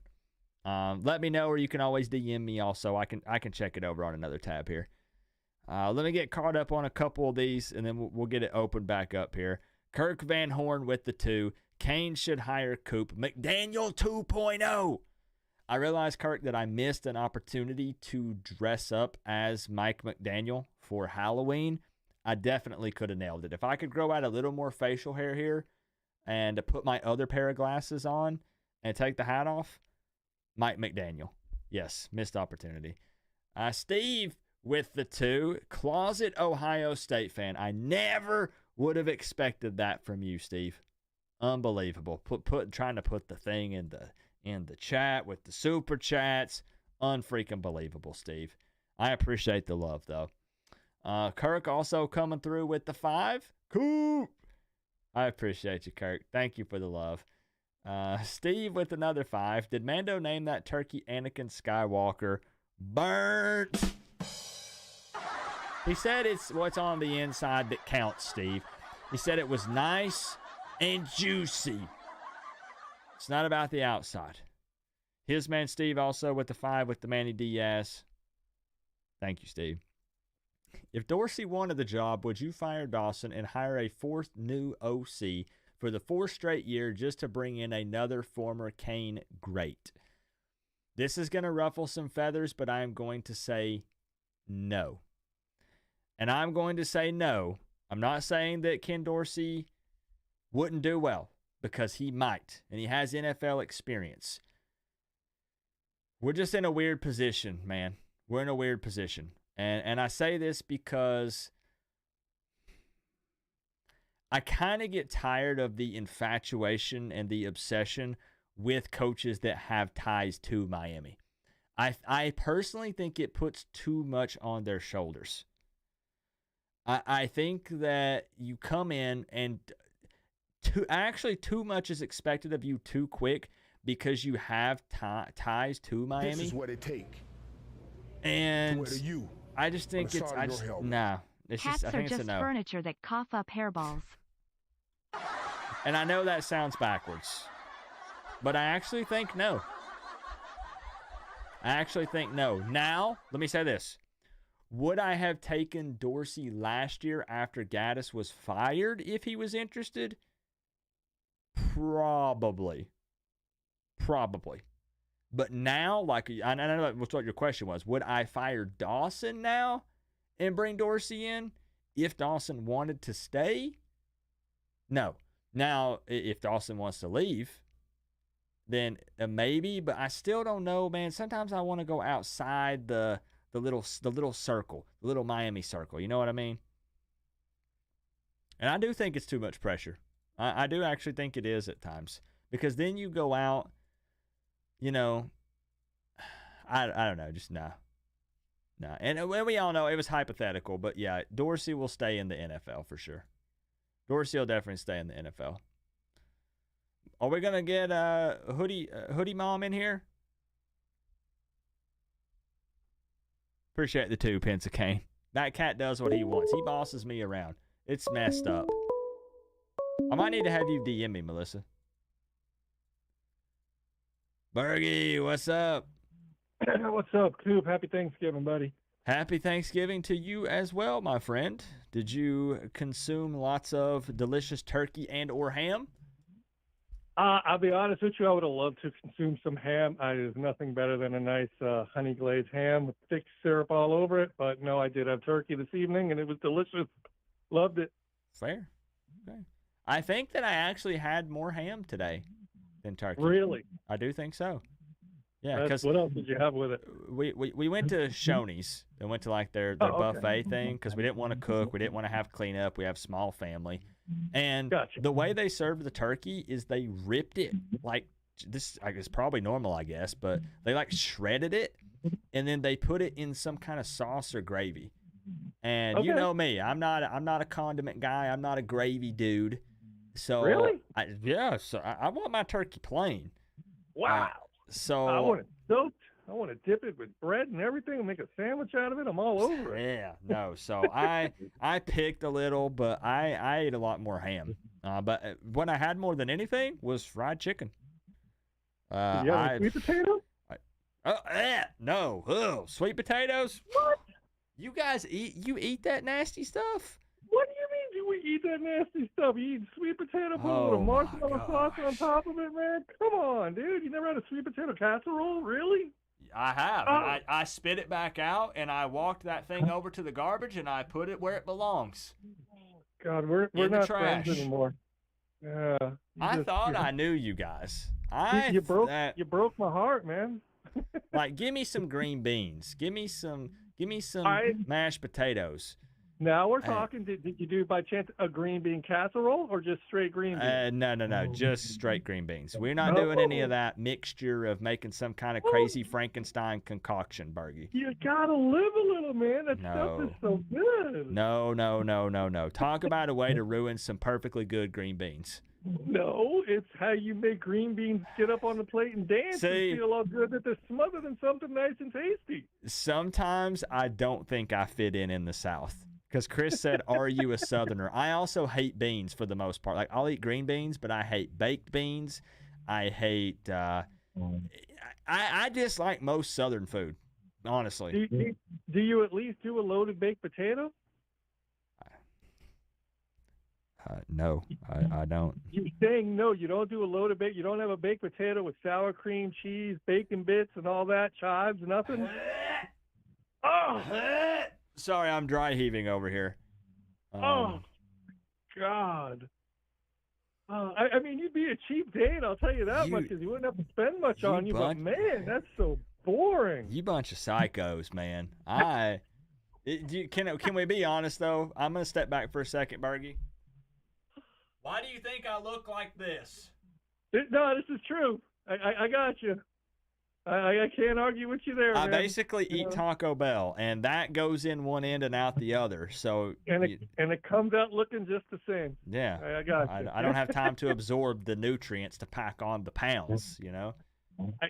Let me know, or you can always DM me also. I can check it over on another tab here. Let me get caught up on a couple of these, and then we'll get it open back up here. Kirk Van Horn with the 2. Kane should hire Coop. McDaniel 2.0. I realized, Kirk, that I missed an opportunity to dress up as Mike McDaniel for Halloween. I definitely could have nailed it. If I could grow out a little more facial hair here and put my other pair of glasses on and take the hat off, Mike McDaniel. Yes, missed opportunity. Steve with the 2. Closet Ohio State fan. I never would have expected that from you, Steve. Unbelievable. Trying to put the thing in the chat with the super chats. Unfreaking believable, Steve. I appreciate the love, though. Kirk also coming through with the 5. Coop. I appreciate you, Kirk. Thank you for the love. Steve with another 5. Did Mando name that turkey Anakin Skywalker? Burnt. He said it's what's on the inside that counts, Steve. He said it was nice and juicy. It's not about the outside. His man Steve also with the 5 with the Manny Diaz. Thank you, Steve. If Dorsey wanted the job, would you fire Dawson and hire a 4th new OC for the 4th straight year just to bring in another former Kane great? This is going to ruffle some feathers, but I am going to say no. And I'm going to say no. I'm not saying that Ken Dorsey wouldn't do well, because he might, and he has NFL experience. We're just in a weird position, man. We're in a weird position. And I say this because I kind of get tired of the infatuation and the obsession with coaches that have ties to Miami. I personally think it puts too much on their shoulders. I think that you come in and too much is expected of you too quick because you have ties to Miami. This is what it takes. And to you. I just think it's nah. It's Cats just I think are just it's a no. furniture that cough up hairballs. And I know that sounds backwards, but I actually think no. Now, let me say this. Would I have taken Dorsey last year after Gaddis was fired if he was interested? Probably. But now, I know that's what your question was. Would I fire Dawson now and bring Dorsey in if Dawson wanted to stay? No. Now, if Dawson wants to leave, then maybe. But I still don't know, man. Sometimes I want to go outside the little circle, the little Miami circle. You know what I mean? And I do think it's too much pressure. I do actually think it is at times, because then you go out, you know, I don't know, just no. And we all know it was hypothetical, but yeah, Dorsey will stay in the NFL for sure. Dorsey will definitely stay in the NFL. Are we gonna get hoodie mom in here? Appreciate the 2 pence a cane. That cat does what he wants. He bosses me around. It's messed up. I might need to have you DM me, Melissa. Bergie, what's up? What's up, Coop? Happy Thanksgiving, buddy. Happy Thanksgiving to you as well, my friend. Did you consume lots of delicious turkey and or ham? I'll be honest with you, I would have loved to consume some ham. There's nothing better than a nice honey glazed ham with thick syrup all over it. But no, I did have turkey this evening, and it was delicious. Loved it. Fair. Okay. I think that I actually had more ham today than turkey. Really? I do think so. Yeah, because what else did you have with it? We went to Shoney's and went to like their buffet thing because we didn't want to cook, we didn't want to have cleanup. We have a small family, and the way they served the turkey is they ripped it like this. I guess probably normal, I guess, but they like shredded it and then they put it in some kind of sauce or gravy. And you know me, I'm not a condiment guy. I'm not a gravy dude. So really, so I want my turkey plain. Wow. So I want it soaked. I want to dip it with bread and everything and make a sandwich out of it. I'm all over it. Yeah, no. So I picked a little, but I ate a lot more ham. But what I had more than anything was fried chicken. Did you have any sweet potatoes? No. Ugh, sweet potatoes? What? You guys eat that nasty stuff? What do you mean? Do we eat that nasty stuff? You eat sweet potato, put a little marshmallow sauce on top of it, man? Come on, dude. You never had a sweet potato casserole? Really? I have. I spit it back out, and I walked that thing over to the garbage, and I put it where it belongs. God, we're not friends anymore. Yeah. I thought I knew you guys. You broke my heart, man. Like, give me some green beans. Give me some mashed potatoes. Now we're talking. Did you do by chance a green bean casserole or just straight green beans? No, just straight green beans. We're not doing any of that mixture of making some kind of crazy Frankenstein concoction, Bergie. You gotta live a little, man. That stuff is so good. No. Talk about a way to ruin some perfectly good green beans. No, it's how you make green beans get up on the plate and dance and feel all good that they're smothered in something nice and tasty. Sometimes I don't think I fit in the South. Because Chris said, are you a Southerner? I also hate beans for the most part. Like, I'll eat green beans, but I hate baked beans. I hate I dislike most Southern food, honestly. Do you at least do a loaded baked potato? No, I don't. You're saying no, you don't do a loaded baked, you don't have a baked potato with sour cream, cheese, bacon bits, and all that, chives, nothing? Sorry, I'm dry heaving over here. Oh, God. I mean, you'd be a cheap date, I'll tell you that much, because you wouldn't have to spend much on you, but man, that's so boring. You bunch of psychos, man. Can we be honest, though? I'm going to step back for a second, Bergie. Why do you think I look like this? No, this is true. I got you. I can't argue with you there. I basically eat Taco Bell, and that goes in one end and out the other. So it comes out looking just the same. Yeah, I got you. I don't have time to absorb the nutrients to pack on the pounds. You know.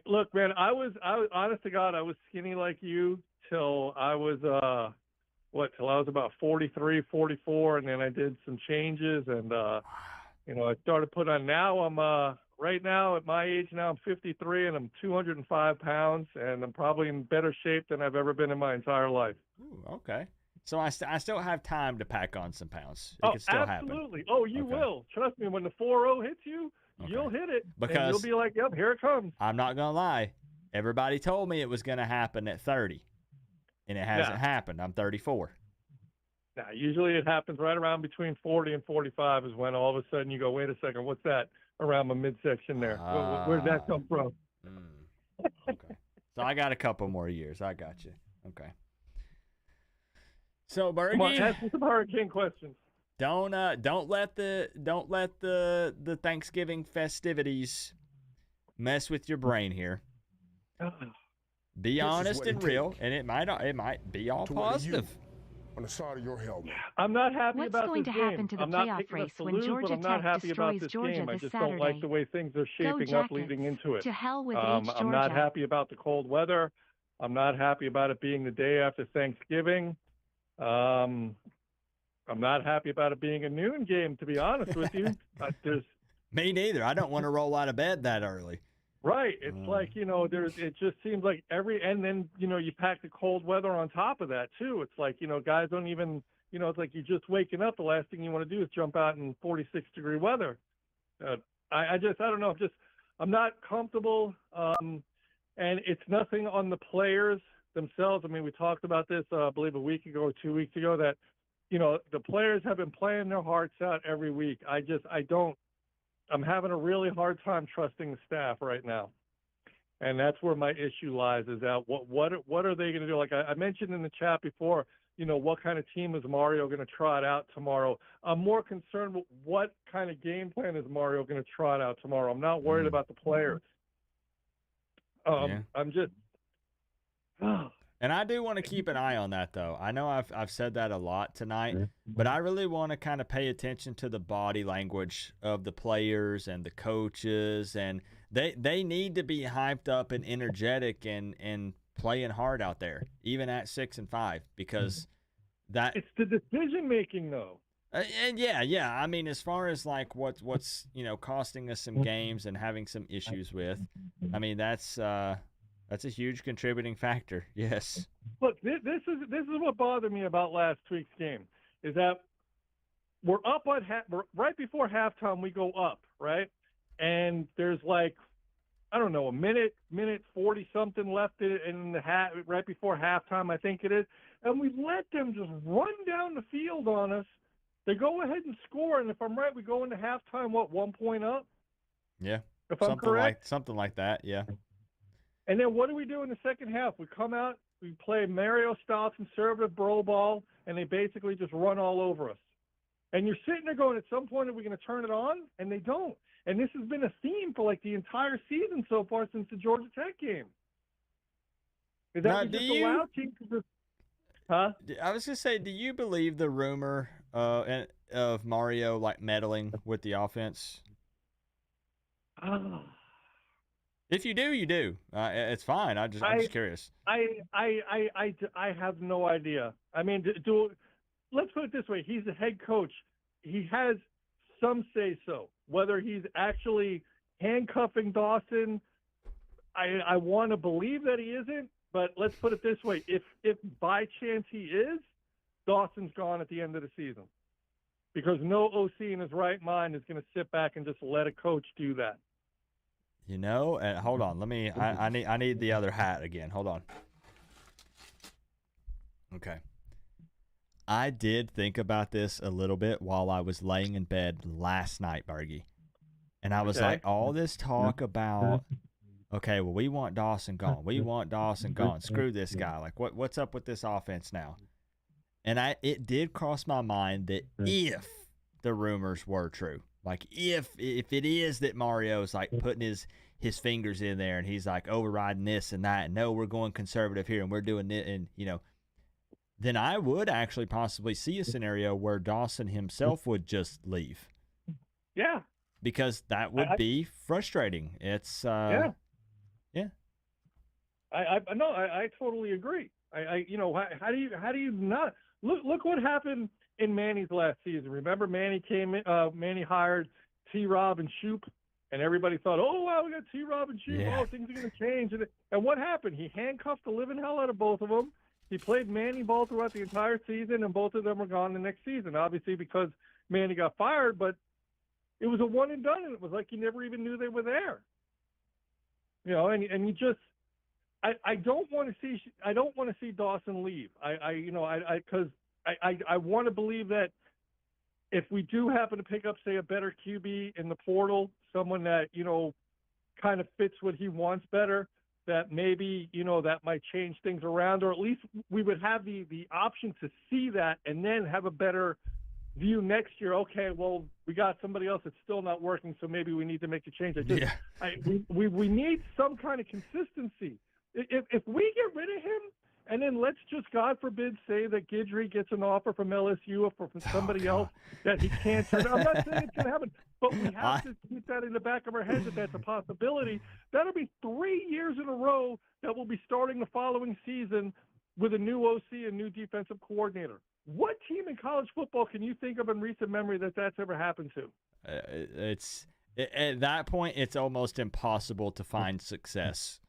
Look, man, I was honest to God, I was skinny like you till I was till I was about 43, 44, and then I did some changes, and I started putting on. Now I'm right now at my age now, I'm 53 and I'm 205 pounds, and I'm probably in better shape than I've ever been in my entire life. Ooh, okay. So I still have time to pack on some pounds. It can still absolutely. happen. Oh, you will. Trust me, when the 4-0 hits you, you'll hit it. Because and you'll be like, yep, here it comes. I'm not going to lie. Everybody told me it was going to happen at 30, and it hasn't happened. I'm 34. Now, usually it happens right around between 40 and 45 is when all of a sudden you go, wait a second, what's that? around my midsection there. Where'd that come from? Okay. So I got a couple more years. I got you. Okay. So Bergie, come on, ask me some hurricane questions. Don't let the Thanksgiving festivities mess with your brain here. Be honest and real, and it might be all positive. On the side of your helmet. I'm not happy What's about going this to game. happen to the I'm not playoff picking us race to when lose, Georgia but I'm not Tech happy about destroys this Georgia game. I this just Saturday? don't like the way things are Go shaping up Jackets. leading into it. To hell with I'm Georgia. not happy about the cold weather. I'm not happy about it being the day after Thanksgiving. I'm not happy about it being a noon game, to be honest with you. Me neither. I don't want to roll out of bed that early. Right. It's like, it just seems like and then, you pack the cold weather on top of that too. It's like, guys don't even, it's like you're just waking up. The last thing you want to do is jump out in 46-degree weather. I don't know. I'm not comfortable. And it's nothing on the players themselves. I mean, we talked about this, I believe a week ago or 2 weeks ago that, the players have been playing their hearts out every week. I'm having a really hard time trusting the staff right now. And that's where my issue lies, is that what are they going to do? Like I mentioned in the chat before, what kind of team is Mario going to trot out tomorrow? I'm more concerned with what kind of game plan is Mario going to trot out tomorrow. I'm not worried about the players. I'm just... And I do want to keep an eye on that, though. I know I've said that a lot tonight, but I really want to kind of pay attention to the body language of the players and the coaches, and they need to be hyped up and energetic and playing hard out there, even at 6-5, because that it's the decision making, though. And yeah. I mean, as far as like what's costing us some games and having some issues with, I mean that's a huge contributing factor. Yes. Look, this is what bothered me about last week's game, is that we're up on right before halftime. We go up, right, and there's like, I don't know, a minute 40 something left in the right before halftime, I think it is, and we let them just run down the field on us. They go ahead and score, and if I'm right, we go into halftime 1 point up. Yeah. If I'm correct, something like that. Yeah. And then what do we do in the second half? We come out, we play Mario-style conservative bro ball, and they basically just run all over us. And you're sitting there going, at some point, are we going to turn it on? And they don't. And this has been a theme for like the entire season so far since the Georgia Tech game. Is that we just allow teams to just... Huh? I was going to say, do you believe the rumor of Mario like meddling with the offense? If you do, you do. It's fine. I'm just curious. I have no idea. I mean, let's put it this way. He's the head coach. He has some say-so. Whether he's actually handcuffing Dawson, I want to believe that he isn't. But let's put it this way. If by chance he is, Dawson's gone at the end of the season. Because no OC in his right mind is going to sit back and just let a coach do that. Hold on. I need the other hat again. Hold on. Okay. I did think about this a little bit while I was laying in bed last night, Bergie. And I was like, all this talk about, okay, well, we want Dawson gone. We want Dawson gone. Screw this guy. Like, what's up with this offense now? And it did cross my mind that if the rumors were true, like if it is that Mario's like putting his fingers in there and he's like overriding this and that, and no, we're going conservative here and we're doing it, and then I would actually possibly see a scenario where Dawson himself would just leave. Yeah. Because that would be frustrating. It's yeah. I totally agree. How do you not look what happened in Manny's last season? Remember, Manny came in, Manny hired T-Rob and Shoop, and everybody thought, oh wow, we got T-Rob and Shoop. Yeah. Oh, things are going to change. And what happened? He handcuffed the living hell out of both of them. He played Manny ball throughout the entire season, and both of them were gone the next season. Obviously, because Manny got fired, but it was a one and done, and it was like you never even knew they were there. And you just, I don't want to see Dawson leave. Because I want to believe that if we do happen to pick up, say, a better QB in the portal someone that, kind of fits what he wants better, that maybe, that might change things around, or at least we would have the option to see that and then have a better view next year. Okay, well, we got somebody else that's still not working, so maybe we need to make a change. We need some kind of consistency. If we get rid of him, and then let's just, God forbid, say that Guidry gets an offer from LSU or from somebody else that he can't turn. I'm not saying it's going to happen, but we have to keep that in the back of our heads that that's a possibility. That'll be 3 years in a row that we'll be starting the following season with a new OC and new defensive coordinator. What team in college football can you think of in recent memory that's ever happened to? At that point, it's almost impossible to find success.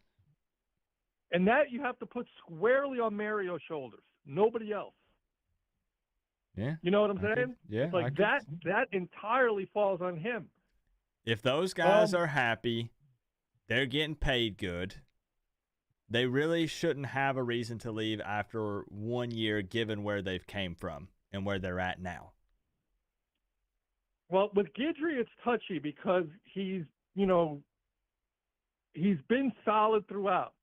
And that you have to put squarely on Mario's shoulders. Nobody else. Yeah. You know what I'm saying? Yeah. Like that entirely falls on him. If those guys are happy, they're getting paid good, they really shouldn't have a reason to leave after 1 year, given where they've came from and where they're at now. Well, with Guidry, it's touchy because he's been solid throughout.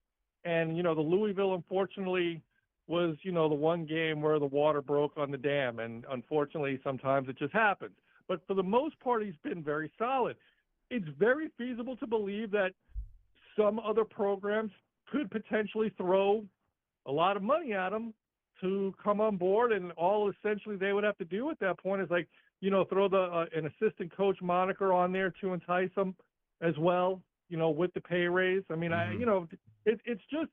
And, the Louisville, unfortunately, was, the one game where the water broke on the dam. And unfortunately, sometimes it just happens. But for the most part, he's been very solid. It's very feasible to believe that some other programs could potentially throw a lot of money at him to come on board. And all essentially they would have to do at that point is throw an assistant coach moniker on there to entice him as well, with the pay raise. I mean, it's just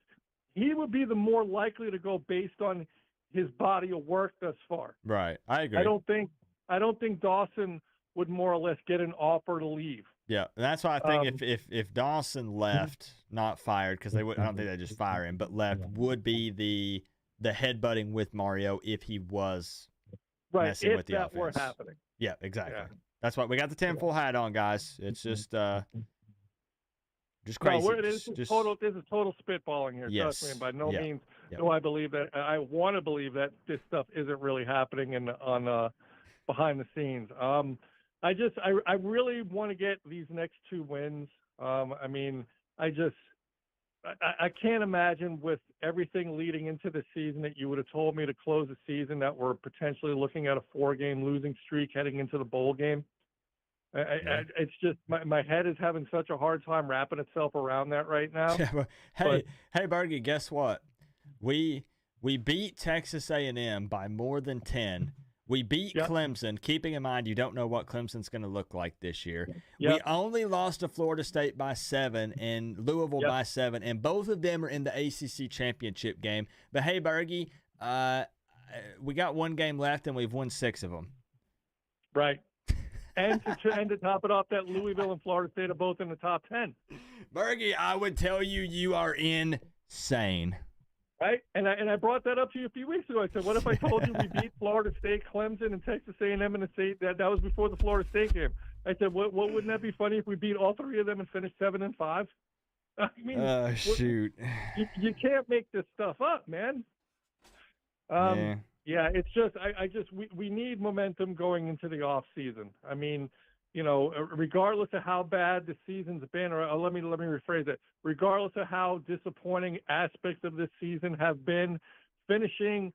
he would be the more likely to go based on his body of work thus far. Right. I agree. I don't think Dawson would more or less get an offer to leave. Yeah, that's why I think if Dawson left, not fired, because I don't think they just fire him, but left, would be the headbutting with Mario if he was messing with the offense. If that were happening. Yeah, exactly. Yeah. That's why we got the tinfoil hat on, guys. It's just crazy. No, this is total spitballing here. Yes. Trust me. By no means do I believe that. I want to believe that this stuff isn't really happening on behind the scenes. I really want to get these next 2 wins. I can't imagine with everything leading into the season that you would have told me to close the season that we're potentially looking at a 4-game losing streak heading into the bowl game. It's just my head is having such a hard time wrapping itself around that right now. Hey, Bergie, guess what? We beat Texas A&M by more than 10. We beat Clemson, keeping in mind you don't know what Clemson's going to look like this year. We only lost to Florida State by 7 and Louisville by 7, and both of them are in the ACC championship game. But hey, Bergie, we got 1 game left, and we've won 6 of them. Right. And to top it off, that Louisville and Florida State are both in the top 10. Bergie, I would tell you are insane. Right, and I brought that up to you a few weeks ago. I said, what if I told you we beat Florida State, Clemson, and Texas A&M in the state? That was before the Florida State game. I said, what wouldn't that be funny if we beat all 3 of them and finished 7-5? I mean, shoot, you can't make this stuff up, man. Yeah, it's just we need momentum going into the off season. I mean, regardless of how bad the season's been, or let me rephrase it. Regardless of how disappointing aspects of this season have been, finishing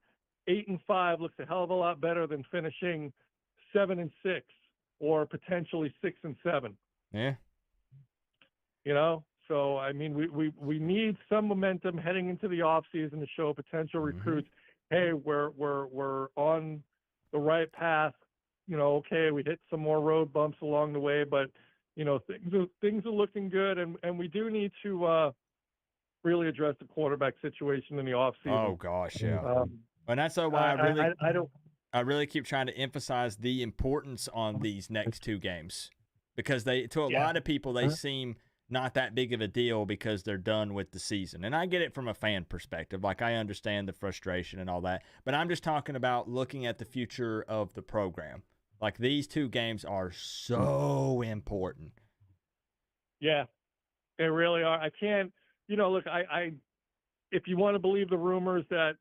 8-5 looks a hell of a lot better than finishing 7-6 or potentially 6-7. Yeah. So I mean, we need some momentum heading into the off season to show potential recruits, hey, we're on the right path. Okay, we hit some more road bumps along the way, but things are looking good, and we do need to really address the quarterback situation in the offseason. Oh gosh, yeah. And that's why I really keep trying to emphasize the importance on these next 2 games, because to a lot of people they seem not that big of a deal because they're done with the season. And I get it from a fan perspective. Like, I understand the frustration and all that, but I'm just talking about looking at the future of the program. Like, these 2 games are so important. Yeah, they really are. I can't, look, if you want to believe the rumors that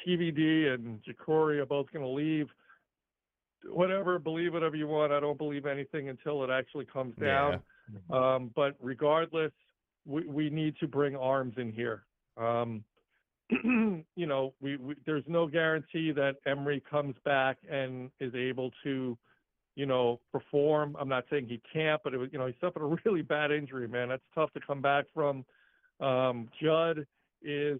TVD and Jacory are both going to leave, whatever, believe whatever you want. I don't believe anything until it actually comes down. But regardless, we need to bring arms in here. There's no guarantee that Emery comes back and is able to, perform. I'm not saying he can't, but he suffered a really bad injury, man. That's tough to come back from. Judd is,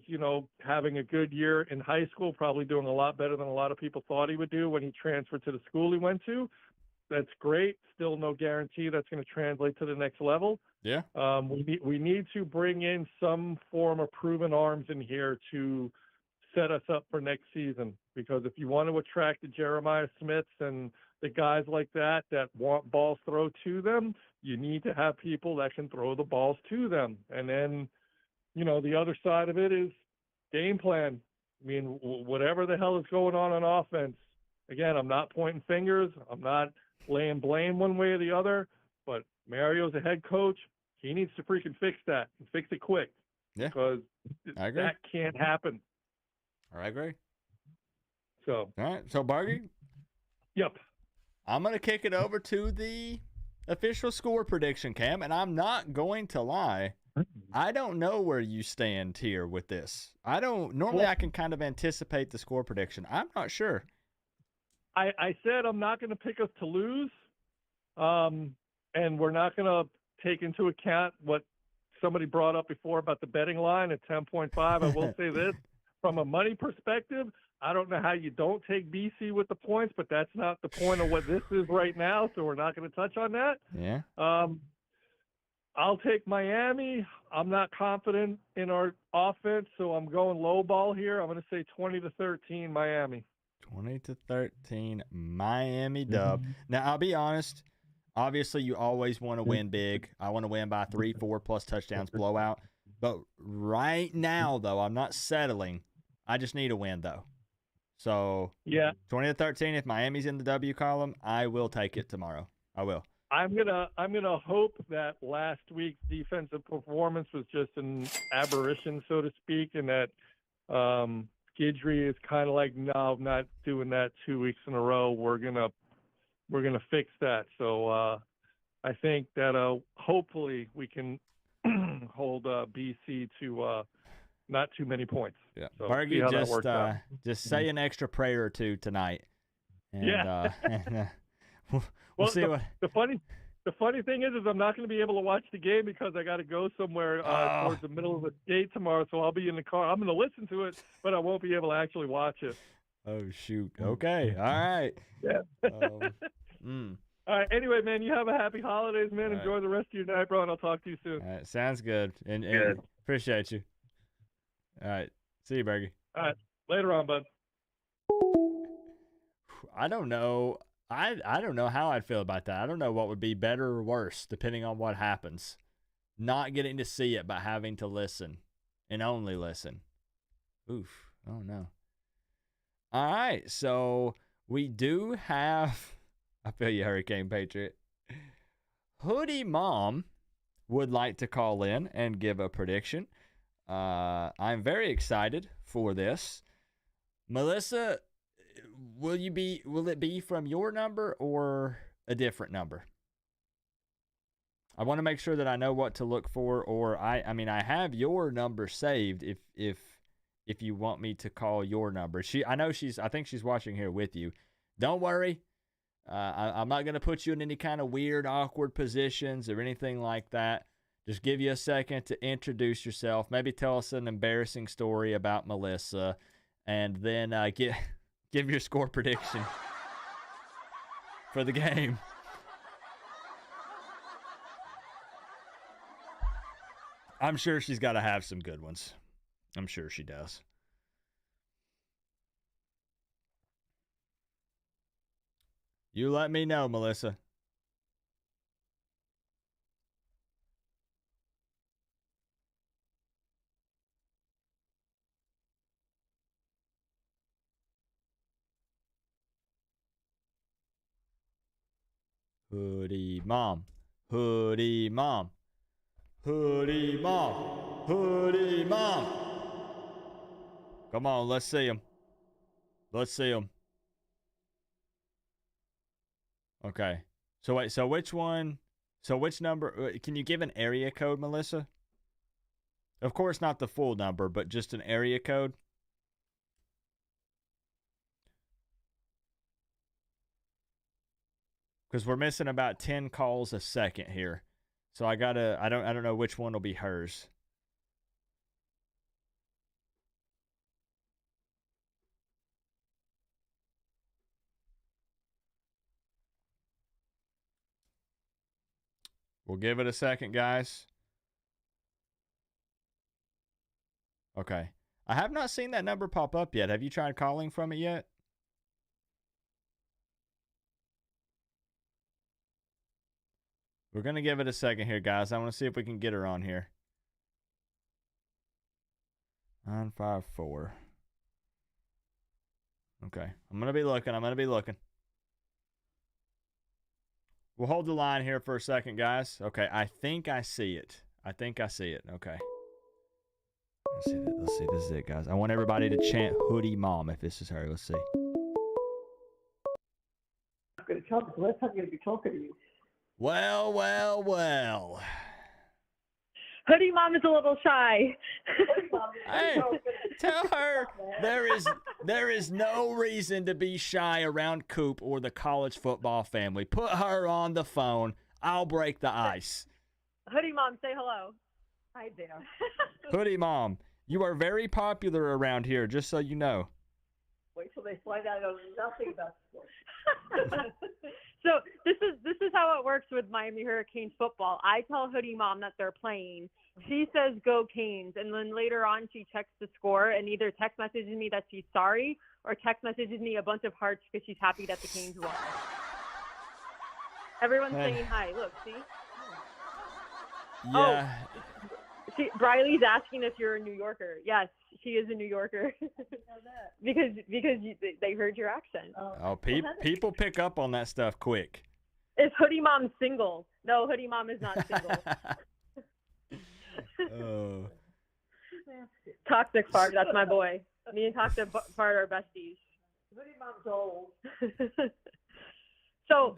having a good year in high school, probably doing a lot better than a lot of people thought he would do when he transferred to the school he went to. That's great. Still no guarantee that's going to translate to the next level. Yeah. We need to bring in some form of proven arms in here to set us up for next season. Because if you want to attract the Jeremiah Smiths and the guys like that want balls thrown to them, you need to have people that can throw the balls to them. And then, the other side of it is game plan. I mean, whatever the hell is going on offense, again, I'm not pointing fingers. I'm not laying blame one way or the other, but Mario's a head coach. He needs to freaking fix that and fix it quick. Yeah. Because I agree. that can't happen. I agree. So. All right. So, Bargy? Yep. I'm going to kick it over to the official score prediction, Cam, and I'm not going to lie. I don't know where you stand here with this. Normally I can kind of anticipate the score prediction. I'm not sure. I said I'm not going to pick us to lose, and we're not going to take into account what somebody brought up before about the betting line at 10.5. I will say this, from a money perspective, I don't know how you don't take BC with the points, but that's not the point of what this is right now, so we're not going to touch on that. Yeah. I'll take Miami. I'm not confident in our offense, so I'm going low ball here. I'm going to say 20-13 Miami. 20-13 Miami dub. Now, I'll be honest. Obviously, you always want to win big. I want to win by 3-4 plus touchdowns blowout. But right now, though, I'm not settling. I just need a win, though. So, yeah, 20-13. If Miami's in the W column, I will take it tomorrow. I will. I'm gonna hope that last week's defensive performance was just an aberration, so to speak, and that Guidry is kind of like, no, I'm not doing that 2 weeks in a row. We're gonna fix that. So I think that hopefully we can hold BC to not too many points. Yeah, so Bargy, just say an extra prayer or two tonight. And, yeah. We'll see what. The funny thing is I'm not going to be able to watch the game because I got to go somewhere towards the middle of the day tomorrow. So I'll be in the car. I'm going to listen to it, but I won't be able to actually watch it. Oh shoot! Okay, all right. Yeah. All right. Anyway, man, you have a happy holidays, man. All Enjoy right. the rest of your night, bro, and I'll talk to you soon. All right, sounds good. And appreciate you. All right, see you, Bergie. All right, later on, bud. I don't know. I don't know how I'd feel about that. I don't know what would be better or worse, depending on what happens. Not getting to see it, but having to listen and only listen. Oof. Oh, no. All right, so we do have, I feel you, Hurricane Patriot. Hoodie Mom would like to call in and give a prediction. I'm very excited for this. Melissa, will it be from your number or a different number? I want to make sure that I know what to look for, or I have your number saved if you want me to call your number. I think she's watching here with you. Don't worry. I'm not going to put you in any kind of weird, awkward positions or anything like that. Just give you a second to introduce yourself. Maybe tell us an embarrassing story about Melissa, and then give your score prediction for the game. I'm sure she's got to have some good ones. I'm sure she does. You let me know, Melissa. Hoodie Mom. Hoodie Mom. Hoodie Mom. Hoodie Mom. Come on, let's see him. Let's see him. Okay. So wait, so which one? So which number? Can you give an area code, Melissa? Of course, not the full number, but just an area code. Because we're missing about 10 calls a second here. So I don't know which one will be hers. We'll give it a second, guys. Okay. I have not seen that number pop up yet. Have you tried calling from it yet? We're going to give it a second here, guys. I want to see if we can get her on here. 954. Okay. I'm going to be looking. We'll hold the line here for a second, guys. Okay. I think I see it. Okay. Let's see. This is it, guys. I want everybody to chant Hoodie Mom if this is her. Let's see. I'm going to talk. Last time I'm going to be talking to you. Well. Hoodie Mom is a little shy. Hey, tell her there is no reason to be shy around Coop or the college football family. Put her on the phone. I'll break the ice. Hoodie Mom, say hello. Hi there. Hoodie Mom, you are very popular around here, just so you know. Wait till they find out I know nothing about sports. So this is how it works with Miami Hurricanes football. I tell Hoodie Mom that they're playing. She says go Canes, and then later on she checks the score and either text messages me that she's sorry or text messages me a bunch of hearts because she's happy that the Canes won. Everyone's saying hi. Look, see? Yeah. Oh, Briley's asking if you're a New Yorker. Yes, she is a New Yorker. because they heard your accent. People pick up on that stuff quick. Is Hoodie Mom single? No, Hoodie Mom is not single. Oh. Toxic Fart, that's my boy. Me and Toxic Fart are besties. Hoodie Mom's old. So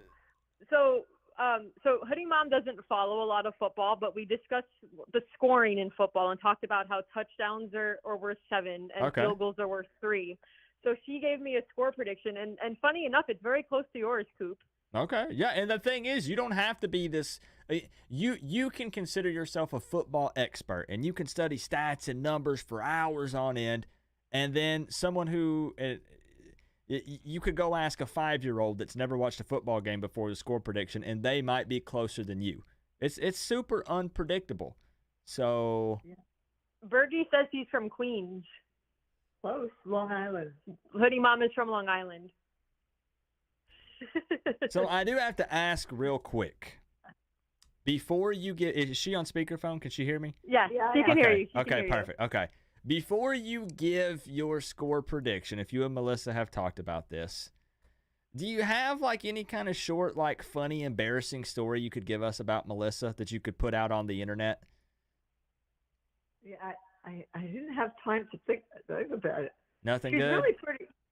Hoodie Mom doesn't follow a lot of football, but we discussed the scoring in football and talked about how touchdowns are worth 7 and field goals are worth 3. So she gave me a score prediction, and funny enough, it's very close to yours, Coop. Okay, yeah, and the thing is, you don't have to be this. You can consider yourself a football expert, and you can study stats and numbers for hours on end, and then someone who you could go ask a 5-year-old that's never watched a football game before the score prediction, and they might be closer than you. It's super unpredictable. So, Virgie says he's from Queens. Close, Long Island. Hoodie Mom is from Long Island. So I do have to ask real quick. Before you get, is she on speakerphone? Can she hear me? Yeah, she can hear you. Okay, perfect. Okay. Before you give your score prediction, if you and Melissa have talked about this, do you have like any kind of short, like funny, embarrassing story you could give us about Melissa that you could put out on the internet? Yeah, I didn't have time to think about it. Nothing She's good?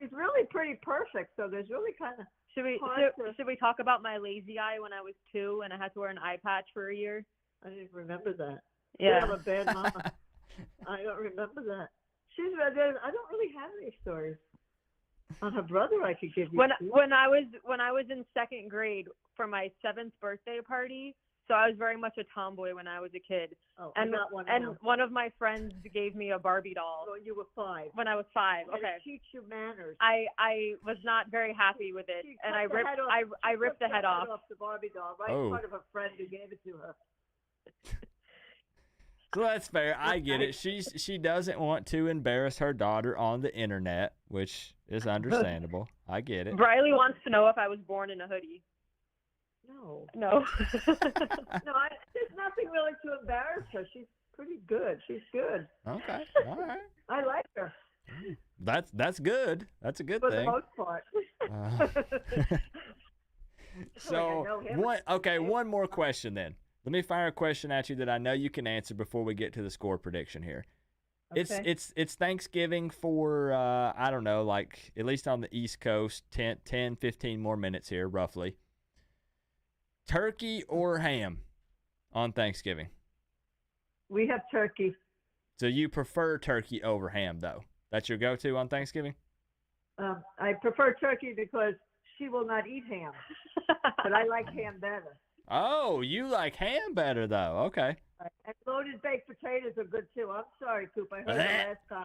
She's really pretty perfect, so there's really kind of... Should we talk about my lazy eye when I was 2 and I had to wear an eye patch for a year? I didn't remember that. Yeah. I'm a bad mama. I don't remember that. I don't really have any stories. On her brother, I could give you. When I was in 2nd grade for my 7th birthday party, so I was very much a tomboy when I was a kid. Oh, and I got one. And one of my friends gave me a Barbie doll. Oh, you were 5. When I was 5. Okay. Teach you manners. I was not very happy with it, and I ripped the head off. The Barbie doll right in front of a friend who gave it to her. So that's fair. I get it. She doesn't want to embarrass her daughter on the internet, which is understandable. I get it. Briley wants to know if I was born in a hoodie. No. No. There's nothing really to embarrass her. She's pretty good. She's good. Okay. All right. I like her. That's good. That's a good thing. For the most part. So one more question then. Let me fire a question at you that I know you can answer before we get to the score prediction here. Okay. It's Thanksgiving for I don't know, like at least on the East Coast, 10, 15 more minutes here roughly. Turkey or ham on Thanksgiving? We have turkey. So you prefer turkey over ham, though? That's your go-to on Thanksgiving? I prefer turkey because she will not eat ham, but I like ham better. Oh, you like ham better, though. Okay. And loaded baked potatoes are good, too. I'm sorry, Coop. I heard it last time.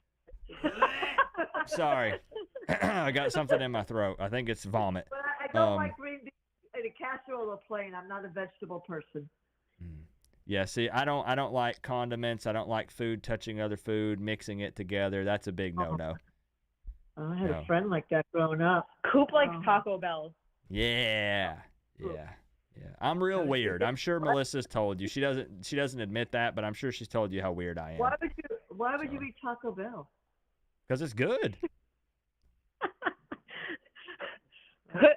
Sorry. I got something in my throat. I think it's vomit. But I don't like green beans in a casserole or plain. I'm not a vegetable person. Yeah, see, I don't like condiments. I don't like food touching other food, mixing it together. That's a big no-no. I had a friend like that growing up. Coop likes Taco Bell. Yeah. I'm real weird. I'm sure Melissa's told you. She doesn't admit that, but I'm sure she's told you how weird I am. Why would you eat Taco Bell? Because it's good.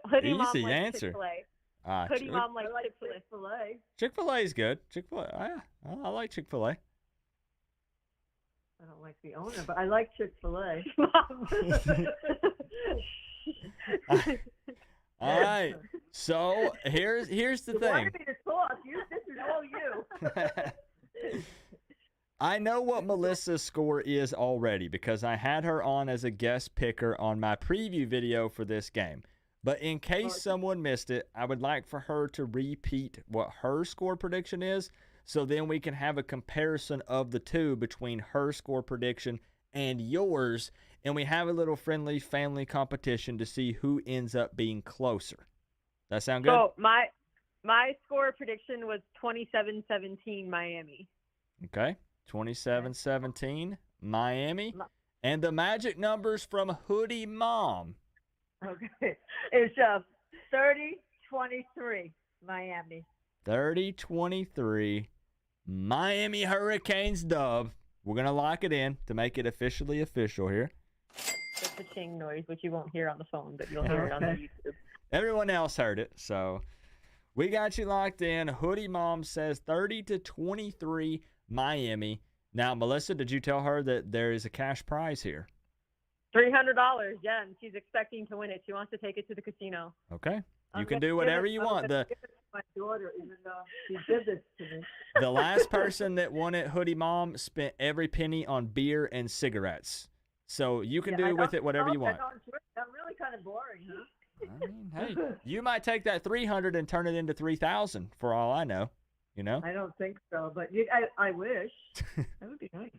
Hoodie Mom Easy likes answer. Chick-fil-A. Hoodie Mom likes Chick-fil-A. Chick-fil-A is good. Chick-fil-A, I like Chick-fil-A. I don't like the owner, but I like Chick-fil-A. All right. So here's the thing. Wanted me to talk. This is all you. I know what Melissa's score is already because I had her on as a guest picker on my preview video for this game. But in case someone missed it, I would like for her to repeat what her score prediction is, so then we can have a comparison of the two between her score prediction and yours, and we have a little friendly family competition to see who ends up being closer. That sound good? So my score prediction was 27-17 Miami. Okay, 27-17 Miami. And the magic numbers from Hoodie Mom. Okay. It's 30-23 Miami. 30-23 Miami Hurricanes dub. We're going to lock it in to make it officially official here. It's a ching noise, which you won't hear on the phone, but you'll hear it on the YouTube. Everyone else heard it, so we got you locked in. Hoodie Mom says 30-23 Miami. Now, Melissa, did you tell her that there is a cash prize here? $300, yeah, and she's expecting to win it. She wants to take it to the casino. Okay. You can do whatever you want. Give it to my daughter, even though she did this to me. The last person that won it, Hoodie Mom, spent every penny on beer and cigarettes. So you can do with it whatever you want. I'm really kind of boring, huh? I mean, hey, you might take that 300 and turn it into 3,000 for all I know. You know? I don't think so, but I wish. That would be nice.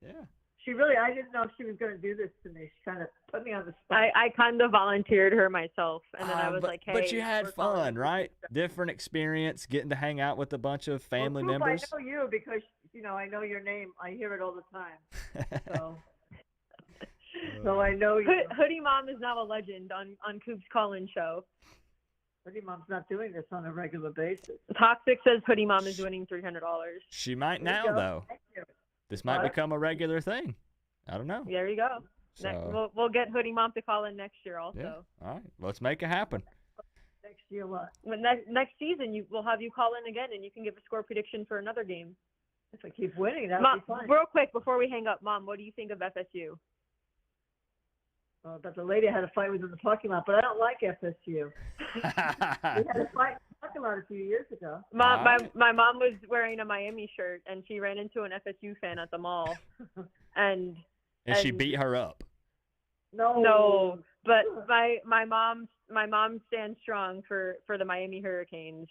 Yeah. I didn't know if she was going to do this to me. She kind of put me on the spot. I kind of volunteered her myself, and then I was like, hey. But you had fun, right? Different experience, getting to hang out with a bunch of family members. I know you because, I know your name. I hear it all the time. So I know you. Hoodie Mom is now a legend on Coop's call-in show. Hoodie Mom's not doing this on a regular basis. Toxic says Hoodie Mom is winning $300. She might now, though. Thank you. This might become a regular thing. I don't know. There you go. So, We'll get Hoodie Mom to call in next year also. Yeah. All right. Let's make it happen. Next year what? Next season, we'll have you call in again, and you can give a score prediction for another game. If I keep winning, that'll Mom, be fine. real quick, before we hang up, Mom, what do you think of FSU? But the lady I had a fight with in the parking lot, but I don't like FSU. We had a fight in the parking lot a few years ago. My mom was wearing a Miami shirt, and she ran into an FSU fan at the mall. and she beat her up. No, but my mom stands strong for the Miami Hurricanes.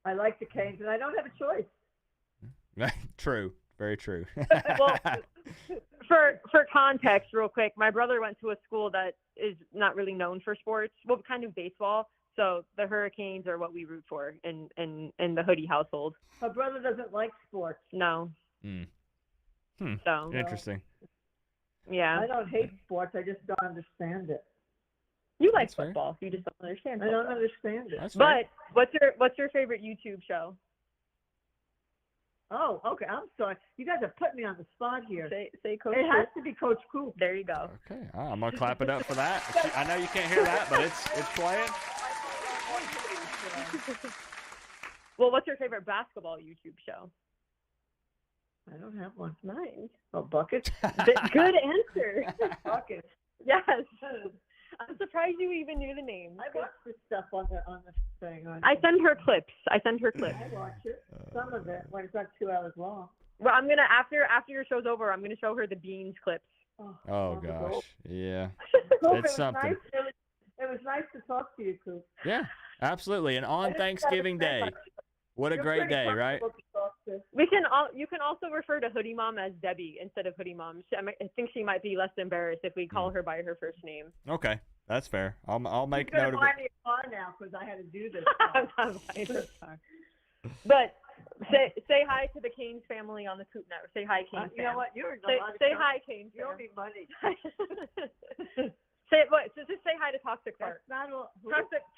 I like the Canes, and I don't have a choice. True. Very true. Well, for context, real quick, my brother went to a school that is not really known for sports. Well, kind of baseball. So the Hurricanes are what we root for in the Hoodie household. My brother doesn't like sports. No. So interesting. Yeah. I don't hate sports. I just don't understand it. You like football. You just don't understand football. I don't understand it. But what's your favorite YouTube show? Oh, okay. I'm sorry. You guys are putting me on the spot here. Say Coach. It has to be Coach Coop. There you go. Okay. I'm gonna clap it up for that. I know you can't hear that, but it's playing. Well, what's your favorite basketball YouTube show? I don't have one. Nice. Oh, Buckets. Good answer. Buckets. Yes. I'm surprised you even knew the name. I watch this stuff on the thing. I send her clips. I watch it. Some of it when it's not 2 hours long. Well, I'm gonna after your show's over, I'm gonna show her the beans clips. Oh gosh, yeah, Coop, it's something. It was nice to talk to you, Coop. Yeah, absolutely. And on Thanksgiving Day, what a great day, right? You can also refer to Hoodie Mom as Debbie instead of Hoodie Mom. I think she might be less embarrassed if we call her by her first name. Okay, that's fair. I'll make You're note of buy it. me a car now because I had to do this. I'm not buying her car. But say hi to the Canes family on the Coop Network. Say hi, Canes. You know what? You're say hi, Canes. You don't need money. Just say hi to Toxic Fart.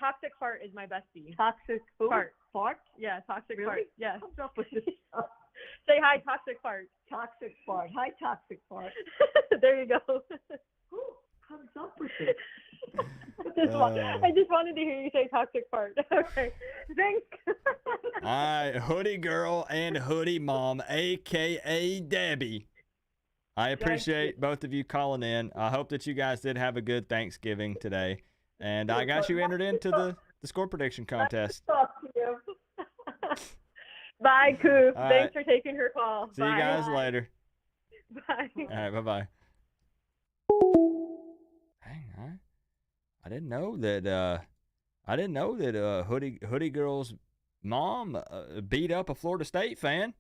Toxic Fart is my bestie. Toxic Fart. Fart? Yeah, Toxic Really? Fart. Yeah. Comes up with this stuff. Say hi, Toxic Fart. Toxic Fart. Hi, Toxic Fart. There you go. Who comes up with this? I just wanted to hear you say Toxic Fart. Okay. Thanks. All right, Hoodie Girl and Hoodie Mom, a.k.a. Debbie. I appreciate both of you calling in. I hope that you guys did have a good Thanksgiving today. And I got you entered into the score prediction contest. Talk to you. Bye, Coop. All Thanks right. for taking her call. See you guys later. Bye. All right, bye-bye. Dang, I didn't know that Hoodie Girl's mom beat up a Florida State fan.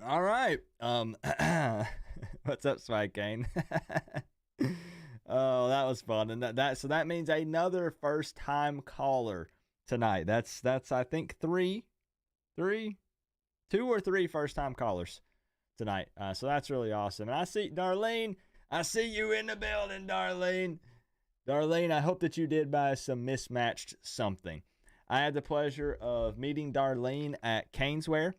All right. What's up, Swag Kane? Oh, that was fun. And so that means another first time caller tonight. That's I think two or three first time callers tonight. So that's really awesome. And I see Darlene. I see you in the building, Darlene. Darlene, I hope that you did buy some mismatched something. I had the pleasure of meeting Darlene at Caneswear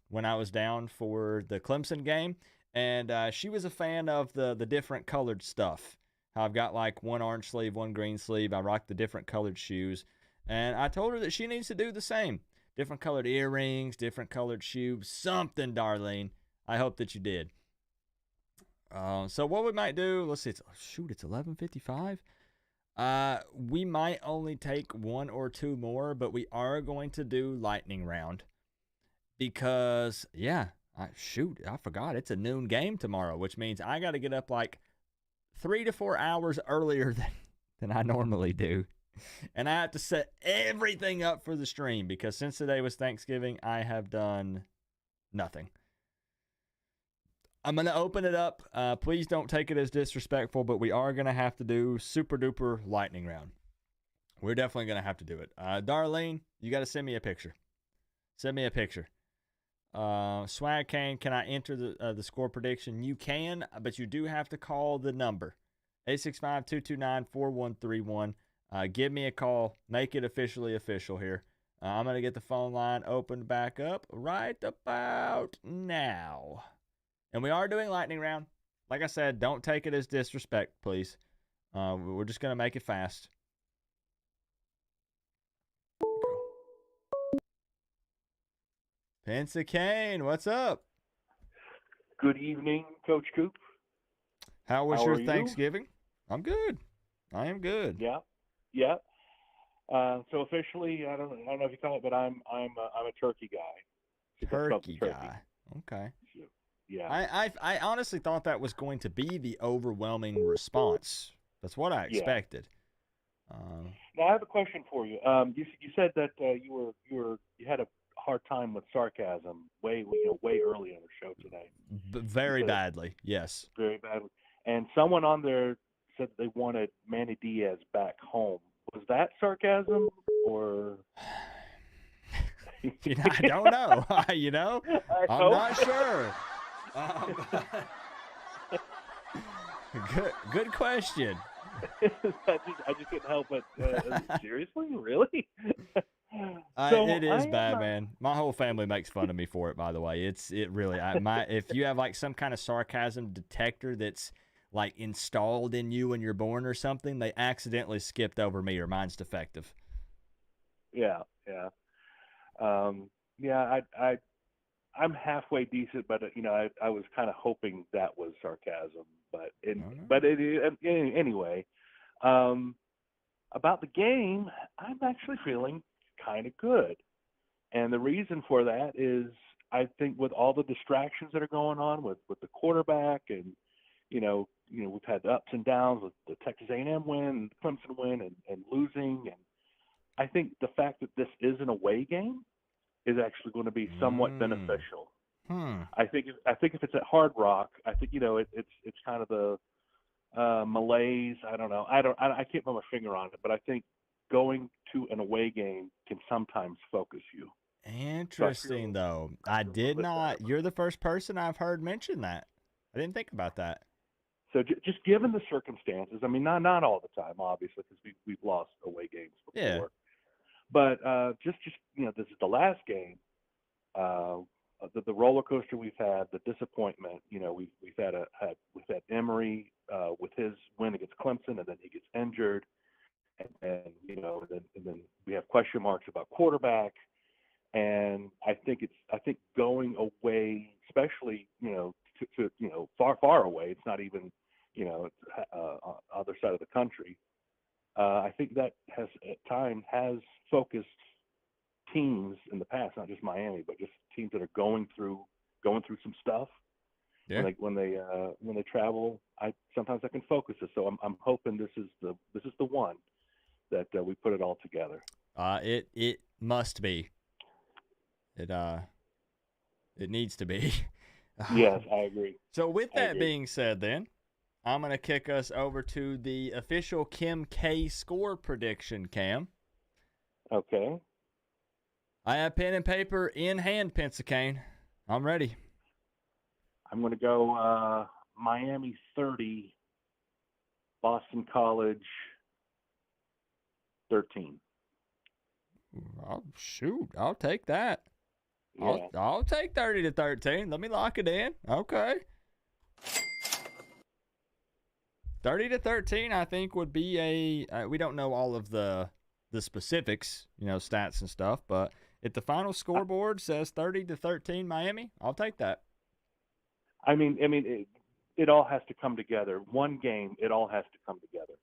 when I was down for the Clemson game, and she was a fan of the different colored stuff. I've got like one orange sleeve, one green sleeve. I rock the different colored shoes, and I told her that she needs to do the same. Different colored earrings, different colored shoes, something, Darlene. I hope that you did. So what we might do, let's see, it's 11:55. We might only take one or two more, but we are going to do lightning round because, I forgot it's a noon game tomorrow, which means I got to get up like 3 to 4 hours earlier than I normally do. And I have to set everything up for the stream because since today was Thanksgiving, I have done nothing. I'm going to open it up. Please don't take it as disrespectful, but we are going to have to do super duper lightning round. We're definitely going to have to do it. Darlene, you got to send me a picture. Send me a picture. Swag Kane, can I enter the score prediction? You can, but you do have to call the number. 865-229-4131. Give me a call. Make it officially official here. I'm going to get the phone line opened back up right about now. And we are doing lightning round. Like I said, don't take it as disrespect, please. We're just going to make it fast. Pensa Kane, what's up? Good evening, Coach Coop. How was How your are you? Thanksgiving? I'm good. I am good. Yeah. So officially, I don't know if you call it, but I'm a turkey guy. Turkey guy. Okay. Yeah. I honestly thought that was going to be the overwhelming response. That's what I expected. Now I have a question for you. You said that you had a hard time with sarcasm way early in the show today. Very badly. Yes. Very badly. And someone on there said they wanted Manny Diaz back home. Was that sarcasm or? I don't know. I'm not sure. Good question. I just couldn't help it. Seriously, really? It is bad, man. My whole family makes fun of me for it. By the way, if you have like some kind of sarcasm detector that's like installed in you when you're born or something, they accidentally skipped over me or mine's defective. Yeah. Yeah, I'm halfway decent, but I was kind of hoping that was sarcasm. Anyway, about the game, I'm actually feeling kind of good, and the reason for that is I think with all the distractions that are going on with the quarterback, and we've had the ups and downs with the Texas A&M win, Clemson win, and losing, and I think the fact that this is an away game is actually going to be somewhat beneficial. I think if it's at Hard Rock, I think it's kind of the malaise. I don't know. I can't put my finger on it, but I think going to an away game can sometimes focus you. Interesting, though. I did not. You're the first person I've heard mention that. I didn't think about that. So just given the circumstances, I mean, not all the time, obviously, because we've lost away games before. Yeah. But just this is the last game. The roller coaster we've had, the disappointment. We've had Emory with his win against Clemson, and then he gets injured, and then we have question marks about quarterback. And I think going away, especially to far away. It's not even other side of the country. I think that has at times focused teams in the past, not just Miami, but just teams that are going through some stuff. Yeah. When they travel, sometimes I can focus it. So I'm hoping this is the one that we put it all together. It must be. It needs to be. Yes, I agree. So with that being said, then I'm going to kick us over to the official Kim K score prediction, Cam. Okay. I have pen and paper in hand, Pensacane. I'm ready. I'm going to go Miami 30, Boston College 13. Oh, shoot. I'll take that. Yeah. I'll take 30-13. Let me lock it in. Okay. 30-13, I think, would be we don't know all of the specifics, stats and stuff, but if the final scoreboard says 30-13 Miami, I'll take that. I mean, it all has to come together. One game, it all has to come together.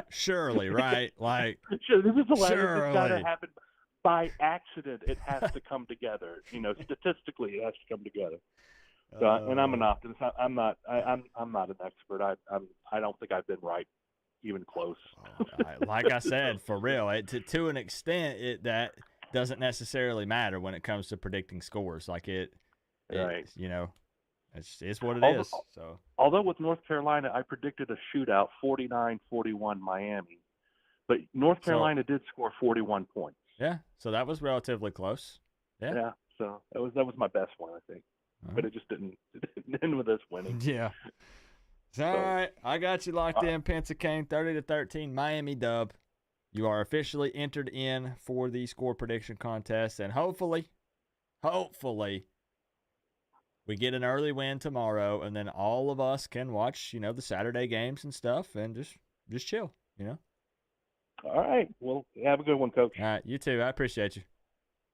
Surely, right? Like, sure, this is hilarious. Surely. It's got to happen by accident. It has to come together. Statistically, it has to come together. So, and I'm an optimist. I'm not an expert. I don't think I've been right, even close. Like I said, for real, to an extent, that doesn't necessarily matter when it comes to predicting scores. Like right. It's what it is. So, although with North Carolina, I predicted a shootout, 49-41 Miami, but North Carolina did score 41 points. Yeah, so that was relatively close. Yeah. Yeah. So that was my best one, I think. But it just didn't end with us winning. Yeah. All right. I got you locked in, Pensacane, 30-13, Miami dub. You are officially entered in for the score prediction contest, and hopefully, we get an early win tomorrow, and then all of us can watch, the Saturday games and stuff, and just chill, All right. Well, have a good one, Coach. All right. You too. I appreciate you.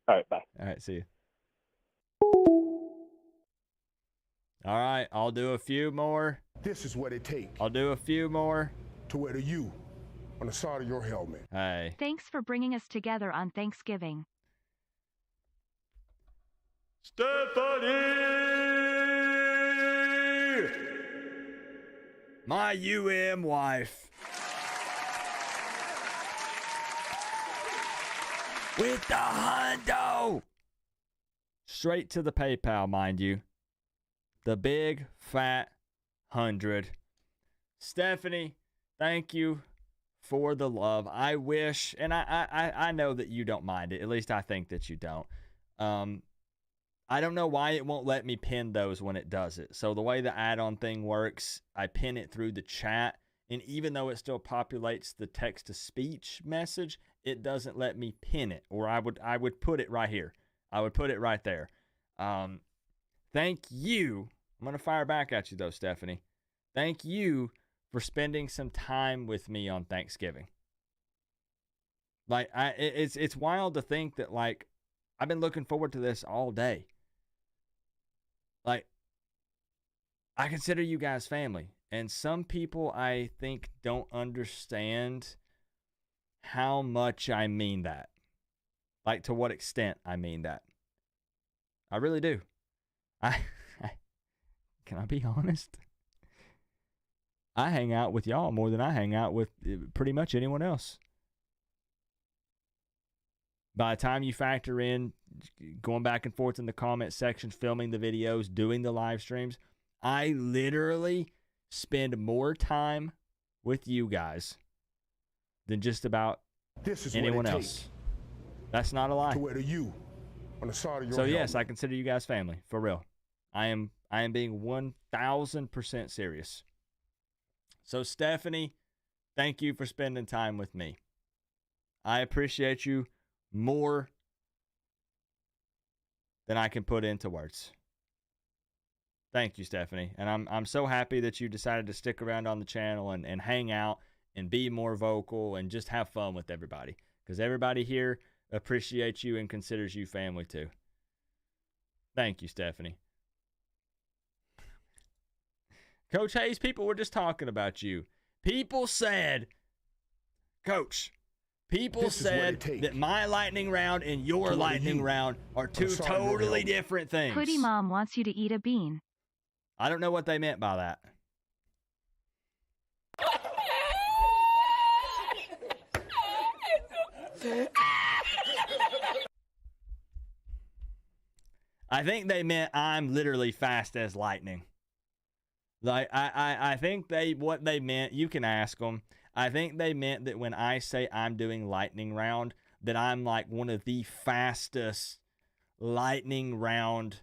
All right. Bye. All right. See you. All right, I'll do a few more. This is what it takes. I'll do a few more. To wear the U on the side of your helmet. Hey. Thanks for bringing us together on Thanksgiving. Stephanie! My UM wife. With the hundo! Straight to the PayPal, mind you. The big fat 100. Stephanie, thank you for the love. I wish, and I know that you don't mind it. At least I think that you don't. I don't know why it won't let me pin those when it does it. So the way the add-on thing works, I pin it through the chat, and even though it still populates the text-to-speech message, it doesn't let me pin it, or I would put it right here. I would put it right there. Thank you. I'm going to fire back at you, though, Stephanie. Thank you for spending some time with me on Thanksgiving. Like, it's wild to think that, like, I've been looking forward to this all day. Like, I consider you guys family. And some people, I think, don't understand how much I mean that. Like, to what extent I mean that. I really do. Can I be honest? I hang out with y'all more than I hang out with pretty much anyone else. By the time you factor in going back and forth in the comment section, filming the videos, doing the live streams, I literally spend more time with you guys than just about anyone else. That's not a lie. To wear to you on the side of your So helmet. yes, I consider you guys family, for real. I am being 1,000% serious. So Stephanie, thank you for spending time with me. I appreciate you more than I can put into words. Thank you, Stephanie. And I'm so happy that you decided to stick around on the channel and hang out and be more vocal and just have fun with everybody. Because everybody here appreciates you and considers you family too. Thank you, Stephanie. Coach Hayes, people were just talking about you. People said, Coach, people said that my lightning round and your lightning round are two totally different things. Hoodie Mom wants you to eat a bean. I don't know what they meant by that. I think they meant I'm literally fast as lightning. Like, I think what they meant, you can ask them. I think they meant that when I say I'm doing lightning round, that I'm like one of the fastest lightning round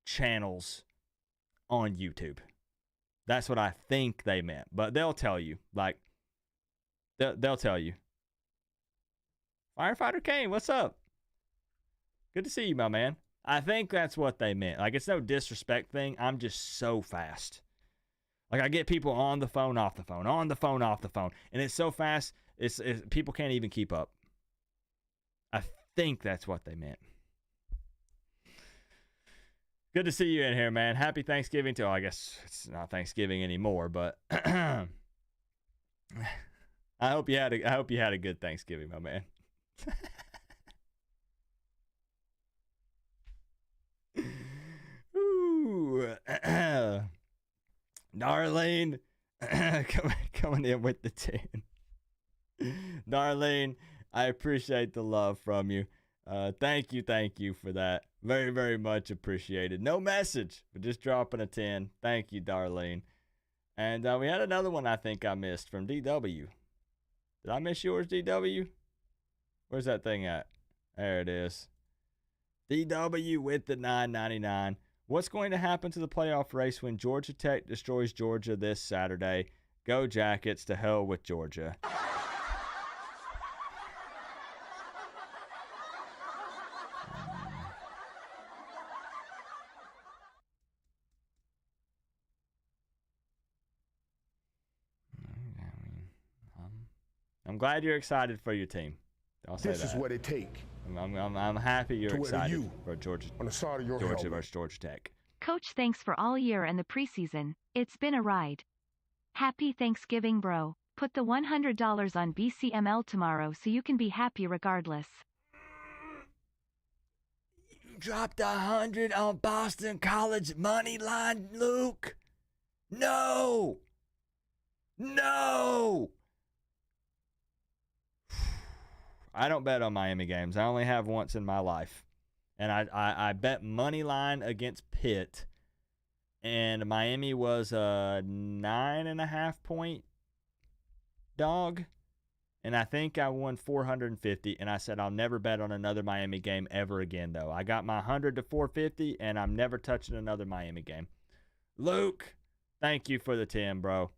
channels on YouTube. That's what I think they meant. But they'll tell you. Like, they'll tell you. Firefighter Kane, what's up? Good to see you, my man. I think that's what they meant. Like, it's no disrespect thing. I'm just so fast. Like, I get people on the phone, off the phone, on the phone, off the phone. And it's so fast, it's people can't even keep up. I think that's what they meant. Good to see you in here, man. Happy Thanksgiving to, I guess it's not Thanksgiving anymore, but I hope you had a good Thanksgiving, my man. Ooh. Darlene coming in with the 10. Darlene, I appreciate the love from you. Thank you for that. Very, very much appreciated. No message, but just dropping a 10. Thank you, Darlene. And we had another one I think I missed from DW. Did I miss yours, DW? Where's that thing at? There it is. DW with the $9.99. What's going to happen to the playoff race when Georgia Tech destroys Georgia this Saturday? Go Jackets, to hell with Georgia. I'm glad you're excited for your team. I'll say this is what it takes. I'm happy you're excited for Georgia versus Georgia Tech. Coach, thanks for all year and the preseason. It's been a ride. Happy Thanksgiving, bro. Put the $100 on BCML tomorrow so you can be happy regardless. You dropped 100 on Boston College money line, Luke. No. I don't bet on Miami games. I only have once in my life. And I bet money line against Pitt. And Miami was a 9.5 point dog. And I think I won 450. And I said I'll never bet on another Miami game ever again, though. I got my 100 to 450, and I'm never touching another Miami game. Luke, thank you for the 10, bro.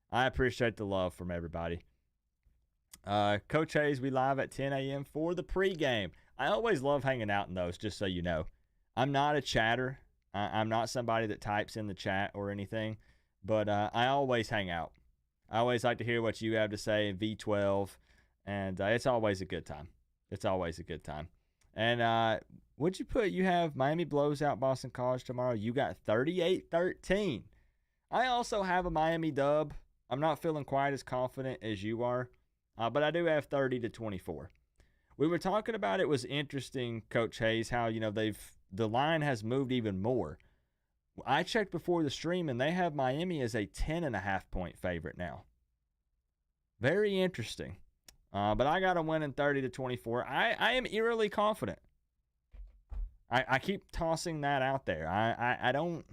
I appreciate the love from everybody. Coach Hayes, we live at 10 a.m. for the pregame. I always love hanging out in those, just so you know. I'm not a chatter. I'm not somebody that types in the chat or anything, but I always hang out. I always like to hear what you have to say, V12, and it's always a good time. It's always a good time. And what'd you put? You have Miami blows out Boston College tomorrow. You got 38-13. I also have a Miami dub. I'm not feeling quite as confident as you are, but I do have 30-24. We were talking about it was interesting, Coach Hayes, how the line has moved even more. I checked before the stream, and they have Miami as a 10.5-point favorite now. Very interesting. But I got them winning 30-24. I am eerily confident. I keep tossing that out there. I don't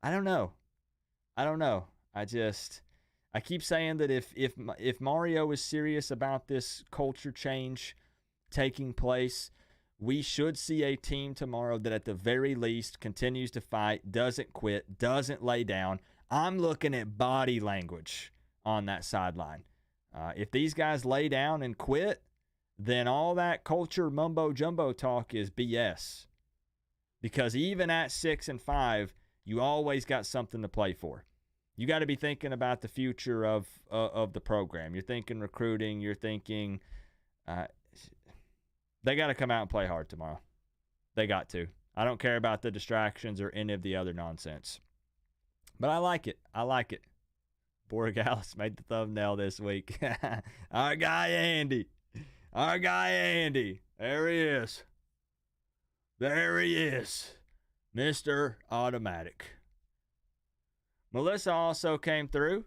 know. I keep saying that if Mario is serious about this culture change taking place, we should see a team tomorrow that at the very least continues to fight, doesn't quit, doesn't lay down. I'm looking at body language on that sideline. If these guys lay down and quit, then all that culture mumbo-jumbo talk is BS. Because even at 6-5, you always got something to play for. You got to be thinking about the future of the program. You're thinking recruiting. You're thinking they got to come out and play hard tomorrow. They got to. I don't care about the distractions or any of the other nonsense. But I like it. Borgalis made the thumbnail this week. Our guy Andy. There he is. Mr. Automatic. Melissa also came through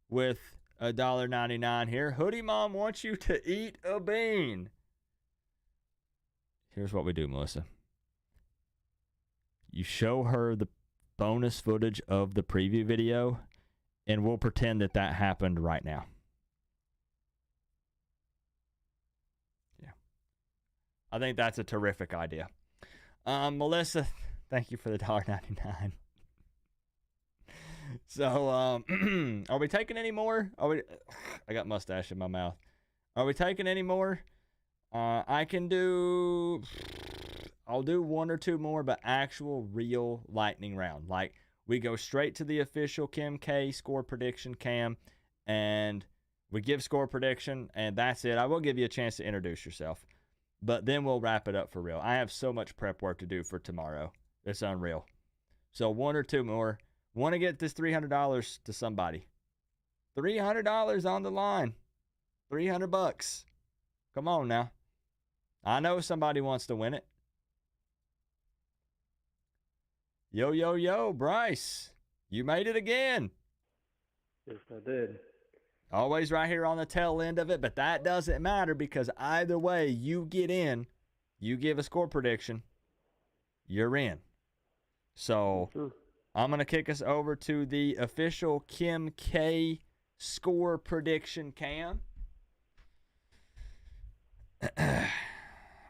with $1.99 here. Hoodie Mom wants you to eat a bean. Here's what we do, Melissa. You show her the bonus footage of the preview video, and we'll pretend that happened right now. Yeah. I think that's a terrific idea. Melissa, thank you for the $1.99. So, are we taking any more? I got mustache in my mouth. Are we taking any more? I'll do one or two more, but actual real lightning round. Like, we go straight to the official Kim K score prediction cam, and we give score prediction, and that's it. I will give you a chance to introduce yourself, but then we'll wrap it up for real. I have so much prep work to do for tomorrow. It's unreal. So one or two more. Want to get this $300 to somebody. $300 on the line. $300. Come on now. I know somebody wants to win it. Yo, Bryce. You made it again. Yes, I did. Always right here on the tail end of it, but that doesn't matter because either way, you get in, you give a score prediction, you're in. So I'm going to kick us over to the official Kim K score prediction cam.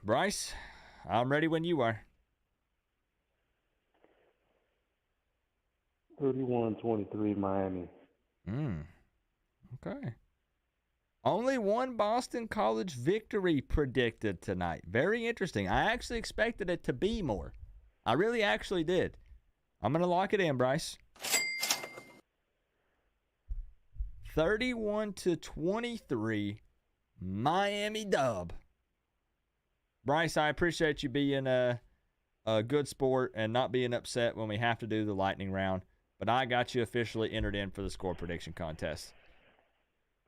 Bryce, I'm ready when you are. 31-23 Miami. Okay. Only one Boston College victory predicted tonight. Very interesting. I actually expected it to be more. I really actually did. I'm going to lock it in, Bryce. 31-23 Miami dub. Bryce, I appreciate you being a good sport and not being upset when we have to do the lightning round. But I got you officially entered in for the score prediction contest.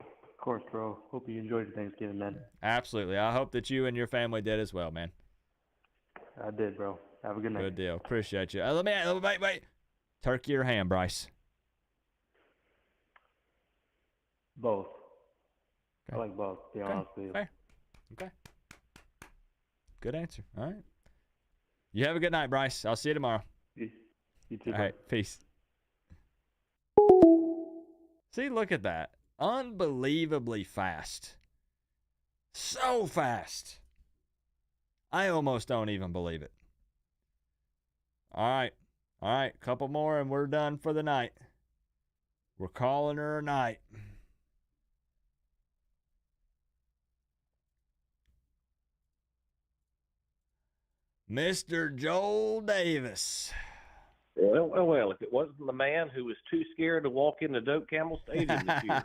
Of course, bro. Hope you enjoyed your Thanksgiving, man. Absolutely. I hope that you and your family did as well, man. I did, bro. Have a good night. Good deal. Appreciate you. Wait. Turkey or ham, Bryce? Both. Okay. I like both, to be honest with you. Fair. Okay. Good answer. All right. You have a good night, Bryce. I'll see you tomorrow. You too, All right. Peace. See, look at that. Unbelievably fast. So fast. I almost don't even believe it. All right. Couple more and we're done for the night. We're calling her a night. Mr. Joel Davis. Well, if it wasn't the man who was too scared to walk into Doak Campbell Stadium this year.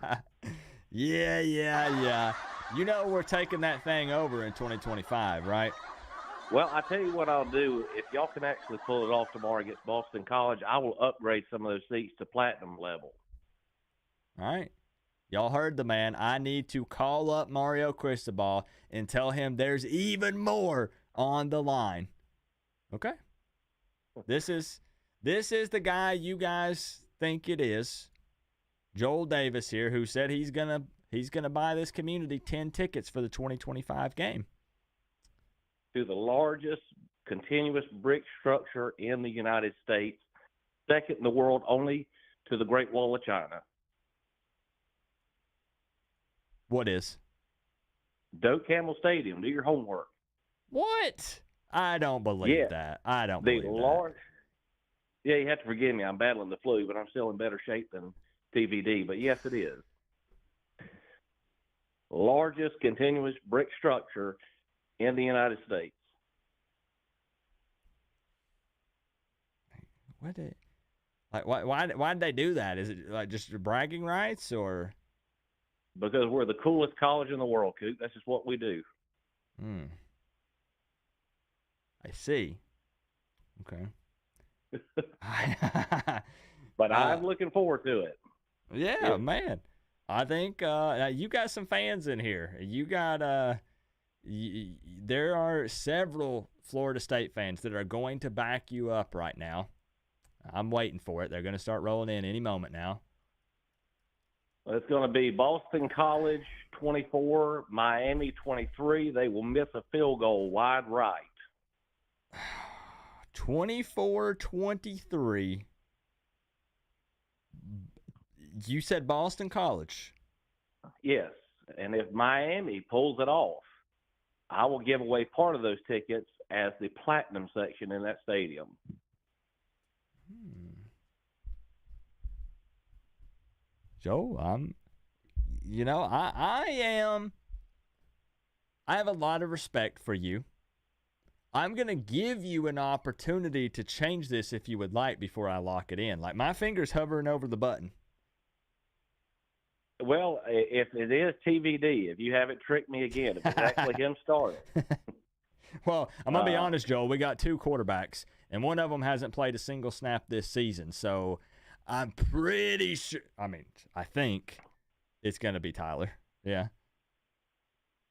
Yeah. You know we're taking that thing over in 2025, right? Well, I tell you what I'll do. If y'all can actually pull it off tomorrow against Boston College, I will upgrade some of those seats to platinum level. All right. Y'all heard the man. I need to call up Mario Cristobal and tell him there's even more on the line. Okay? This is the guy you guys think it is. Joel Davis here, who said he's gonna buy this community 10 tickets for the 2025 game. To the largest continuous brick structure in the United States, second in the world only to the Great Wall of China. What is? Doak Campbell Stadium. Do your homework. What? I don't believe that. I don't believe that. Yeah, you have to forgive me. I'm battling the flu, but I'm still in better shape than TVD. But yes, it is. Largest continuous brick structure in the United States. Why did they do that? Is it like just bragging rights or? Because we're the coolest college in the world, Coop. That's just what we do. I see. Okay. But I'm looking forward to it. Yeah, man. I think you got some fans in here. You got there are several Florida State fans that are going to back you up right now. I'm waiting for it. They're going to start rolling in any moment now. It's going to be Boston College 24, Miami 23. They will miss a field goal wide right. 24-23. You said Boston College. Yes, and if Miami pulls it off, I will give away part of those tickets as the platinum section in that stadium. Joe, I have a lot of respect for you. I'm going to give you an opportunity to change this if you would like before I lock it in. Like, my finger's hovering over the button. Well, if it is TVD, if you haven't tricked me again, if it's actually him starting. Well, I'm going to be honest, Joel. We got two quarterbacks, and one of them hasn't played a single snap this season. So I'm pretty sure – I think it's going to be Tyler. Yeah.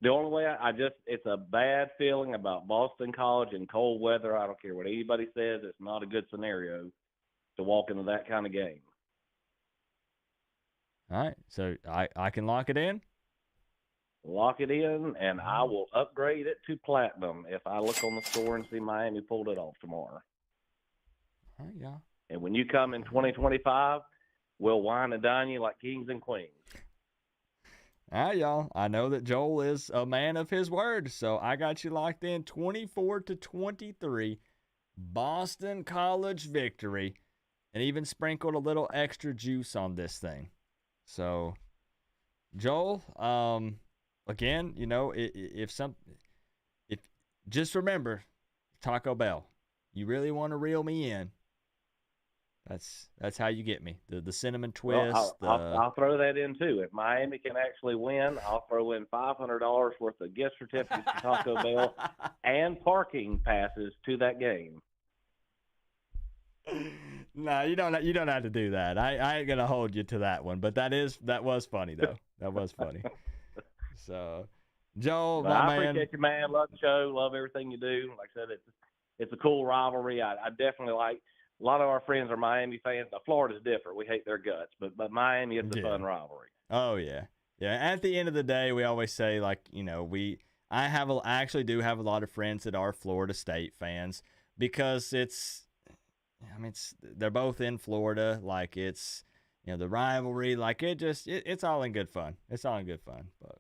The only way it's a bad feeling about Boston College and cold weather. I don't care what anybody says. It's not a good scenario to walk into that kind of game. All right. So I can lock it in? Lock it in, and I will upgrade it to platinum if I look on the score and see Miami pulled it off tomorrow. All right, yeah. And when you come in 2025, we'll wine and dine you like kings and queens. All right, y'all. I know that Joel is a man of his word, so I got you locked in 24-23. Boston College victory, and even sprinkled a little extra juice on this thing. So, Joel, again, if just remember Taco Bell. You really want to reel me in. That's how you get me. The cinnamon twist. Well, I'll throw that in too. If Miami can actually win, I'll throw in $500 worth of gift certificates to Taco Bell and parking passes to that game. No, you don't have to do that. I ain't gonna hold you to that one. But that was funny though. That was funny. So, Joel, I appreciate you, man. Love the show. Love everything you do. Like I said, it's a cool rivalry. I definitely like. A lot of our friends are Miami fans. Now, Florida's different. We hate their guts, but Miami is a fun rivalry. Oh yeah, yeah. At the end of the day, we always say I actually do have a lot of friends that are Florida State fans because they're both in Florida. Like it's the rivalry. Like it's all in good fun. It's all in good fun. But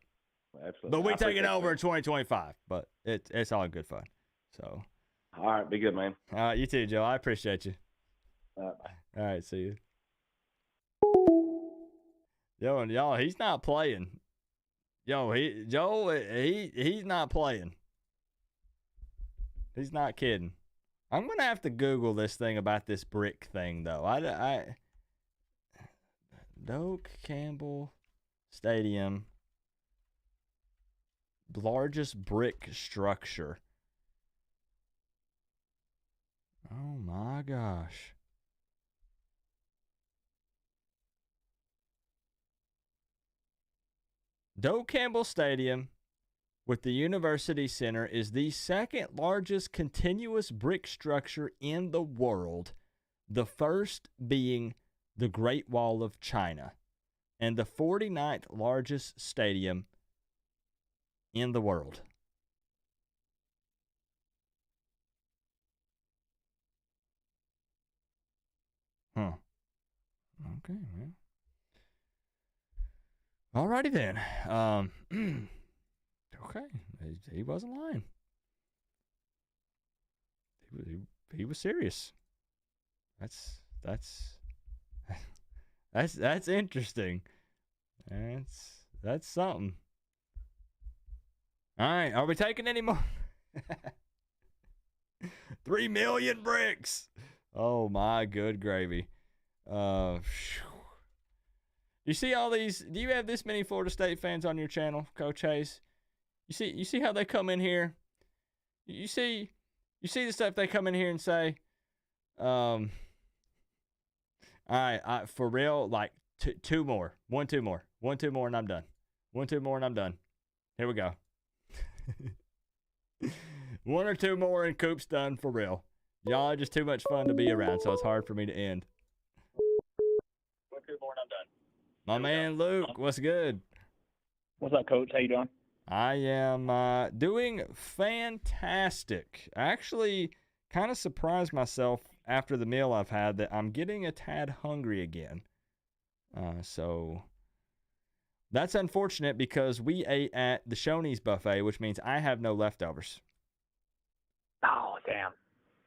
absolutely. But we take it over in 2025. But it's all in good fun. So. All right, be good, man. All right, you too, Joe. I appreciate you. Bye. All right, see you. Yo, and y'all, he's not playing. He's not playing. He's not kidding. I'm gonna have to Google this thing about this brick thing, though. Doak Campbell Stadium largest brick structure. Oh my gosh. Doak Campbell Stadium with the University Center is the second largest continuous brick structure in the world, the first being the Great Wall of China, and the 49th largest stadium in the world. Huh. Okay, man. Alrighty then. Okay, he wasn't lying. He was serious. That's interesting. That's something. All right, are we taking any more? 3 million bricks. Oh my good gravy. You see all these? Do you have this many Florida State fans on your channel, Coach Hayes? You see how they come in here? You see the stuff they come in here and say, all right, for real, like two more. One, two more, and I'm done. 1, 2 more, and I'm done. Here we go. 1 or 2 more, and Coop's done for real. Y'all are just too much fun to be around, so it's hard for me to end. 1, 2 more, and I'm done. My man Luke, what's good? What's up, Coach? How you doing? I am doing fantastic. I actually kind of surprised myself after the meal I've had that I'm getting a tad hungry again. So that's unfortunate because we ate at the Shoney's buffet, which means I have no leftovers. Oh, damn.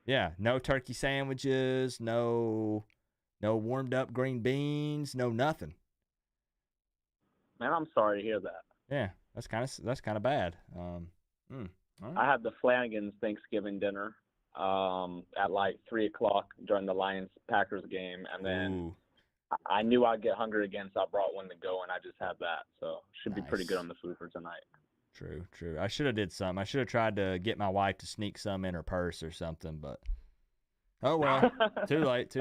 Yeah, no turkey sandwiches, no warmed up green beans, no nothing. Man, I'm sorry to hear that. Yeah, that's kind of bad. All right. I had the Flanagan's Thanksgiving dinner at like 3:00 during the Lions-Packers game, and then I knew I'd get hungry again, so I brought one to go, and I just had that. So should be pretty good on the food for tonight. True. I should have did some. I should have tried to get my wife to sneak some in her purse or something, but oh well. Too late.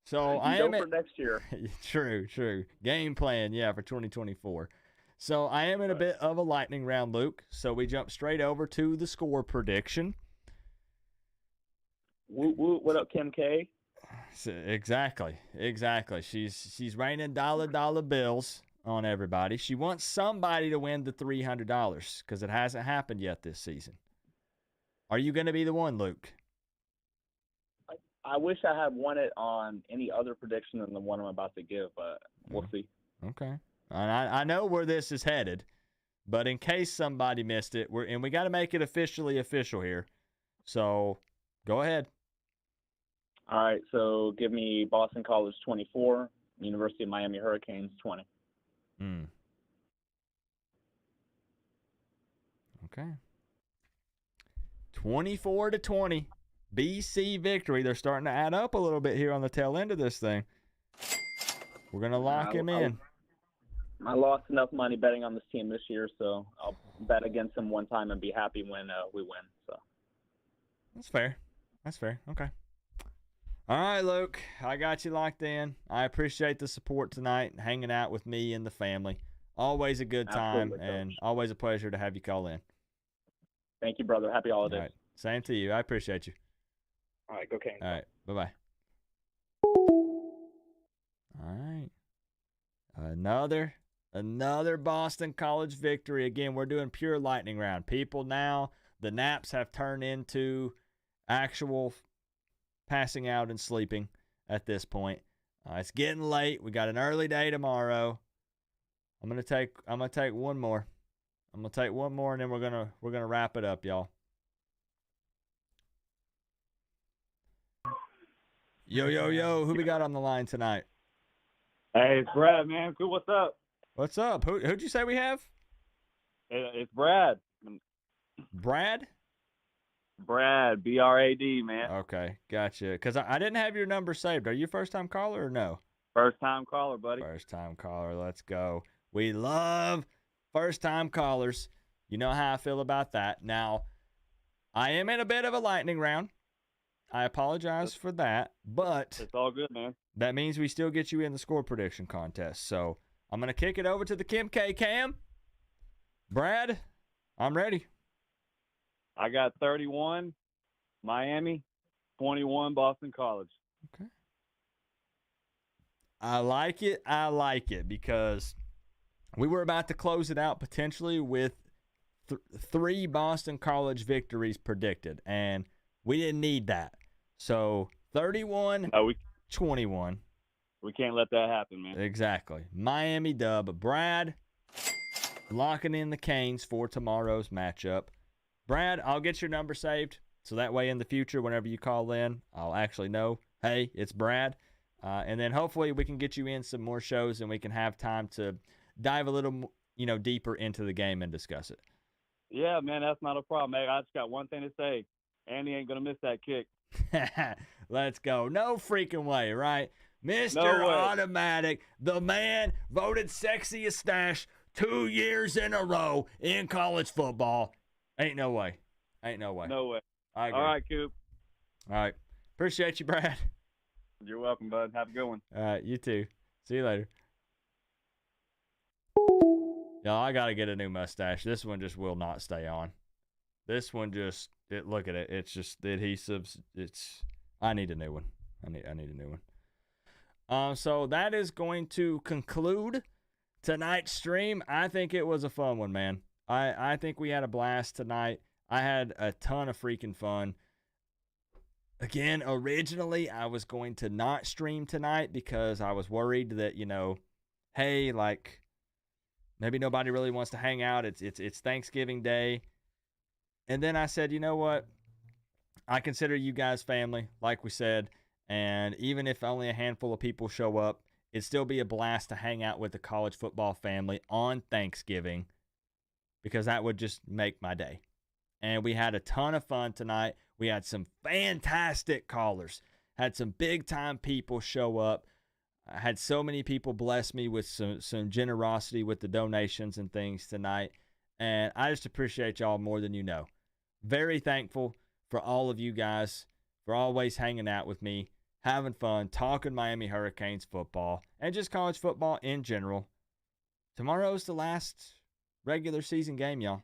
So I am for next year. True. Game plan, for 2024. So I am in a bit of a lightning round, Luke. So we jump straight over to the score prediction. What up, Kim K? Exactly. She's raining dollar bills on everybody. She wants somebody to win the $300 because it hasn't happened yet this season. Are you going to be the one, Luke? I wish I had won it on any other prediction than the one I'm about to give, but we'll see. Okay. And I know where this is headed, but in case somebody missed it, we got to make it officially official here. So go ahead. All right. So give me Boston College 24, University of Miami Hurricanes 20. Okay. 24-20. BC victory. They're starting to add up a little bit here on the tail end of this thing. We're going to lock him in. I lost enough money betting on this team this year, so I'll bet against them one time and be happy when we win. So That's fair. Okay. All right, Luke. I got you locked in. I appreciate the support tonight, hanging out with me and the family. Always a good time, and always a pleasure to have you call in. Thank you, brother. Happy holidays. All right. Same to you. I appreciate you. All right, go Canes. All right, bye-bye. All right. Another Boston College victory. Again, we're doing pure lightning round. People now, the naps have turned into actual passing out and sleeping at this point. It's getting late. We got an early day tomorrow. I'm gonna take one more. I'm gonna take one more, and then we're gonna wrap it up, y'all. Yo, who we got on the line tonight? Hey, it's Brad, man. Cool, what's up? What's up? Who'd you say we have? It's Brad. Brad? Brad, B-R-A-D, man. Okay, gotcha. Because I didn't have your number saved. Are you a first-time caller or no? First-time caller, buddy. First-time caller. Let's go. We love first-time callers. You know how I feel about that. Now, I am in a bit of a lightning round. I apologize for that, but It's all good, man. that means we still get you in the score prediction contest. So I'm going to kick it over to the Kim K. Cam. Brad, I'm ready. I got 31, Miami, 21, Boston College. Okay. I like it. I like it because we were about to close it out potentially with 3 Boston College victories predicted, and we didn't need that. So 31, 21. We can't let that happen, man. Exactly. Miami dub. Brad, locking in the Canes for tomorrow's matchup. Brad, I'll get your number saved, so that way in the future, whenever you call in, I'll actually know, hey, it's Brad. And then hopefully we can get you in some more shows and we can have time to dive a little, deeper into the game and discuss it. Yeah, man, that's not a problem. Hey, I just got one thing to say. Andy ain't going to miss that kick. Let's go. No freaking way, right? Mr. No way. Automatic, the man voted sexiest stash 2 years in a row in college football. Ain't no way. Ain't no way. No way. I agree. All right, Coop. All right. Appreciate you, Brad. You're welcome, bud. Have a good one. All right, you too. See you later. Y'all, I got to get a new mustache. This one just will not stay on. This one just, look at it. It's just the adhesives. I need a new one. I need a new one. So that is going to conclude tonight's stream. I think it was a fun one, man. I think we had a blast tonight. I had a ton of freaking fun. Again, originally I was going to not stream tonight because I was worried that, hey, like maybe nobody really wants to hang out. It's Thanksgiving Day. And then I said, you know what? I consider you guys family, like we said. And even if only a handful of people show up, it'd still be a blast to hang out with the college football family on Thanksgiving because that would just make my day. And we had a ton of fun tonight. We had some fantastic callers. Had some big-time people show up. I had so many people bless me with some generosity with the donations and things tonight. And I just appreciate y'all more than you know. Very thankful for all of you guys for always hanging out with me, having fun, talking Miami Hurricanes football, and just college football in general. Tomorrow's the last regular season game, y'all.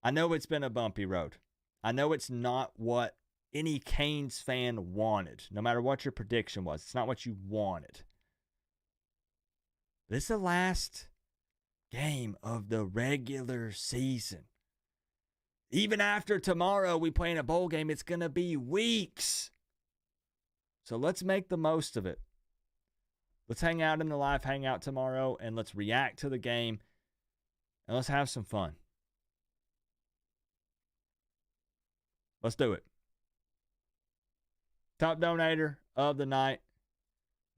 I know it's been a bumpy road. I know it's not what any Canes fan wanted, no matter what your prediction was. It's not what you wanted. This is the last game of the regular season. Even after tomorrow we play in a bowl game, it's going to be weeks. So let's make the most of it. Let's hang out in the live hangout tomorrow, and let's react to the game, and let's have some fun. Let's do it. Top donator of the night,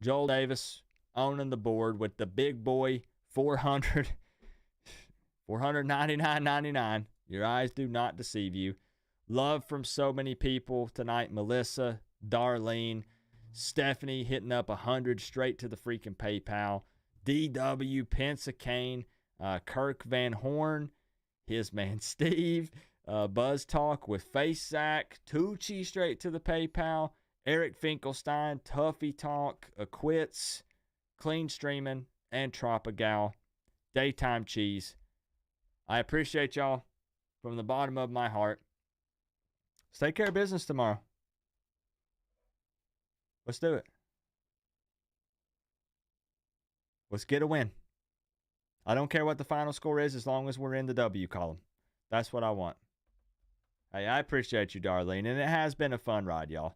Joel Davis, owning the board with the big boy $499.99. Your eyes do not deceive you. Love from so many people tonight. Melissa, Darlene, Stephanie hitting up 100 straight to the freaking PayPal. DW, Pensacane, Kirk Van Horn, his man Steve, Buzz Talk with Face Sack, Tucci straight to the PayPal, Eric Finkelstein, Tuffy Talk, Acquits, Clean Streaming, and Tropigal. Daytime Cheese. I appreciate y'all from the bottom of my heart. Let's take care of business tomorrow. Let's do it. Let's get a win. I don't care what the final score is as long as we're in the W column. That's what I want. Hey, I appreciate you, Darlene. And it has been a fun ride, y'all.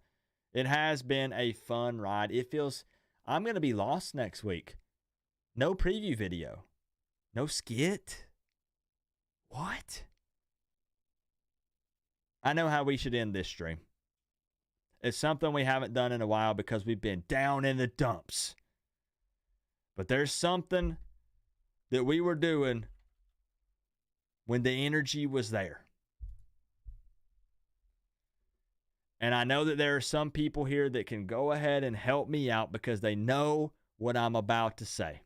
It has been a fun ride. It feels... I'm going to be lost next week. No preview video. No skit. What? I know how we should end this stream. It's something we haven't done in a while because we've been down in the dumps. But there's something that we were doing when the energy was there. And I know that there are some people here that can go ahead and help me out because they know what I'm about to say.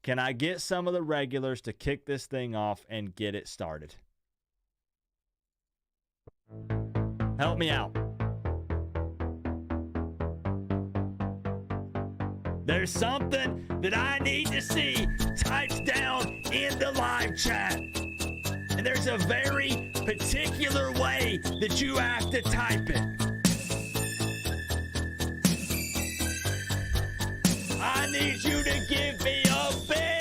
Can I get some of the regulars to kick this thing off and get it started? Help me out. There's something that I need to see typed down in the live chat. And there's a very particular way that you have to type it. I need you to give me a big